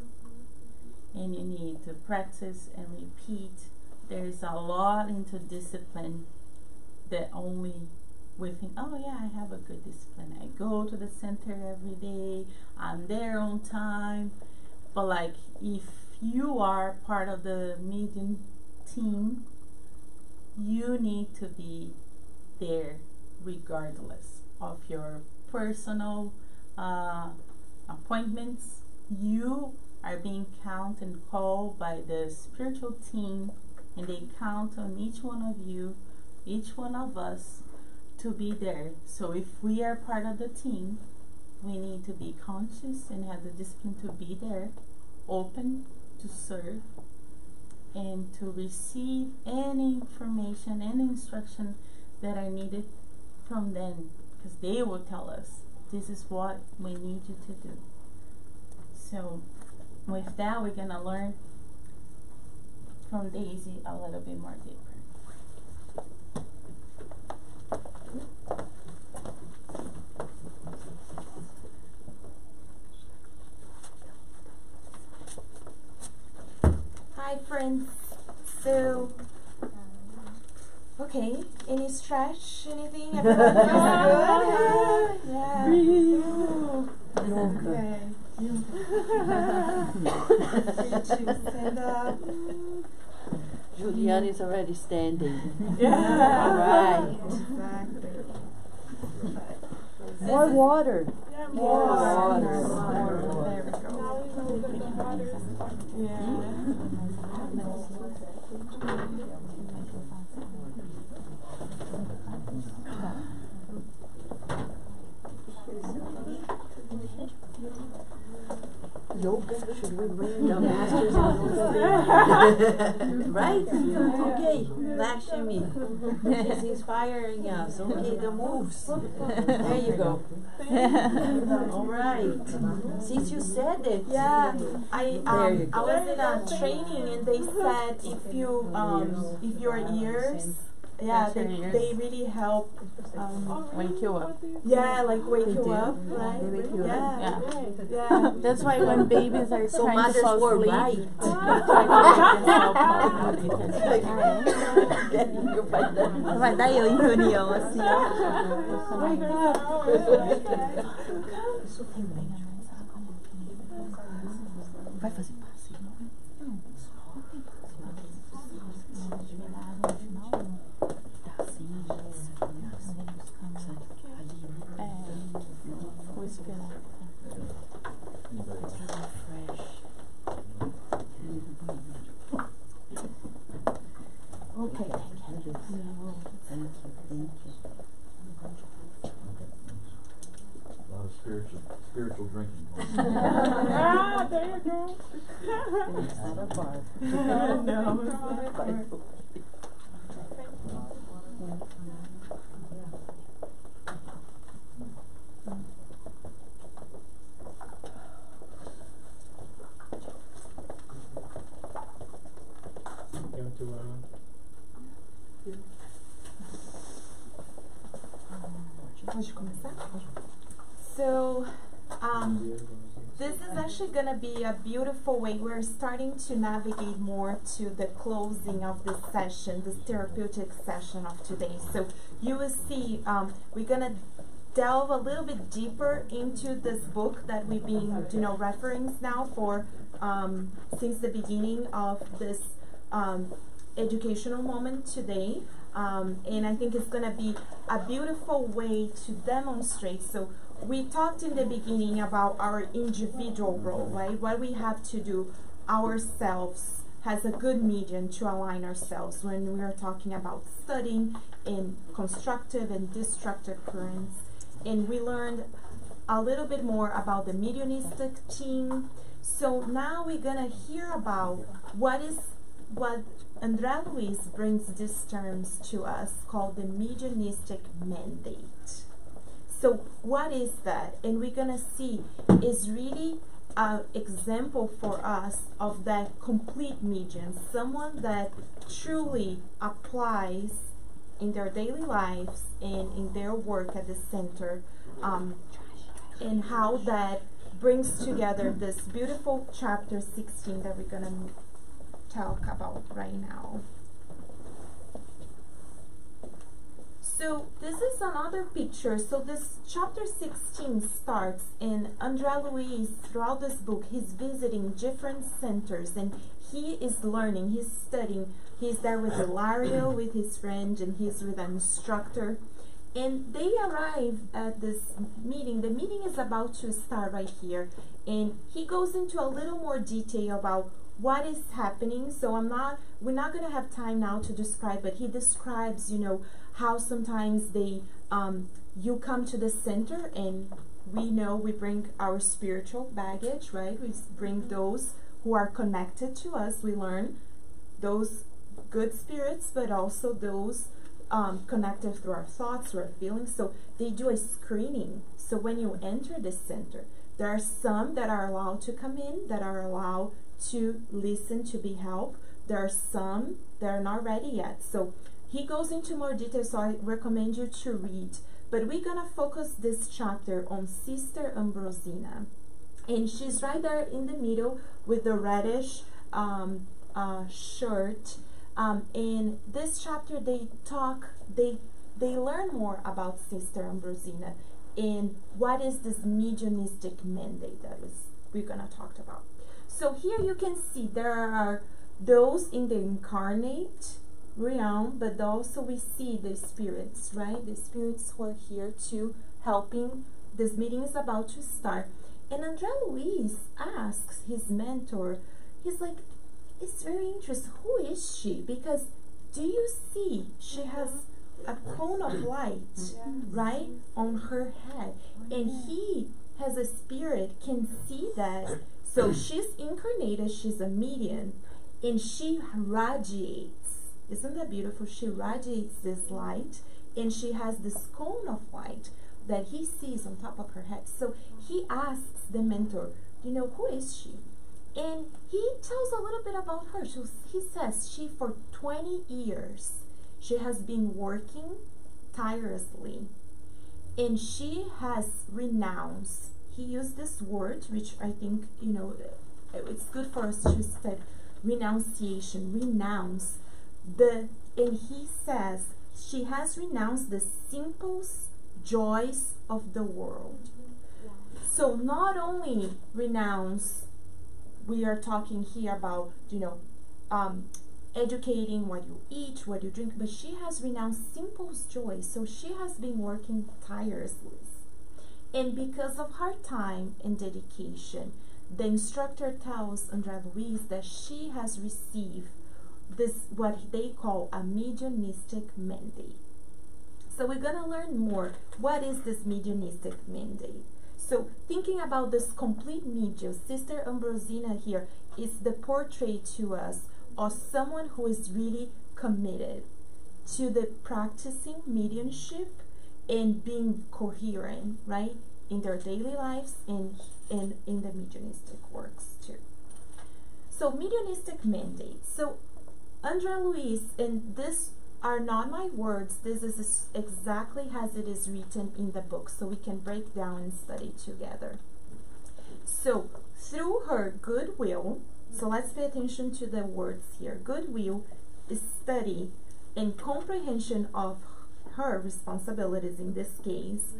Speaker 7: And you need to practice and repeat. There's a lot into discipline that only we think, oh yeah, I have a good discipline. I go to the center every day. I'm there on time. But like, if you are part of the medium team, you need to be there regardless of your personal appointments. You are being counted and called by the spiritual team, and they count on each one of you, each one of us, to be there. So if we are part of the team, we need to be conscious and have the discipline to be there, open to serve, and to receive any information, any instruction that are needed from them, because they will tell us this is what we need you to do. So with that, we're gonna learn from Daisy a little bit more deeper.
Speaker 3: Hi friends. So, okay, any stretch, anything? Everyone feels good? Yeah. Okay. Free to stand up.
Speaker 8: Juliana is already standing.
Speaker 3: Yeah.
Speaker 8: All right.
Speaker 3: Exactly.
Speaker 8: More water.
Speaker 3: Yeah,
Speaker 8: More water.
Speaker 3: There
Speaker 8: More
Speaker 3: we go. Now we know that the water is
Speaker 8: yoga. Should we bring the masters in? Right? Okay. Lakshmi. She's inspiring us. Okay, the moves. There you go. All right. Since you said it.
Speaker 3: Yeah, I
Speaker 8: you go.
Speaker 3: was in a training and they said if your ears, they really help
Speaker 7: Wake you up.
Speaker 3: yeah, like wake you up, right?
Speaker 8: They wake you up.
Speaker 3: Yeah.
Speaker 7: That's why when babies are
Speaker 8: So
Speaker 7: trying to
Speaker 8: mothers
Speaker 7: fall
Speaker 8: were
Speaker 7: asleep,
Speaker 8: right.
Speaker 4: Vai dar eu em reunião, assim, Vai fazer passe?
Speaker 7: Vou esperar.
Speaker 8: Okay. Thank you.
Speaker 1: A lot of spiritual drinking.
Speaker 3: Ah, there you go.
Speaker 8: It's not a bar.
Speaker 3: No, it's not a bar.
Speaker 7: actually going to be a beautiful way. We're starting to navigate more to the closing of this session, this therapeutic session of today. So you will see we're going to delve a little bit deeper into this book that we've been, referring now for since the beginning of this educational moment today. And I think it's going to be a beautiful way to demonstrate. So we talked in the beginning about our individual role, right? What we have to do ourselves has a good medium to align ourselves when we are talking about studying in constructive and destructive currents. And we learned a little bit more about the mediumistic team. So now we're going to hear about what André Luiz brings these terms to us called the mediumistic mandate. So what is that? And we're going to see is really an example for us of that complete medium, someone that truly applies in their daily lives and in their work at the center, and how that brings together this beautiful chapter 16 that we're going to talk about right now. So this is another picture. So this chapter 16 starts, and André Luiz, throughout this book, he's visiting different centers, and he is learning, he's studying. He's there with Hilario, with his friend, and he's with an instructor. And they arrive at this meeting. The meeting is about to start right here, and he goes into a little more detail about what is happening. So we're not going to have time now to describe, but he describes, how sometimes you come to the center, and we bring our spiritual baggage, right? We bring those who are connected to us. We learn those good spirits, but also those connected through our thoughts, through our feelings. So they do a screening. So when you enter the center, there are some that are allowed to come in, that are allowed to listen, to be helped. There are some that are not ready yet. So he goes into more detail, so I recommend you to read. But we're going to focus this chapter on Sister Ambrosina. And she's right there in the middle with the reddish shirt. In this chapter, they learn more about Sister Ambrosina and what is this mediumistic mandate that we're going to talk about. So here you can see there are those in the incarnate realm, but also we see the spirits, right? The spirits who are here to helping. This meeting is about to start. And André Luiz asks his mentor, he's like, it's very interesting, who is she? Because do you see she has a cone of light, right, on her head? And he, as a spirit, can see that. So she's incarnated, she's a medium, and she radiates. Isn't that beautiful? She radiates this light, and she has this cone of light that he sees on top of her head. So he asks the mentor, who is she? And he tells a little bit about her. So he says for 20 years, she has been working tirelessly, and she has renounced. He used this word, which I think, it's good for us to study, renunciation, renounce. And he says she has renounced the simple joys of the world. So not only renounce, we are talking here about, educating what you eat, what you drink, but she has renounced simple joys. So she has been working tirelessly. And because of her time and dedication, the instructor tells André Luiz that she has received this, what they call a mediumistic mandate. So we're going to learn more. What is this mediumistic mandate? So thinking about this complete medium, Sister Ambrosina here is the portrait to us of someone who is really committed to the practicing mediumship and being coherent, right, in their daily lives and in the mediumistic works too. So mediumistic mandate. So André Luiz, and this are not my words, this is exactly as it is written in the book, so we can break down and study together.
Speaker 9: So through her goodwill, so let's pay attention to the words here. Goodwill is study and comprehension of her responsibilities in this case.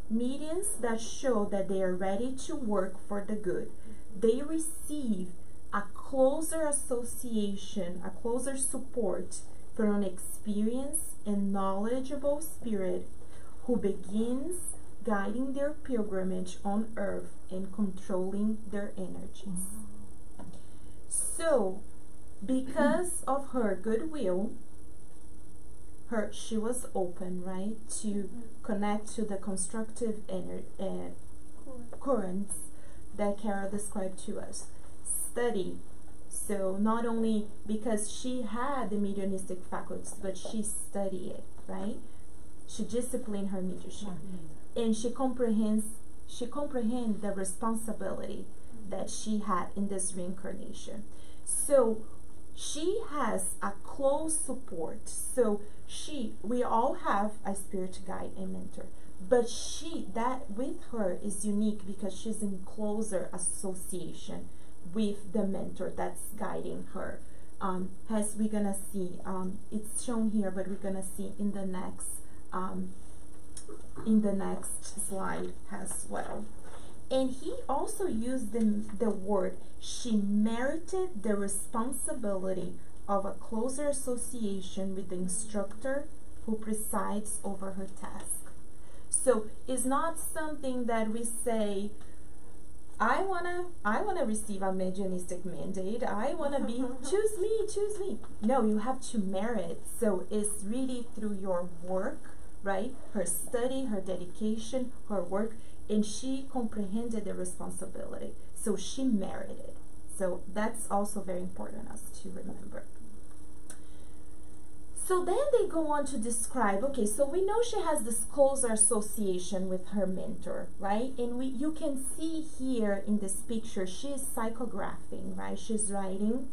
Speaker 9: Mediums that show that they are ready to work for the good. They receive a closer association, a closer support from an experienced and knowledgeable spirit who begins guiding their pilgrimage on earth and controlling their energies. So, because of her goodwill, she was open, right, to connect to the constructive currents that Carol described to us. Study. So not only because she had the mediumistic faculties, but she studied it, right? She disciplined her mediumship, and she comprehends the responsibility that she had in this reincarnation. So she has a close support. So we all have a spirit guide and mentor, but that with her is unique because she's in closer association with the mentor that's guiding her. As we're gonna see, it's shown here, but we're gonna see in the next slide as well. And he also used the word, she merited the responsibility of a closer association with the instructor who presides over her task. So it's not something that we say, I wanna receive a mediumistic mandate. I wanna be, choose me. No, you have to merit. So it's really through your work, right? Her study, her dedication, her work, and she comprehended the responsibility. So she merited. So that's also very important us to remember. So then they go on to describe, okay, so we know she has this closer association with her mentor, right? And you can see here in this picture, she is psychographing, right? She's writing.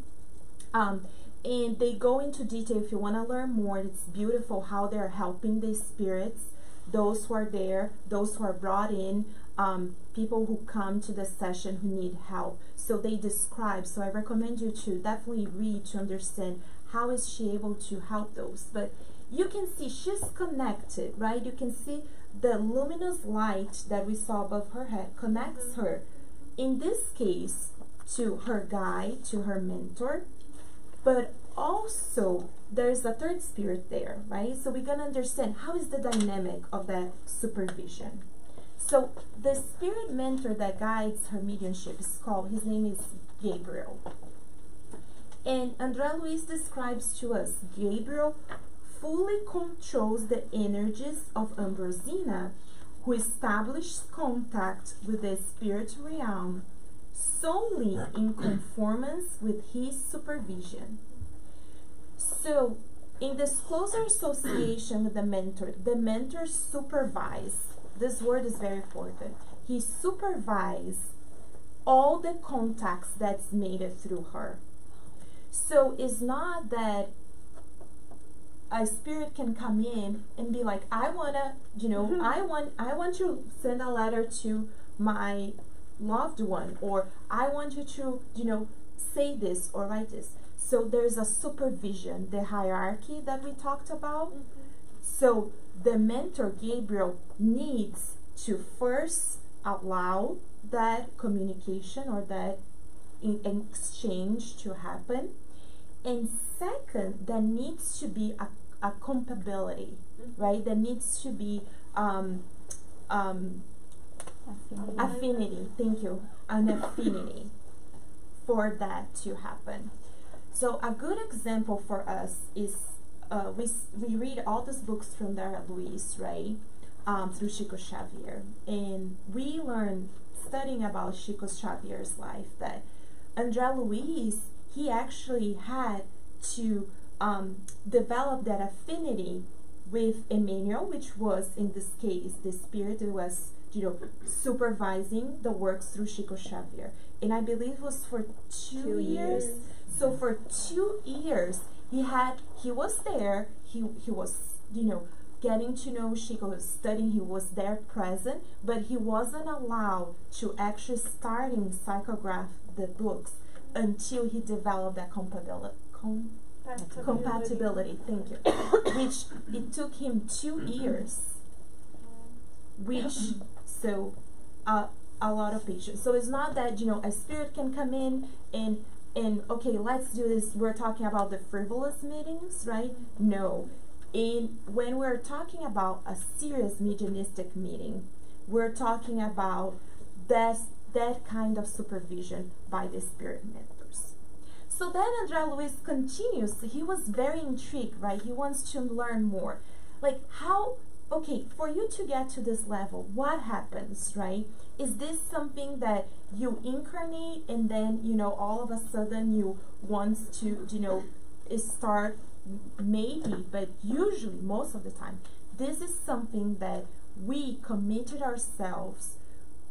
Speaker 9: And they go into detail. If you want to learn more, it's beautiful how they're helping these spirits, those who are there, those who are brought in, people who come to the session who need help. So they describe, so I recommend you to definitely read to understand how is she able to help those. But you can see she's connected, right? You can see the luminous light that we saw above her head connects her, in this case, to her guide, to her mentor. But also, there's a third spirit there, right? So we're going to understand how is the dynamic of that supervision. So the spirit mentor that guides her mediumship is called, his name is Gabriel. And André Luiz describes to us, Gabriel fully controls the energies of Ambrosina, who established contact with the spirit realm solely in conformance with his supervision. So, in this closer association with the mentor supervises. This word is very important. He supervises all the contacts that's made through her. So it's not that a spirit can come in and be like, I wanna, I want to send a letter to my loved one, or I want you to, say this or write this. So there's a supervision, the hierarchy that we talked about. So the mentor, Gabriel, needs to first allow that communication or that exchange to happen. And second, there needs to be a compatibility, right? There needs to be affinity. Thank you. An affinity for that to happen. So a good example for us is we read all these books from André Luiz, right? Through Chico Xavier, and we learn studying about Chico Xavier's life that André Luiz, he actually had to develop that affinity with Emmanuel, which was in this case the spirit that was supervising the works through Chico Xavier, and I believe it was for 2 years. So for 2 years he was there, he was getting to know Chico, studying, he was there present, but he wasn't allowed to actually starting psychograph the books until he developed that compatibility, thank you, which it took him 2 years, which, so, a lot of patience. So it's not that, a spirit can come in and okay, let's do this, we're talking about the frivolous meetings, right? No. When we're talking about a serious mediumistic meeting, we're talking about that kind of supervision by the spirit mentors. So then André Luiz continues. He was very intrigued, right? He wants to learn more. Like how, okay, for you to get to this level, what happens, right? Is this something that you incarnate and then, all of a sudden you want to, start? Maybe, but usually, most of the time, this is something that we committed ourselves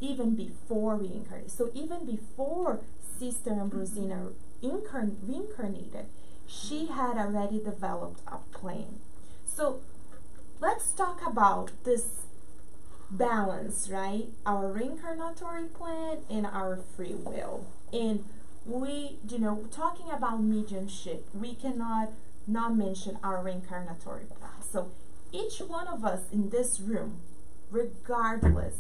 Speaker 9: even before we incarnated. So even before Sister Ambrosina reincarnated, she had already developed a plan. So let's talk about this balance, right? Our reincarnatory plan and our free will. And we, talking about mediumship, we cannot not mention our reincarnatory plan. So each one of us in this room, regardless,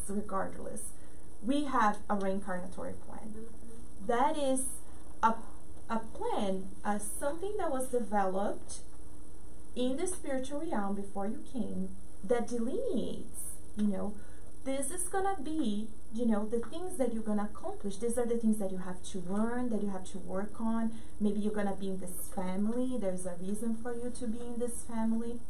Speaker 9: we have a reincarnatory plan. That is a plan, something that was developed in the spiritual realm before you came, that delineates, this is gonna be, the things that you're gonna accomplish. These are the things that you have to learn, that you have to work on. Maybe you're gonna be in this family. There's a reason for you to be in this family.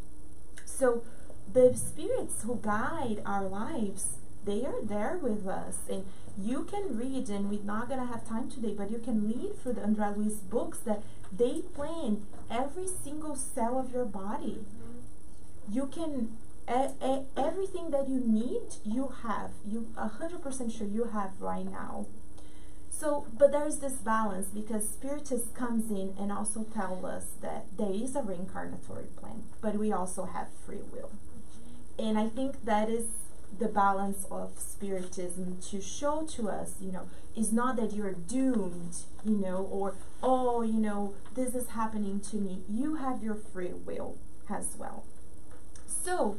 Speaker 9: So the spirits who guide our lives, they are there with us. And you can read, and we're not gonna have time today, but you can read through the André Luiz books that they plan every single cell of your body. You can everything that you need, you have. You 100% sure you have right now. So, but there is this balance, because Spiritism comes in and also tell us that there is a reincarnatory plan, but we also have free will. And I think that is the balance of Spiritism, to show to us, is not that you're doomed, or, this is happening to me. You have your free will as well. So,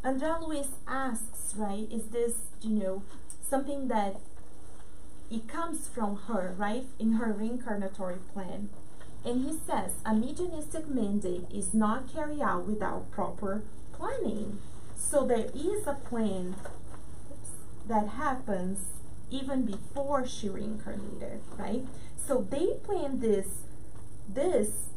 Speaker 9: André Luiz asks, right, is this, something that it comes from her, right, in her reincarnatory plan. And he says, a mediumistic mandate is not carried out without proper planning. So there is a plan that happens even before she reincarnated, right? So they planned this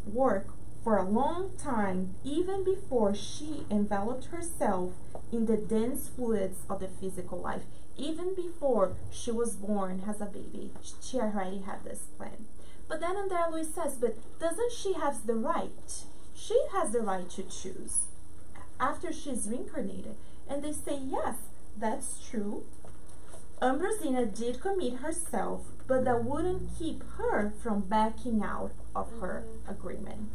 Speaker 9: work for a long time, even before she enveloped herself in the dense fluids of the physical life. Even before she was born as a baby, she already had this plan. But then André Luiz says, but doesn't she have the right? She has the right to choose after she's reincarnated. And they say, yes, that's true. Ambrosina did commit herself, but that wouldn't keep her from backing out of her agreement.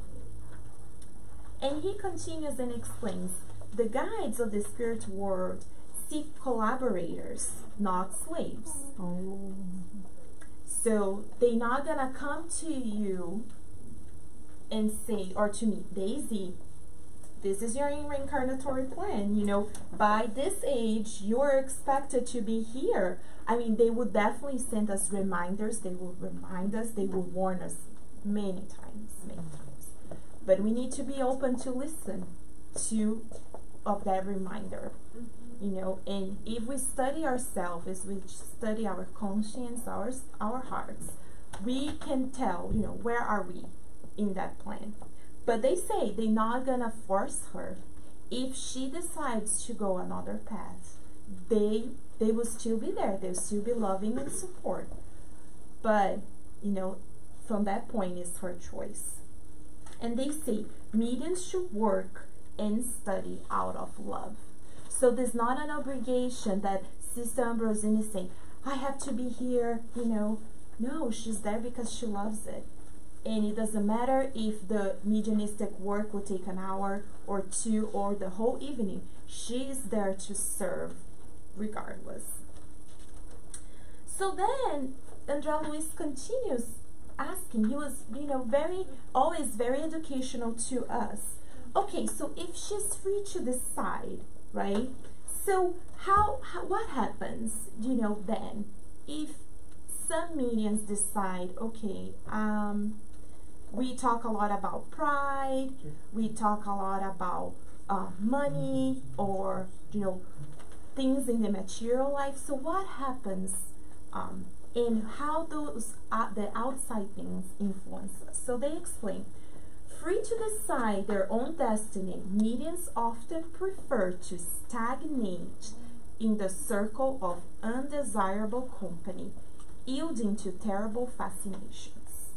Speaker 9: And he continues and explains, the guides of the spirit world seek collaborators, not slaves.
Speaker 8: Oh.
Speaker 9: So they're not gonna come to you and say, or to me, Daisy, this is your reincarnatory plan, by this age, you're expected to be here. I mean, they would definitely send us reminders, they will remind us, they will warn us many times. But we need to be open to listen to of that reminder, and if we study ourselves, as we study our conscience, our hearts, we can tell, where are we in that plan. But they say they're not gonna force her. If she decides to go another path, they will still be there. They'll still be loving and support. But, from that point is her choice. And they say mediums should work and study out of love. So there's not an obligation that Sister Ambrosina is saying, I have to be here, No, she's there because she loves it. And it doesn't matter if the mediumistic work will take an hour or two or the whole evening. She is there to serve regardless. So then André Luiz continues asking. He was, always very educational to us. Okay, so if she's free to decide, right? So what happens, then if some mediums decide, okay, we talk a lot about pride, we talk a lot about money, or things in the material life. So what happens, and how those the outside things influence us? So they explain. Free to decide their own destiny, mediums often prefer to stagnate in the circle of undesirable company, yielding to terrible fascinations.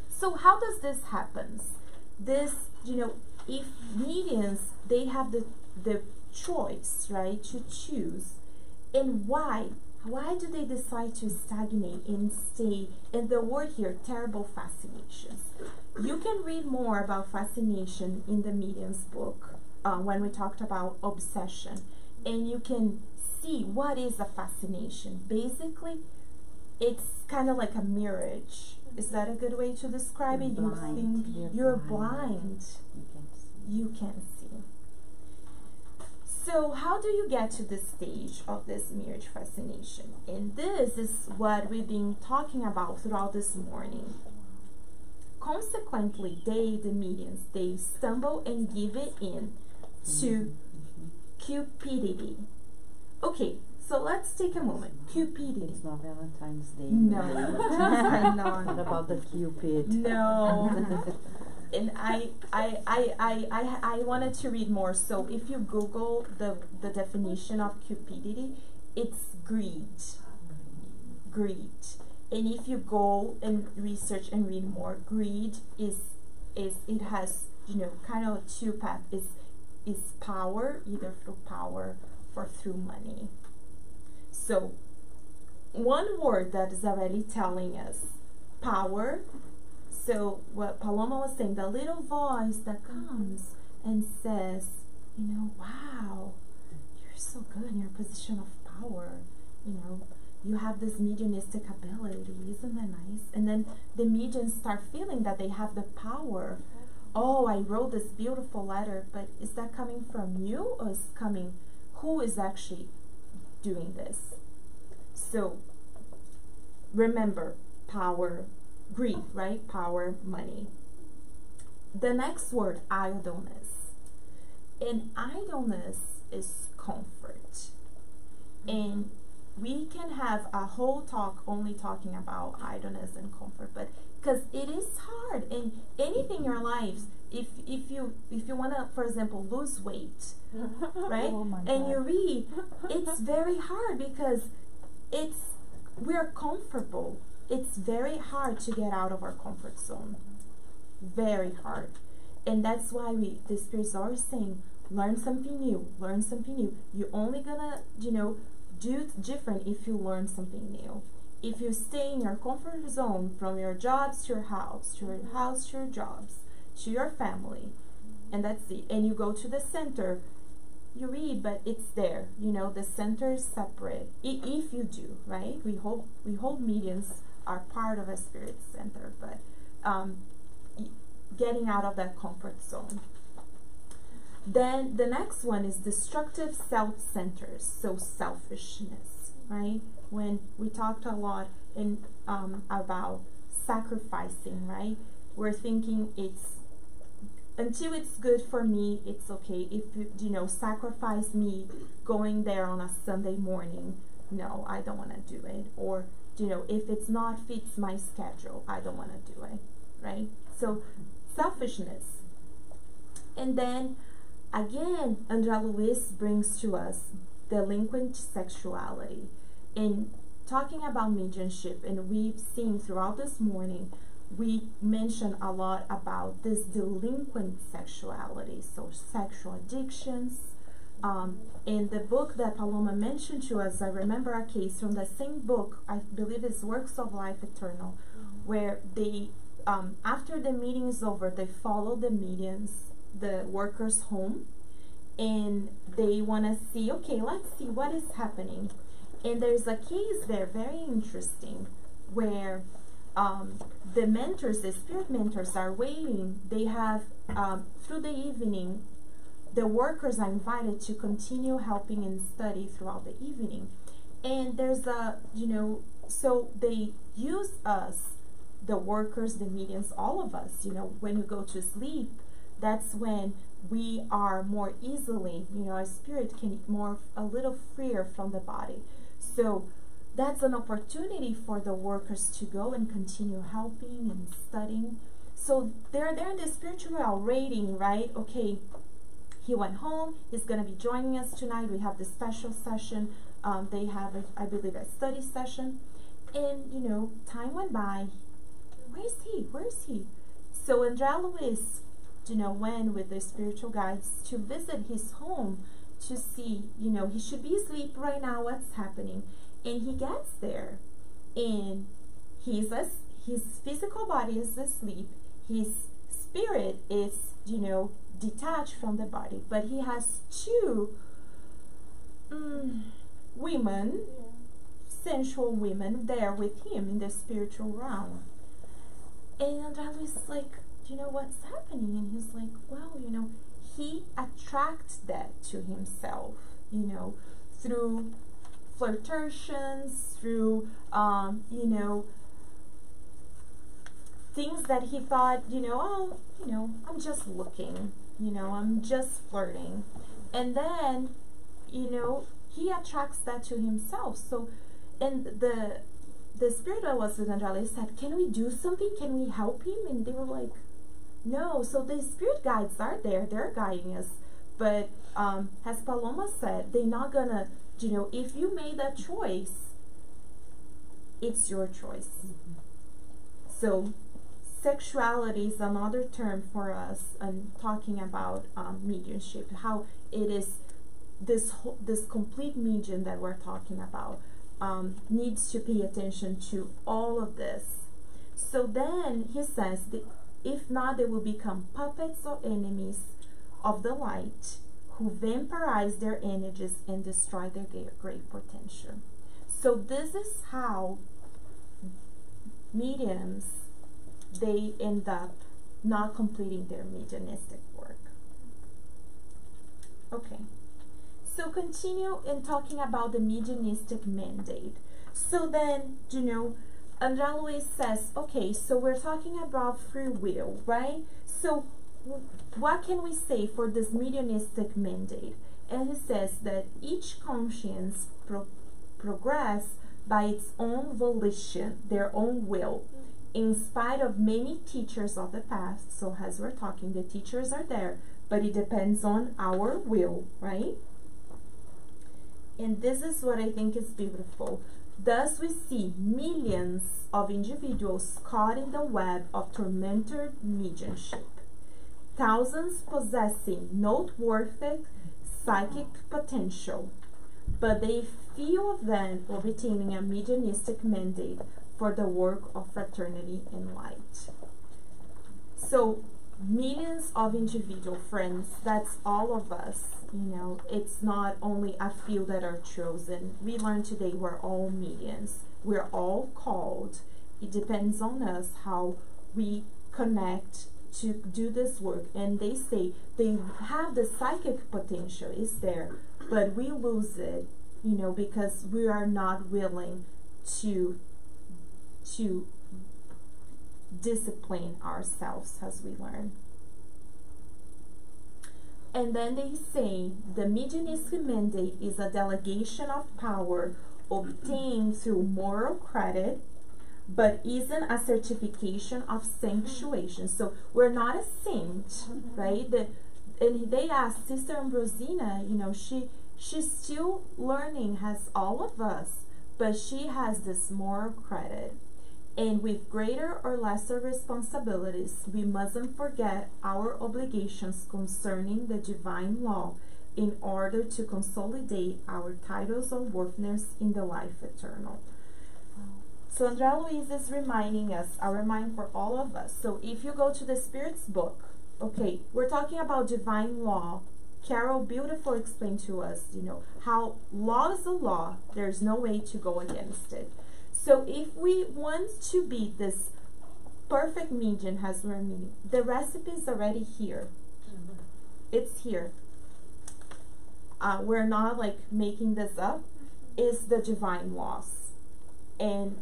Speaker 9: So how does this happen? This, if mediums, they have the choice, right, to choose. And why? Why do they decide to stagnate and stay? And the word here, terrible fascinations. You can read more about fascination in the medium's book when we talked about obsession. And you can see what is a fascination. Basically, it's kind of like a mirage. Is that a good way to describe it? You think you're blind. You can't see. So how do you get to this stage of this mirage fascination? And this is what we've been talking about throughout this morning. Consequently, the mediums, they stumble and give it in to cupidity. Okay, so let's take a moment. Cupidity.
Speaker 8: It's not Valentine's Day.
Speaker 9: No.
Speaker 8: I'm not about the Cupid.
Speaker 9: No. And I wanted to read more. So if you Google the definition of cupidity, it's greed. Greed. And if you go and research and read more, greed is it has kind of two paths. Is power, either through power or through money. So one word that is already telling us power. So what Paloma was saying, the little voice that comes and says, wow, you're so good in your position of power. You have this mediumistic ability. Isn't that nice? And then the mediums start feeling that they have the power. Oh, I wrote this beautiful letter, but is that coming from you, or is coming, who is actually doing this? So remember, power, greed, right? Power, money. The next word, idleness. And idleness is comfort. And we can have a whole talk only talking about idleness and comfort, but because it is hard in anything in your lives. If you want to, for example, lose weight, right? And you read, it's very hard because we're comfortable. It's very hard to get out of our comfort zone. Very hard. And that's why the Spirit is always saying, learn something new, learn something new. You're only gonna, do different if you learn something new. If you stay in your comfort zone, from your jobs to your house, to your house to your jobs, to your family, and that's it, and you go to the center, you read, but it's there, the center is separate. If you do, right? We hope mediums are part of a spirit center, but getting out of that comfort zone. Then the next one is destructive self-centers, so selfishness, right? When we talked a lot about sacrificing, right? We're thinking until it's good for me, it's okay. If you sacrifice me going there on a Sunday morning, no, I don't want to do it. Or if it's not fits my schedule, I don't want to do it, right? So selfishness. And then again, André Luiz brings to us delinquent sexuality. In talking about mediumship, and we've seen throughout this morning, we mentioned a lot about this delinquent sexuality, so sexual addictions. In the book that Paloma mentioned to us, I remember a case from the same book, I believe it's Works of Life Eternal, where they, after the meeting is over, they follow the workers home, and they want to see, okay, let's see what is happening. And there's a case there, very interesting, where the mentors, the spirit mentors, are waiting. They have, through the evening, the workers are invited to continue helping and study throughout the evening. And there's a, so they use us, the workers, the mediums, all of us, when you go to sleep, that's when we are more easily, our spirit can a little freer from the body. So that's an opportunity for the workers to go and continue helping and studying. So they're there in the spiritual realm rating, right? Okay, he went home, he's going to be joining us tonight. We have this special session. They have, I believe, a study session. And, time went by. Where is he? So Andrea Luis, went with the spiritual guides to visit his home to see, he should be asleep right now, what's happening. And he gets there, and his physical body is asleep. His spirit is, detached from the body. But he has two women, sensual women, there with him in the spiritual realm. And Andrea is like, what's happening? And he's like, well, he attracts that to himself, through flirtations, through, things that he thought, I'm just looking, I'm just flirting. And then, he attracts that to himself. So, and the spirit that was with Andrea said, can we do something? Can we help him? And they were like, no. So the spirit guides are there, they're guiding us. But as Paloma said, they're not gonna, if you made that choice, it's your choice. So sexuality is another term for us, and talking about mediumship, how it is this complete medium that we're talking about needs to pay attention to all of this. So then he says that if not, they will become puppets or enemies of the light, who vampirize their energies and destroy their great potential. So this is how mediums, they end up not completing their mediumistic work. Okay, so continue in talking about the mediumistic mandate. So then, Andrea Luis says, okay, so we're talking about free will, right? So what can we say for this mediumistic mandate? And he says that each conscience progress by its own volition, their own will, in spite of many teachers of the past. So as we're talking, the teachers are there, but it depends on our will, right? And this is what I think is beautiful. Thus we see millions of individuals caught in the web of tormented mediumship, thousands possessing noteworthy psychic potential, but they few of them obtaining a mediumistic mandate for the work of fraternity and light. So millions of individual friends, that's all of us, it's not only a few that are chosen. We learned today we're all mediums. We're all called. It depends on us how we connect to do this work. And they say they have the psychic potential is there, but we lose it, because we are not willing to discipline ourselves as we learn. And then they say the mediumistic mandate is a delegation of power obtained through moral credit, but isn't a certification of sanctuation. So we're not a saint, right? And they asked Sister Ambrosina, she's still learning, as all of us, but she has this moral credit. And with greater or lesser responsibilities, we mustn't forget our obligations concerning the divine law in order to consolidate our titles of worthiness in the life eternal. So Andrea Louise is reminding us, a reminder for all of us. So if you go to the Spirit's book, okay, we're talking about divine law. Carol beautifully explained to us, how law is a law. There's no way to go against it. So if we want to be this perfect medium, as we're meaning, the recipe is already here. It's here. We're not like making this up. It's the divine laws. And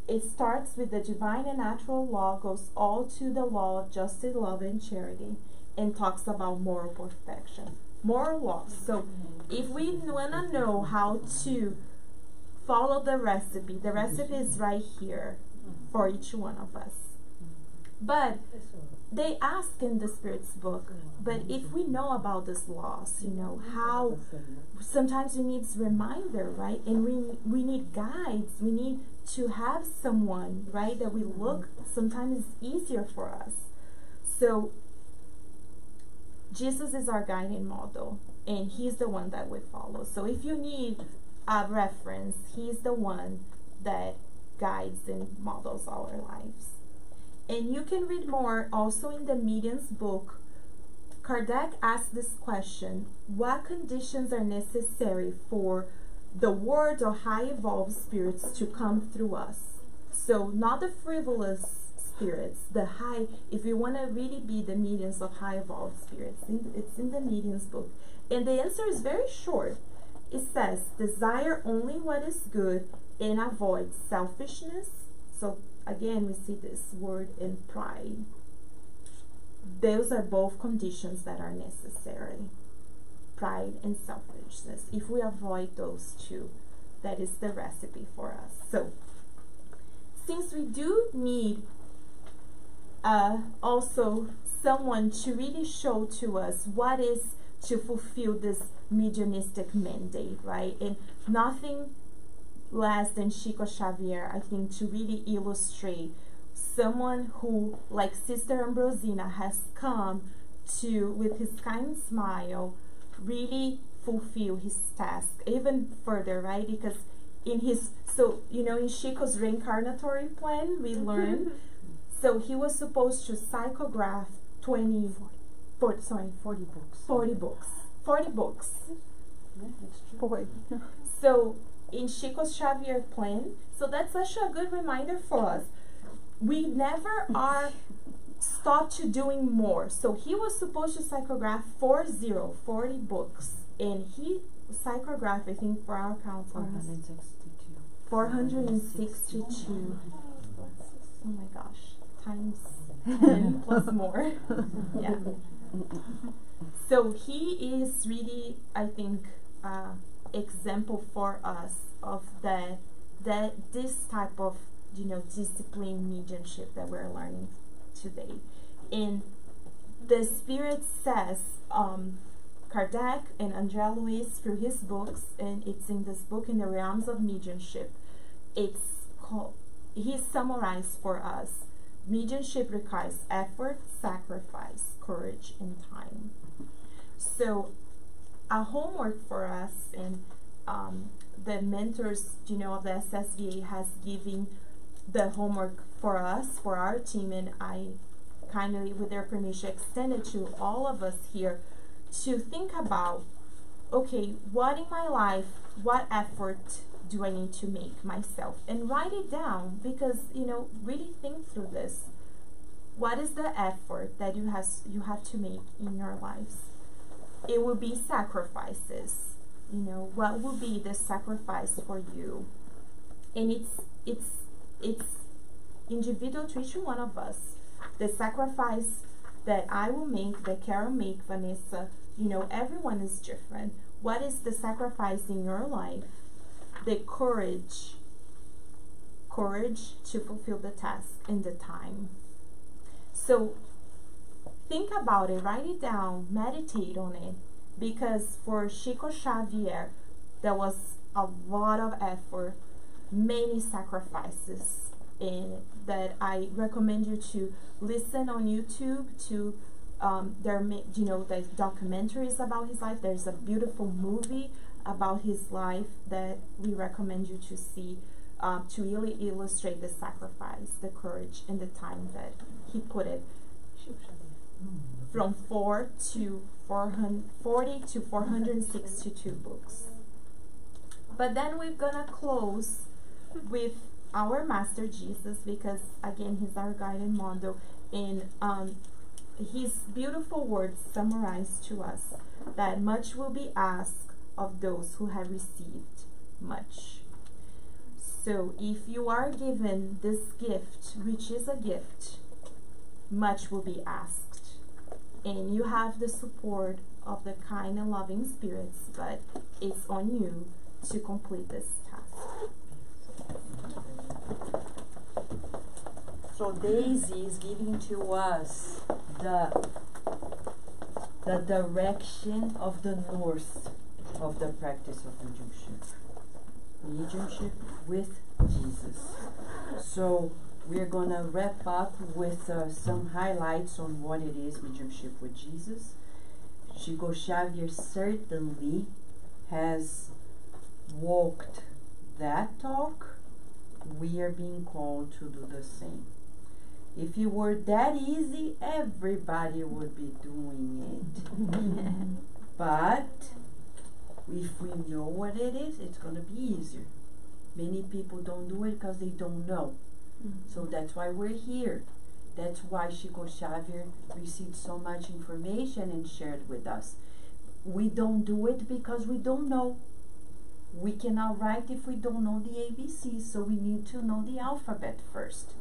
Speaker 9: it starts with the divine and natural law, goes all to the law of justice, love, and charity, and talks about moral perfection. Moral laws. So if we want to know how to follow the recipe is right here for each one of us. But they ask in the Spirit's book, but if we know about these laws, how sometimes we need reminder, right? And we need guides. We need to have someone, right, that we look, sometimes it's easier for us. So Jesus is our guiding model, and he's the one that we follow. So if you need a reference, he's the one that guides and models our lives. And you can read more also in the Medium's book. Kardec asked this question: what conditions are necessary for the word or high evolved spirits to come through us? So not the frivolous spirits, the high, if you want to really be the mediums of high evolved spirits, it's in the Medium's book. And the answer is very short. It says, desire only what is good and avoid selfishness. So again, we see this word in pride. Those are both conditions that are necessary. Pride and selfishness. If we avoid those two, that is the recipe for us. So, since we do need also someone to really show to us what is to fulfill this mediumistic mandate, right? And nothing less than Chico Xavier, I think, to really illustrate someone who, like Sister Ambrosina, has come to, with his kind smile, really fulfill his task even further, right? Because in his, in Chico's reincarnatory plan, we learn, so he was supposed to psychograph 40 books. 40 books. 40 books.
Speaker 5: Yeah, that's true. 40.
Speaker 9: So in Chico's Xavier plan, so that's such a good reminder for us. We never are stopped to doing more. So he was supposed to psychograph 40 books, and he psychographed, I think, for our count, 462. Oh my gosh, times 10 plus more. Yeah. So he is really, I think, example for us of this type of discipline mediumship that we're learning today. And the Spirit says, Kardec and Andrea Louise, through his books, and it's in this book, In the Realms of Mediumship, it's called, he summarized for us, mediumship requires effort, sacrifice, courage, and time. So a homework for us, and the mentors, of the SSVA has given the homework for us, for our team, and I kindly, with their permission, extended to all of us here to think about, okay, what in my life, what effort do I need to make myself? And write it down, because, really think through this. What is the effort that you have to make in your lives? It will be sacrifices. What will be the sacrifice for you? And it's individual to each one of us. The sacrifice that I will make, that Carol make, Vanessa, everyone is different. What is the sacrifice in your life? The courage to fulfill the task and the time. So think about it, write it down, meditate on it, because for Chico Xavier, there was a lot of effort, many sacrifices, and that I recommend you to listen on YouTube to there's documentaries about his life. There's a beautiful movie about his life that we recommend you to see. to really illustrate the sacrifice, the courage, and the time that he put it. From 40 to 462 books. But then we're gonna close with our Master Jesus, because again, he's our guide and model, and his beautiful words summarize to us that much will be asked of those who have received much. So if you are given this gift, which is a gift, much will be asked. And you have the support of the kind and loving spirits, but it's on you to complete this task.
Speaker 8: So Daisy is giving to us the direction of the north of the practice of mediumship. Mediumship with Jesus. So we're gonna wrap up with some highlights on what it is mediumship with Jesus. Chico Xavier certainly has walked that talk. We are being called to do the same. If it were that easy, everybody would be doing it. But if we know what it is, it's going to be easier. Many people don't do it because they don't know. So that's why we're here. That's why Chico Xavier received so much information and shared with us. We don't do it because we don't know. We cannot write if we don't know the ABCs, so we need to know the alphabet first.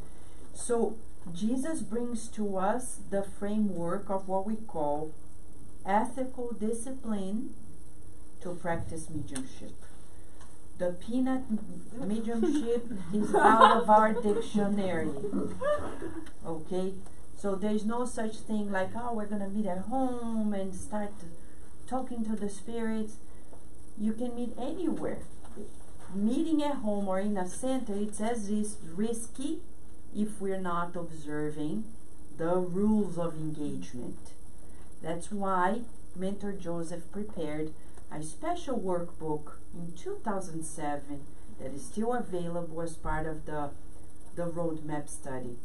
Speaker 8: So Jesus brings to us the framework of what we call ethical discipline to practice mediumship. The peanut mediumship is out of our dictionary. Okay? So there's no such thing like, oh, we're going to meet at home and start talking to the spirits. You can meet anywhere. Meeting at home or in a center, it's as risky if we're not observing the rules of engagement. That's why Mentor Joseph prepared a special workbook in 2007 that is still available as part of the roadmap study.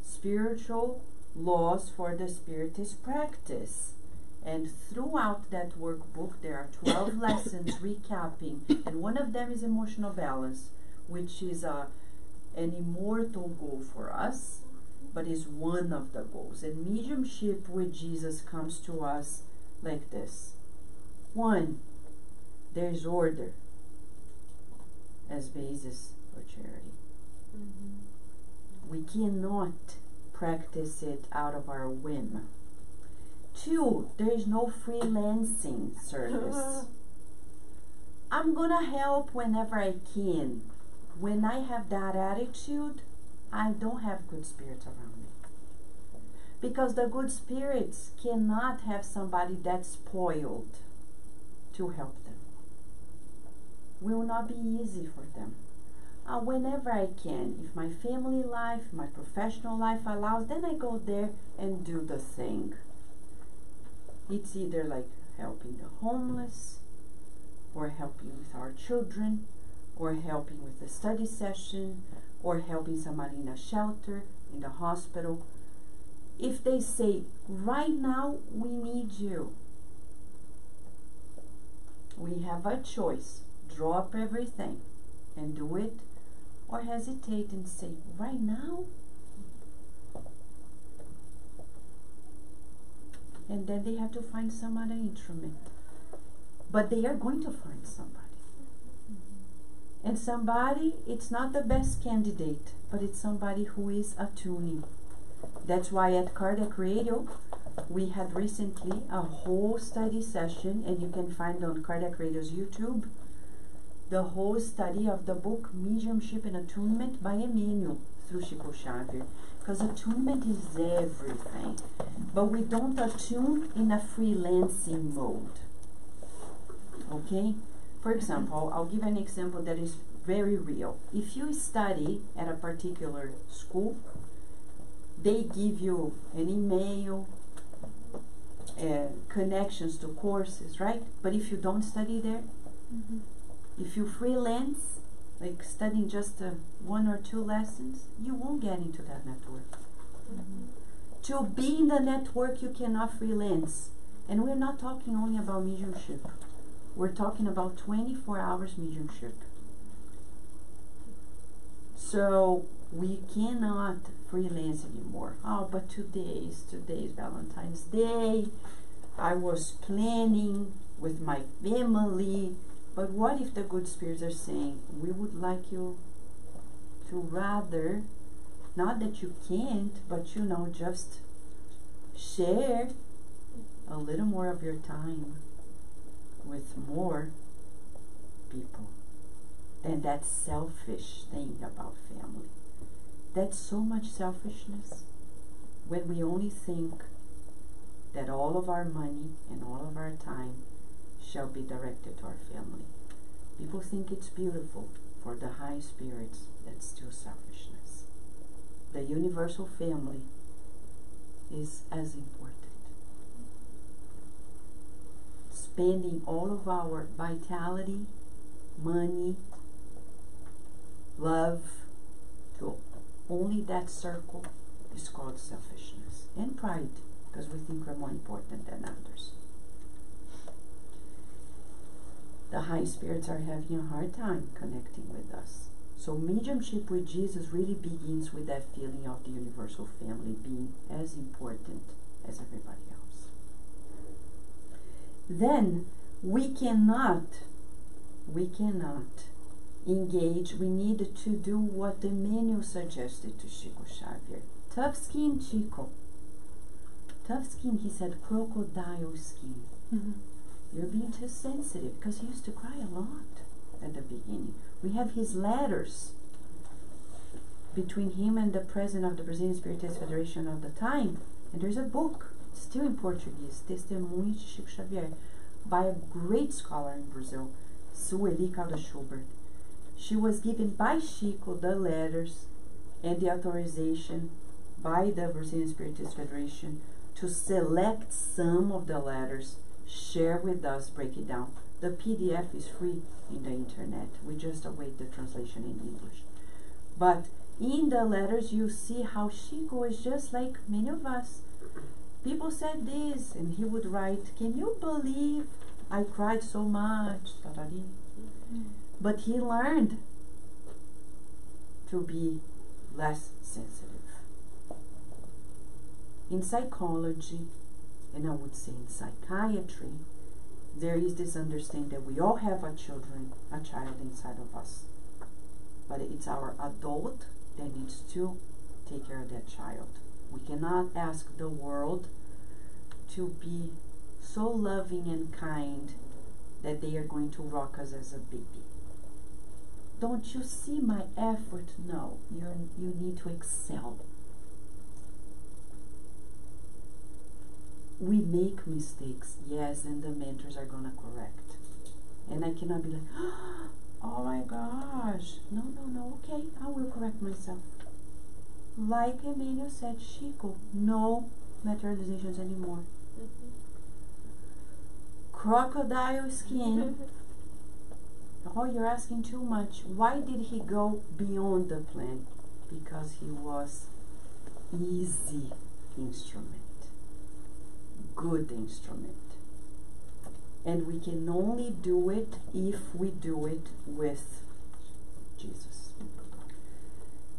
Speaker 8: Spiritual laws for the spiritist practice. And throughout that workbook, there are 12 lessons recapping, and one of them is emotional balance, which is an immortal goal for us, but is one of the goals. And mediumship with Jesus comes to us like this. 1, there's order as basis for charity. We cannot practice it out of our whim. 2, there is no freelancing service. I'm gonna help whenever I can. When I have that attitude, I don't have good spirits around me. Because the good spirits cannot have somebody that's spoiled to help them. Will not be easy for them. Whenever I can, if my family life, my professional life allows, then I go there and do the thing. It's either like helping the homeless, or helping with our children, or helping with a study session, or helping somebody in a shelter, in the hospital. If they say, right now we need you, we have a choice. Drop everything and do it, or hesitate and say, right now? And then they have to find some other instrument. But they are going to find somebody. And somebody, it's not the best candidate, but it's somebody who is attuning. That's why at Cardiac Radio, we had recently a whole study session, and you can find on Cardiac Radio's YouTube, the whole study of the book Mediumship and Attunement by Emmanuel through Chico Xavier. Because attunement is everything. But we don't attune in a freelancing mode. Okay? For example, I'll give an example that is very real. If you study at a particular school, they give you an email, connections to courses, right? But if you don't study there, if you freelance,
Speaker 2: like studying just one or two lessons, you won't get into that network. To be in the network, you cannot freelance. And we're not talking only about mediumship. We're talking about 24 hours mediumship. So we cannot freelance anymore. Oh, but today's Valentine's Day. I was planning with my family. But what if the good spirits are saying, we would like you to rather, not that you can't, but just share a little more of your time with more people. And that selfish thing about family. That's so much selfishness when we only think that all of our money and all of our time shall be directed to our family. People think it's beautiful. For the high spirits, that's still selfishness. The universal family is as important. Spending all of our vitality, money, love to only that circle is called selfishness and pride, because we think we're more important than others. The high spirits are having a hard time connecting with us. So mediumship with Jesus really begins with that feeling of the universal family being as important as everybody else. Then we cannot engage. We need to do what Emmanuel suggested to Chico Xavier. Tough skin, Chico. Tough skin, he said, crocodile skin. You're being too sensitive, because he used to cry a lot at the beginning. We have his letters between him and the president of the Brazilian Spiritist Federation of the time. And there's a book, still in Portuguese, Testemunhos de Chico Xavier, by a great scholar in Brazil, Sueli Caldas Schubert. She was given by Chico the letters and the authorization by the Brazilian Spiritist Federation to select some of the letters, share with us, break it down. The PDF is free in the internet. We just await the translation in English. But in the letters you see how Chico is just like many of us. People said this, and he would write, can you believe I cried so much? But he learned to be less sensitive. In psychology, and I would say in psychiatry, there is this understanding that we all have a child inside of us. But it's our adult that needs to take care of that child. We cannot ask the world to be so loving and kind that they are going to rock us as a baby. Don't you see my effort? No, you need to excel. We make mistakes, yes, and the mentors are going to correct. And I cannot be like, oh my gosh, no, okay, I will correct myself. Like Emmanuel said, Chico, no materializations anymore. Crocodile skin. Oh, you're asking too much. Why did he go beyond the plan? Because he was easy instrument. Good instrument. And we can only do it if we do it with Jesus.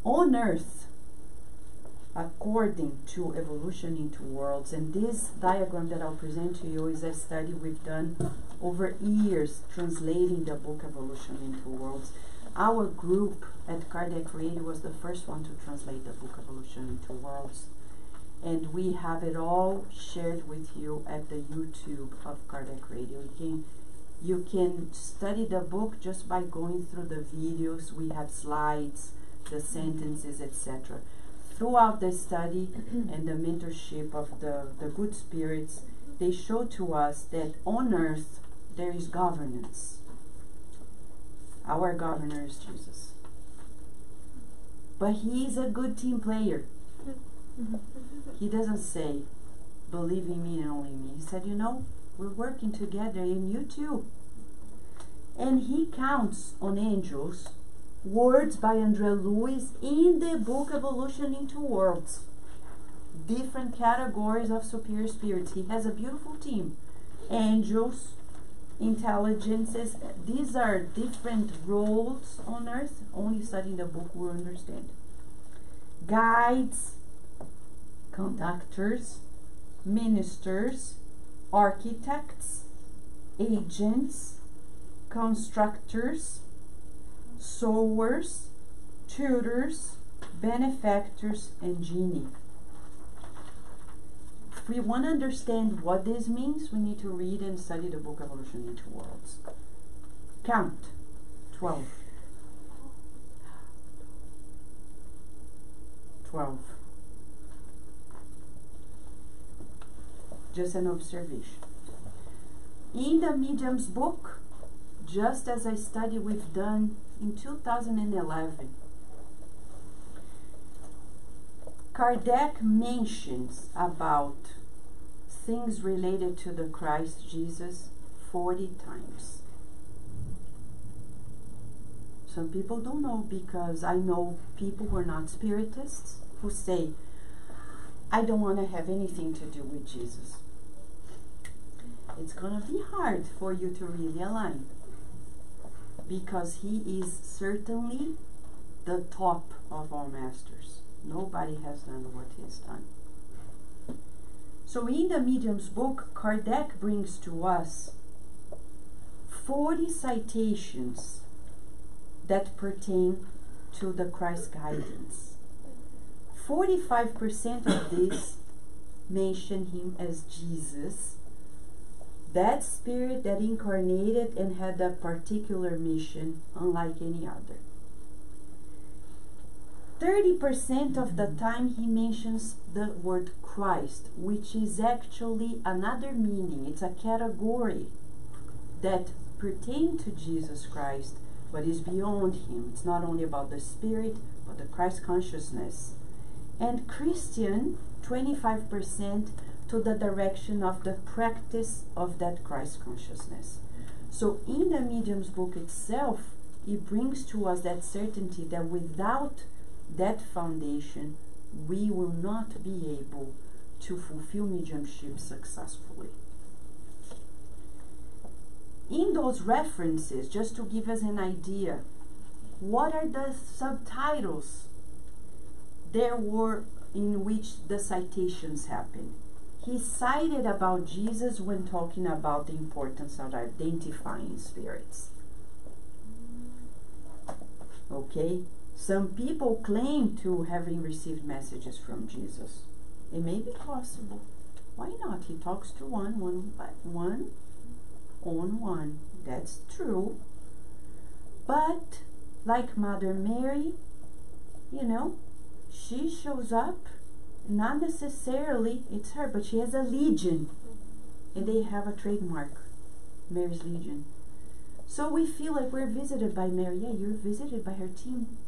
Speaker 2: On earth, according to evolution into worlds, and this diagram that I'll present to you is a study we've done over years translating the book Evolution into Worlds. Our group at Kardec Radio was the first one to translate the book Evolution into Worlds. And we have it all shared with you at the YouTube of Kardec Radio. You can study the book just by going through the videos. We have slides, the sentences, etc. Throughout the study and the mentorship of the good spirits, they show to us that on earth there is governance. Our governor is Jesus. But he is a good team player. He doesn't say, believe in me and only me. He said, we're working together and you too. And he counts on angels
Speaker 8: words by Andrea Lewis in the book Evolution into Worlds. Different categories of superior spirits. He has a beautiful team. Angels, intelligences. These are different roles on earth. Only studying the book will understand. Guides, conductors, ministers, architects, agents, constructors, sowers, tutors, benefactors, and genii. If we want to understand what this means, we need to read and study the book Evolution into Worlds. Count. 12. 12. Just an observation. In the Medium's book, just as a study we've done in 2011, Kardec mentions about things related to the Christ Jesus 40 times. Some people don't know, because I know people who are not spiritists who say, I don't want to have anything to do with Jesus. It's going to be hard for you to really align, because he is certainly the top of all masters. Nobody has done what he's done. So in the Medium's book, Kardec brings to us 40 citations that pertain to the Christ guidance. 45% of this mention him as Jesus, that spirit that incarnated and had a particular mission unlike any other. 30% of the time he mentions the word Christ, which is actually another meaning. It's a category that pertains to Jesus Christ, but is beyond him. It's not only about the spirit, but the Christ consciousness. And Christian, 25%, to the direction of the practice of that Christ consciousness. So in the Medium's book itself, it brings to us that certainty that without that foundation, we will not be able to fulfill mediumship successfully. In those references, just to give us an idea, what are the subtitles there were in which the citations happen? He cited about Jesus when talking about the importance of identifying spirits. Okay? Some people claim to having received messages from Jesus. It may be possible. Why not? He talks to one on one. That's true. But, like Mother Mary, she shows up. Not necessarily it's her, but she has a legion, and they have a trademark, Mary's Legion. So we feel like we're visited by Mary. Yeah, you're visited by her team.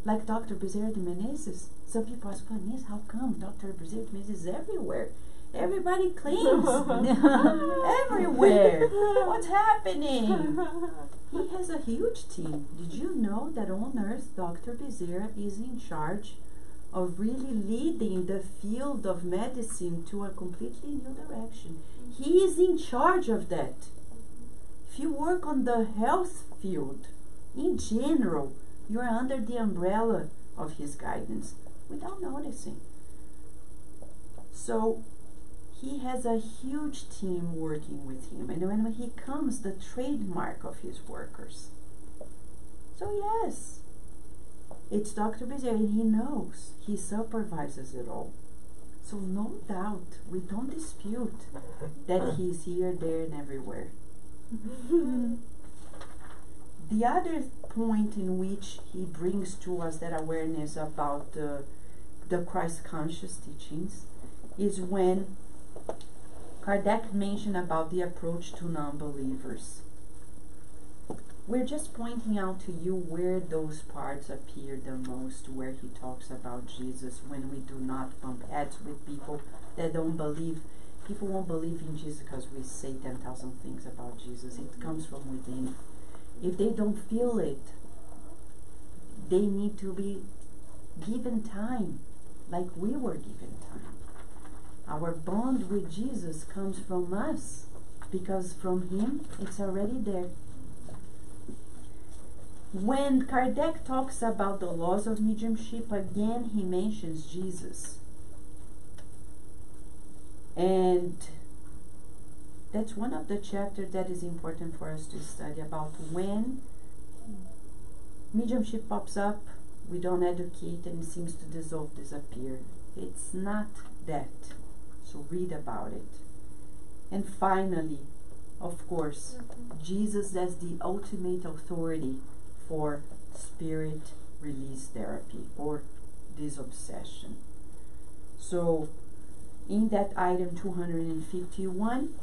Speaker 8: Like Dr. Bezerra de Menezes. Some people ask, Inês, how come Dr. Bezerra de Menezes is everywhere? Everybody claims everywhere. What's happening? He has a huge team. Did you know that on Earth, Dr. Bezerra is in charge of really leading the field of medicine to a completely new direction? He is in charge of that. If you work on the health field, in general, you are under the umbrella of his guidance without noticing. So he has a huge team working with him, and when he comes, the trademark of his workers. So yes, it's Dr. Bezerra, and he knows. He supervises it all. So no doubt, we don't dispute that he's here, there, and everywhere. The other point in which he brings to us that awareness about the Christ conscious teachings is when Kardec mentioned about the approach to non-believers. We're just pointing out to you where those parts appear the most, where he talks about Jesus, when we do not bump heads with people that don't believe. People won't believe in Jesus because we say 10,000 things about Jesus. It comes from within. If they don't feel it, they need to be given time, like we were given time. Our bond with Jesus comes from us, because from Him it's already there. When Kardec talks about the laws of mediumship, again he mentions Jesus. And that's one of the chapters that is important for us to study, about when mediumship pops up, we don't educate and it seems to dissolve, disappear. It's not that. So read about it. And finally, of course, Jesus as the ultimate authority for spirit release therapy or disobsession. So in that item 251,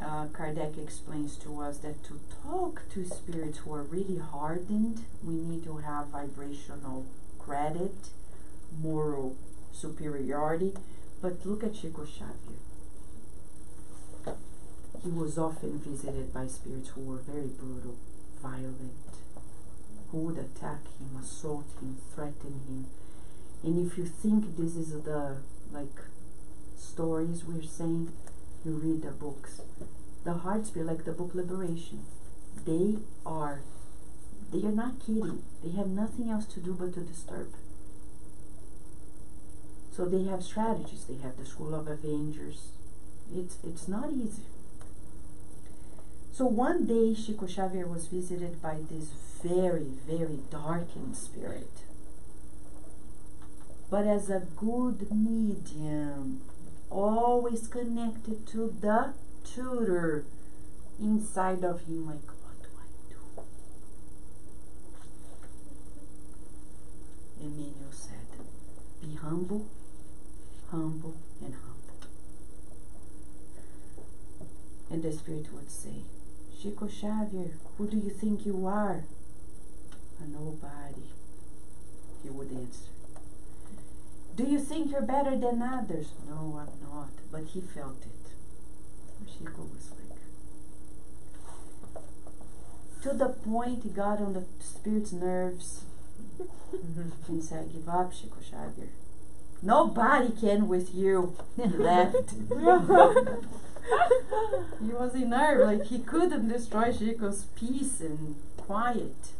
Speaker 8: Kardec explains to us that to talk to spirits who are really hardened, we need to have vibrational credit, moral superiority. But look at Chico Xavier. He was often visited by spirits who were very brutal, violent, who would attack him, assault him, threaten him. And if you think this is the stories we're saying, you read the books. The hard spirit, like the book Liberation, they are not kidding. They have nothing else to do but to disturb. So they have strategies. They have the School of Avengers. It's not easy. So one day Chico Xavier was visited by this very, very darkened spirit. But as a good medium, always connected to the tutor inside of him, like, what do I do? Emmanuel said, be humble, humble, and humble. And the spirit would say, Chico Xavier, who do you think you are? A nobody. He would answer. Do you think you're better than others? No, I'm not. But he felt it. Chico was like, to the point he got on the spirit's nerves and said, give up, Chico Xavier. Nobody can with you. He left. He was in nerve, like he couldn't destroy Chico's peace and quiet.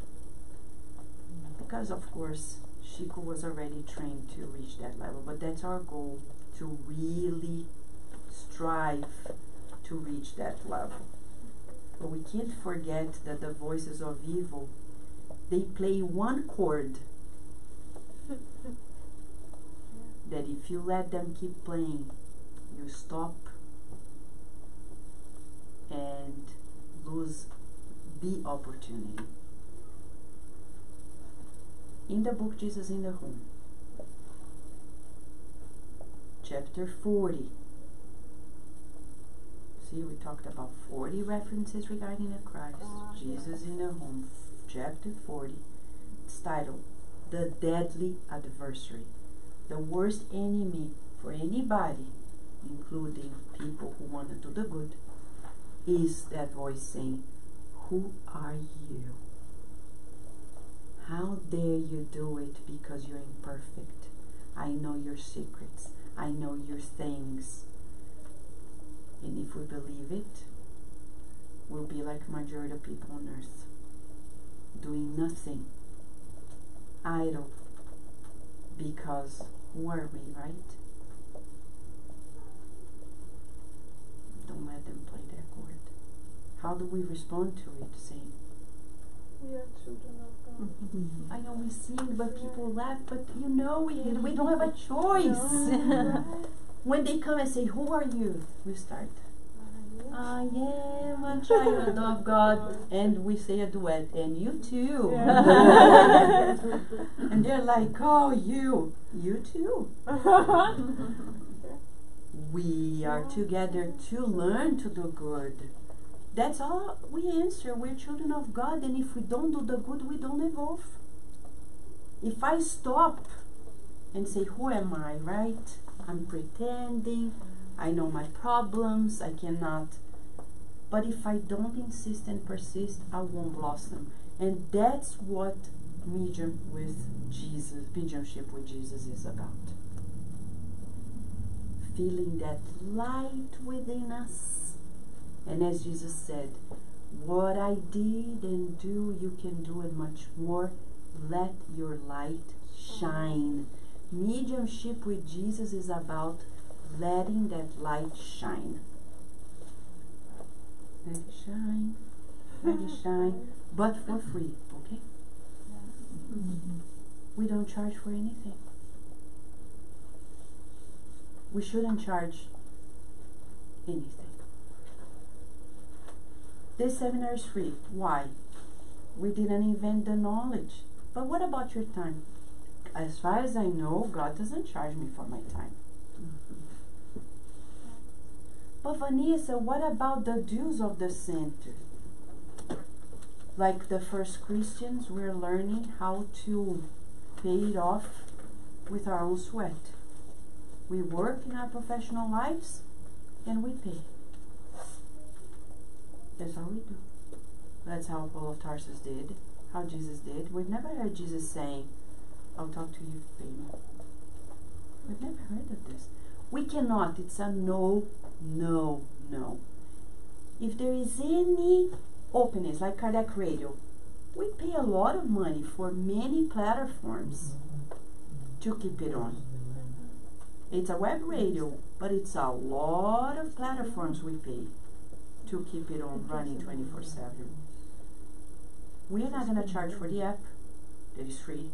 Speaker 8: Because of course, Chico was already trained to reach that level. But that's our goal, to really strive to reach that level. But we can't forget that the voices of evil, they play one chord that if you let them keep playing, you stop and lose the opportunity. In the book Jesus in the Room, chapter 40, see, we talked about 40 references regarding the Christ. Jesus in the Room, chapter 40. It's titled, The Deadly Adversary. The worst enemy for anybody, including people who want to do the good, is that voice saying, who are you? How dare you do it because you're imperfect? I know your secrets. I know your things. And if we believe it, we'll be like majority of people on earth, doing nothing, idle, because who are we, right? Don't let them play that chord. How do we respond to it? Saying,
Speaker 3: We are children of God.
Speaker 8: I know we sing, but people laugh, but you know we don't have a choice. When they come and say, who are you? We start, I am a child of God. And we say a duet, and you too.
Speaker 3: Yeah.
Speaker 8: And they're like, oh, you too. We are together to learn to do good. That's all we answer. We're children of God, and if we don't do the good, we don't evolve. If I stop and say, who am I, right? I'm pretending, I know my problems, I cannot. But if I don't insist and persist, I won't blossom. And that's what mediumship with Jesus is about. Feeling that light within us. And as Jesus said, what I did and do, you can do it much more. Let your light shine. Mediumship with Jesus is about letting that light shine. Let it shine, let it shine, but for free, okay? We don't charge for anything. We shouldn't charge anything. This seminar is free. Why? We didn't invent the knowledge. But what about your time? As far as I know, God doesn't charge me for my time. But Vanessa, what about the dues of the center? Like the first Christians, we're learning how to pay it off with our own sweat. We work in our professional lives and we pay. That's how we do. That's how Paul of Tarsus did, how Jesus did. We've never heard Jesus saying, I'll talk to you, pay me. We've never heard of this. We cannot. It's a no, no, no. If there is any openness, like Cardiac Radio, we pay a lot of money for many platforms to keep it on. It's a web radio, but it's a lot of platforms we pay to keep it on running 24/7. We're not going to charge for the app that is free.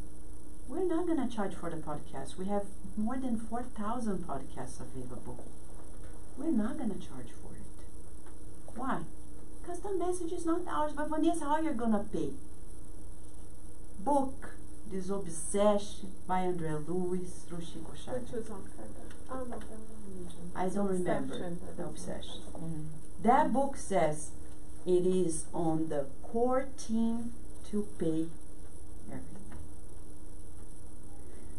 Speaker 8: We're not going to charge for the podcast. We have more than 4,000 podcasts available. We're not going to charge for it. Why? Because the message is not ours. But Vanessa, how you're going to pay? Book This Obsession by Andrea Lewis through Chico Xavier.
Speaker 3: Which was on Cardiac.
Speaker 8: I don't remember the Obsession. That book says it is on the core team to pay everything.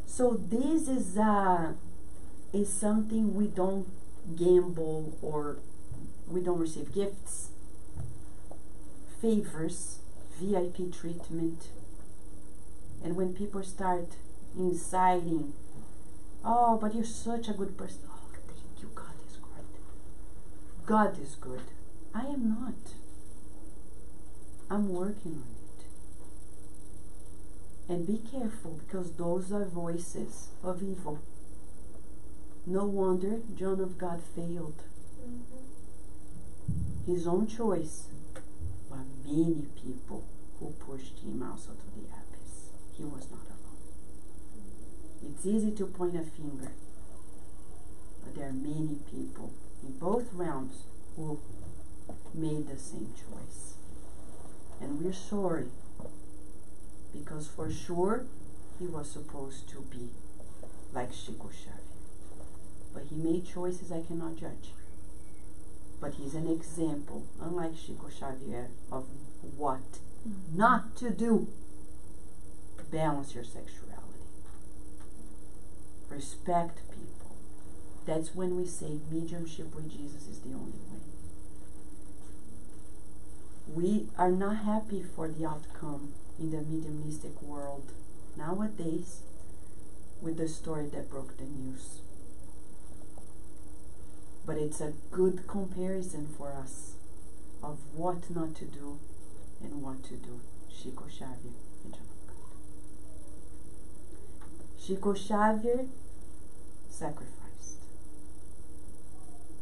Speaker 8: So this is something we don't gamble, or we don't receive gifts, favors, VIP treatment. And when people start inciting, oh, but you're such a good person. Oh, thank you, God is good. God is good. I am not. I'm working on it. And be careful, because those are voices of evil. No wonder John of God failed. His own choice, but many people who pushed him also to the abyss. He was not alone. It's easy to point a finger, but there are many people in both realms who made the same choice. And we're sorry, because for sure he was supposed to be like Chico Xavier. But he made choices I cannot judge. But he's an example, unlike Chico Xavier, of what not to do. Balance your sexuality. Respect people. That's when we say mediumship with Jesus is the only way. We are not happy for the outcome in the mediumistic world nowadays with the story that broke the news. But it's a good comparison for us of what not to do and what to do. Chico Xavier and John of God. Chico Xavier sacrificed.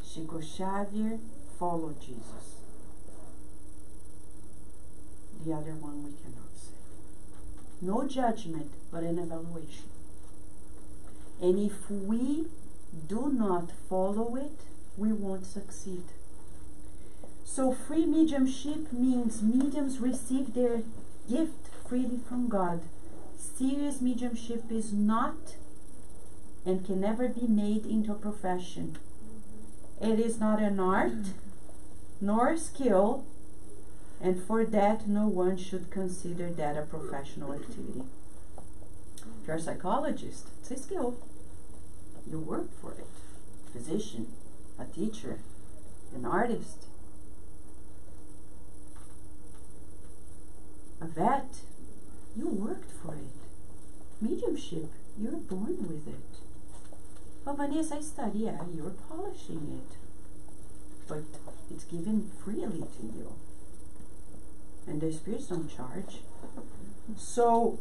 Speaker 8: Chico Xavier followed Jesus. The other one we cannot say. No judgment, but an evaluation. And if we do not follow it, we won't succeed. So free mediumship means mediums receive their gift freely from God. Serious mediumship is not and can never be made into a profession. It is not an art nor a skill, and for that no one should consider that a professional activity. If you're a psychologist, it's a skill. You work for it. Physician, a teacher, an artist, a vet,
Speaker 2: You worked for it. Mediumship, you're born with it. Oh, Vanessa, I study. Yeah, you're polishing it. But it's given freely to you. And the spirits don't charge. So,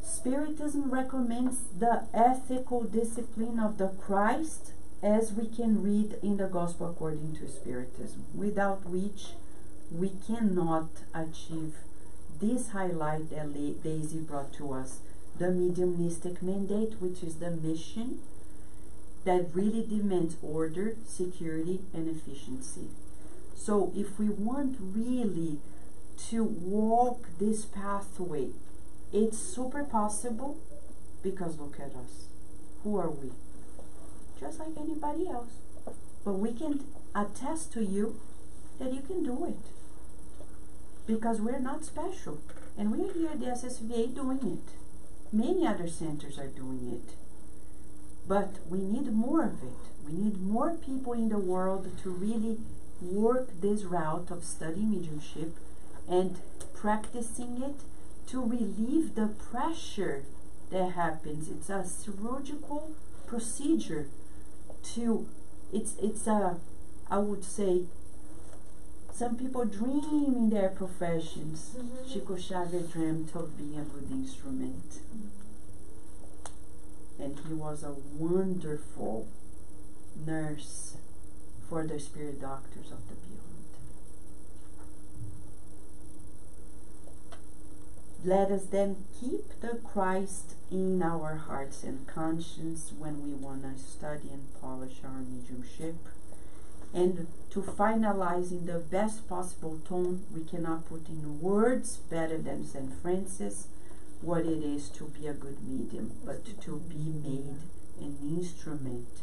Speaker 2: Spiritism recommends the ethical discipline of the Christ, as we can read in the Gospel according to Spiritism, without which we cannot achieve this highlight that Daisy brought to us, the mediumistic mandate, which is the mission that really demands order, security, and efficiency. So if we want really to walk this pathway, it's super possible, because look at us. Who are we? Just like anybody else. But we can attest to you that you can do it. Because we're not special. And we're here at the SSVA doing it. Many other centers are doing it. But we need more of it. We need more people in the world to really work this route of studying mediumship and practicing it to relieve the pressure that happens. It's a surgical procedure to, it's a, I would say, some people dream in their professions. Chico Xavier dreamt of being a good instrument. And he was a wonderful nurse for the spirit doctors of the beyond. Let us then keep the Christ in our hearts and conscience when we want to study and polish our mediumship. And to finalize in the best possible tone, we cannot put in words better than St. Francis what it is to be a good medium, but to be made an instrument,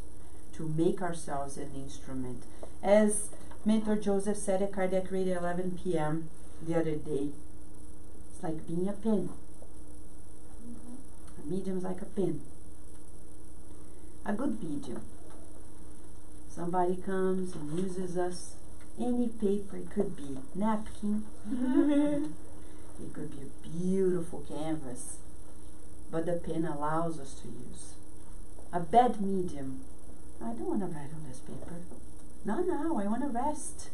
Speaker 2: to make ourselves an instrument. As Mentor Joseph said at Kardec Radio 11 p.m. the other day, it's like being a pen. A medium's like a pen. A good medium. Somebody comes and uses us. Any paper, it could be napkin. It could be a beautiful canvas. But the pen allows us to use. A bad medium. I don't want to write on this paper. No, I want to rest.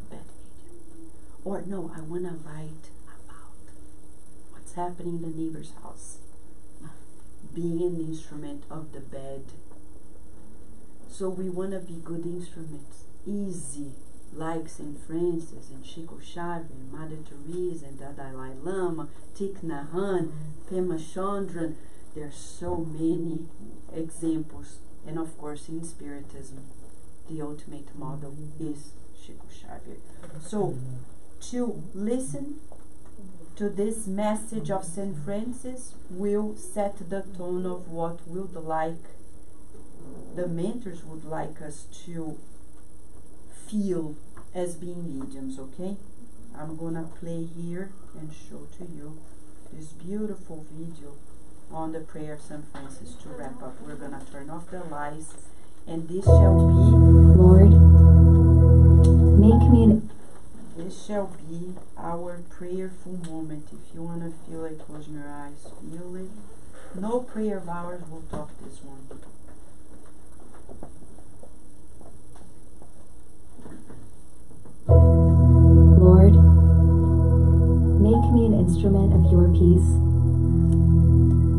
Speaker 2: Bad medium. Or no, I want to write about what's happening in the neighbor's house. Being an instrument of the bed. So we want to be good instruments. Easy. Like St. Francis and Chico Xavier, Mother Teresa and the Dalai Lama, Thich Nhat Hanh, Pema Chodron. There are so many examples. And of course in Spiritism, the ultimate model is Chico Xavier. So to listen to this message of St. Francis will set the tone of what the mentors would like us to feel as being mediums, okay? I'm gonna play here and show to you this beautiful video on the prayer of St. Francis to wrap up. We're gonna turn off the lights, and this shall be,
Speaker 10: Lord, make me an...
Speaker 2: This shall be our prayerful moment. If you wanna feel it, close your eyes, feel it. No prayer of ours will top this one.
Speaker 10: Lord, make me an instrument of your peace.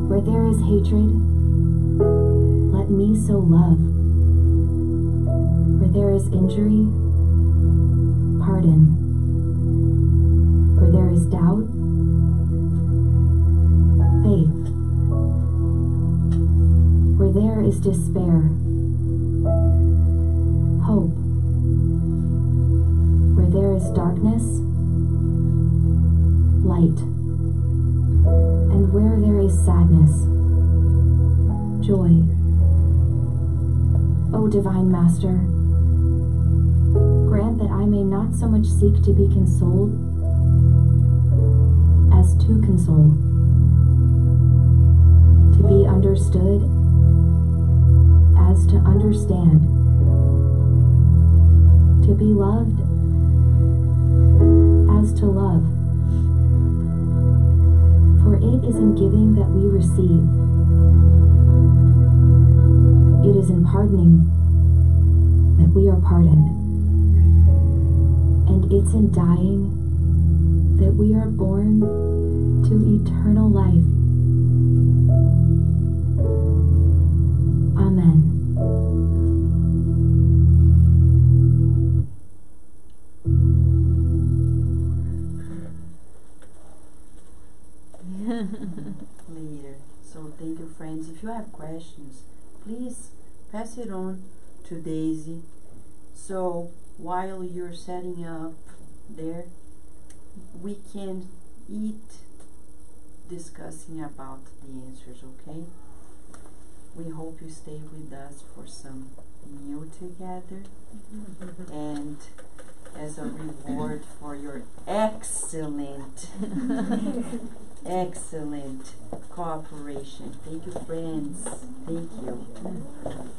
Speaker 10: Where there is hatred, let me sow love. Where there is injury, pardon. Where there is doubt, faith. Where there is despair, hope. Where there is darkness, light. And where there is sadness, joy. O Divine Master, grant that I may not so much seek to be consoled as to console, to be understood as to understand, to be loved as to love, it is in giving that we receive. It is in pardoning that we are pardoned. And it's in dying that we are born to eternal life. Amen.
Speaker 8: Later. So thank you, friends. If you have questions, please pass it on to Daisy. So while you're setting up there, we can eat discussing about the answers, okay? We hope you stay with us for some meal together. And as a reward for your excellent cooperation. Thank you, friends. Thank you.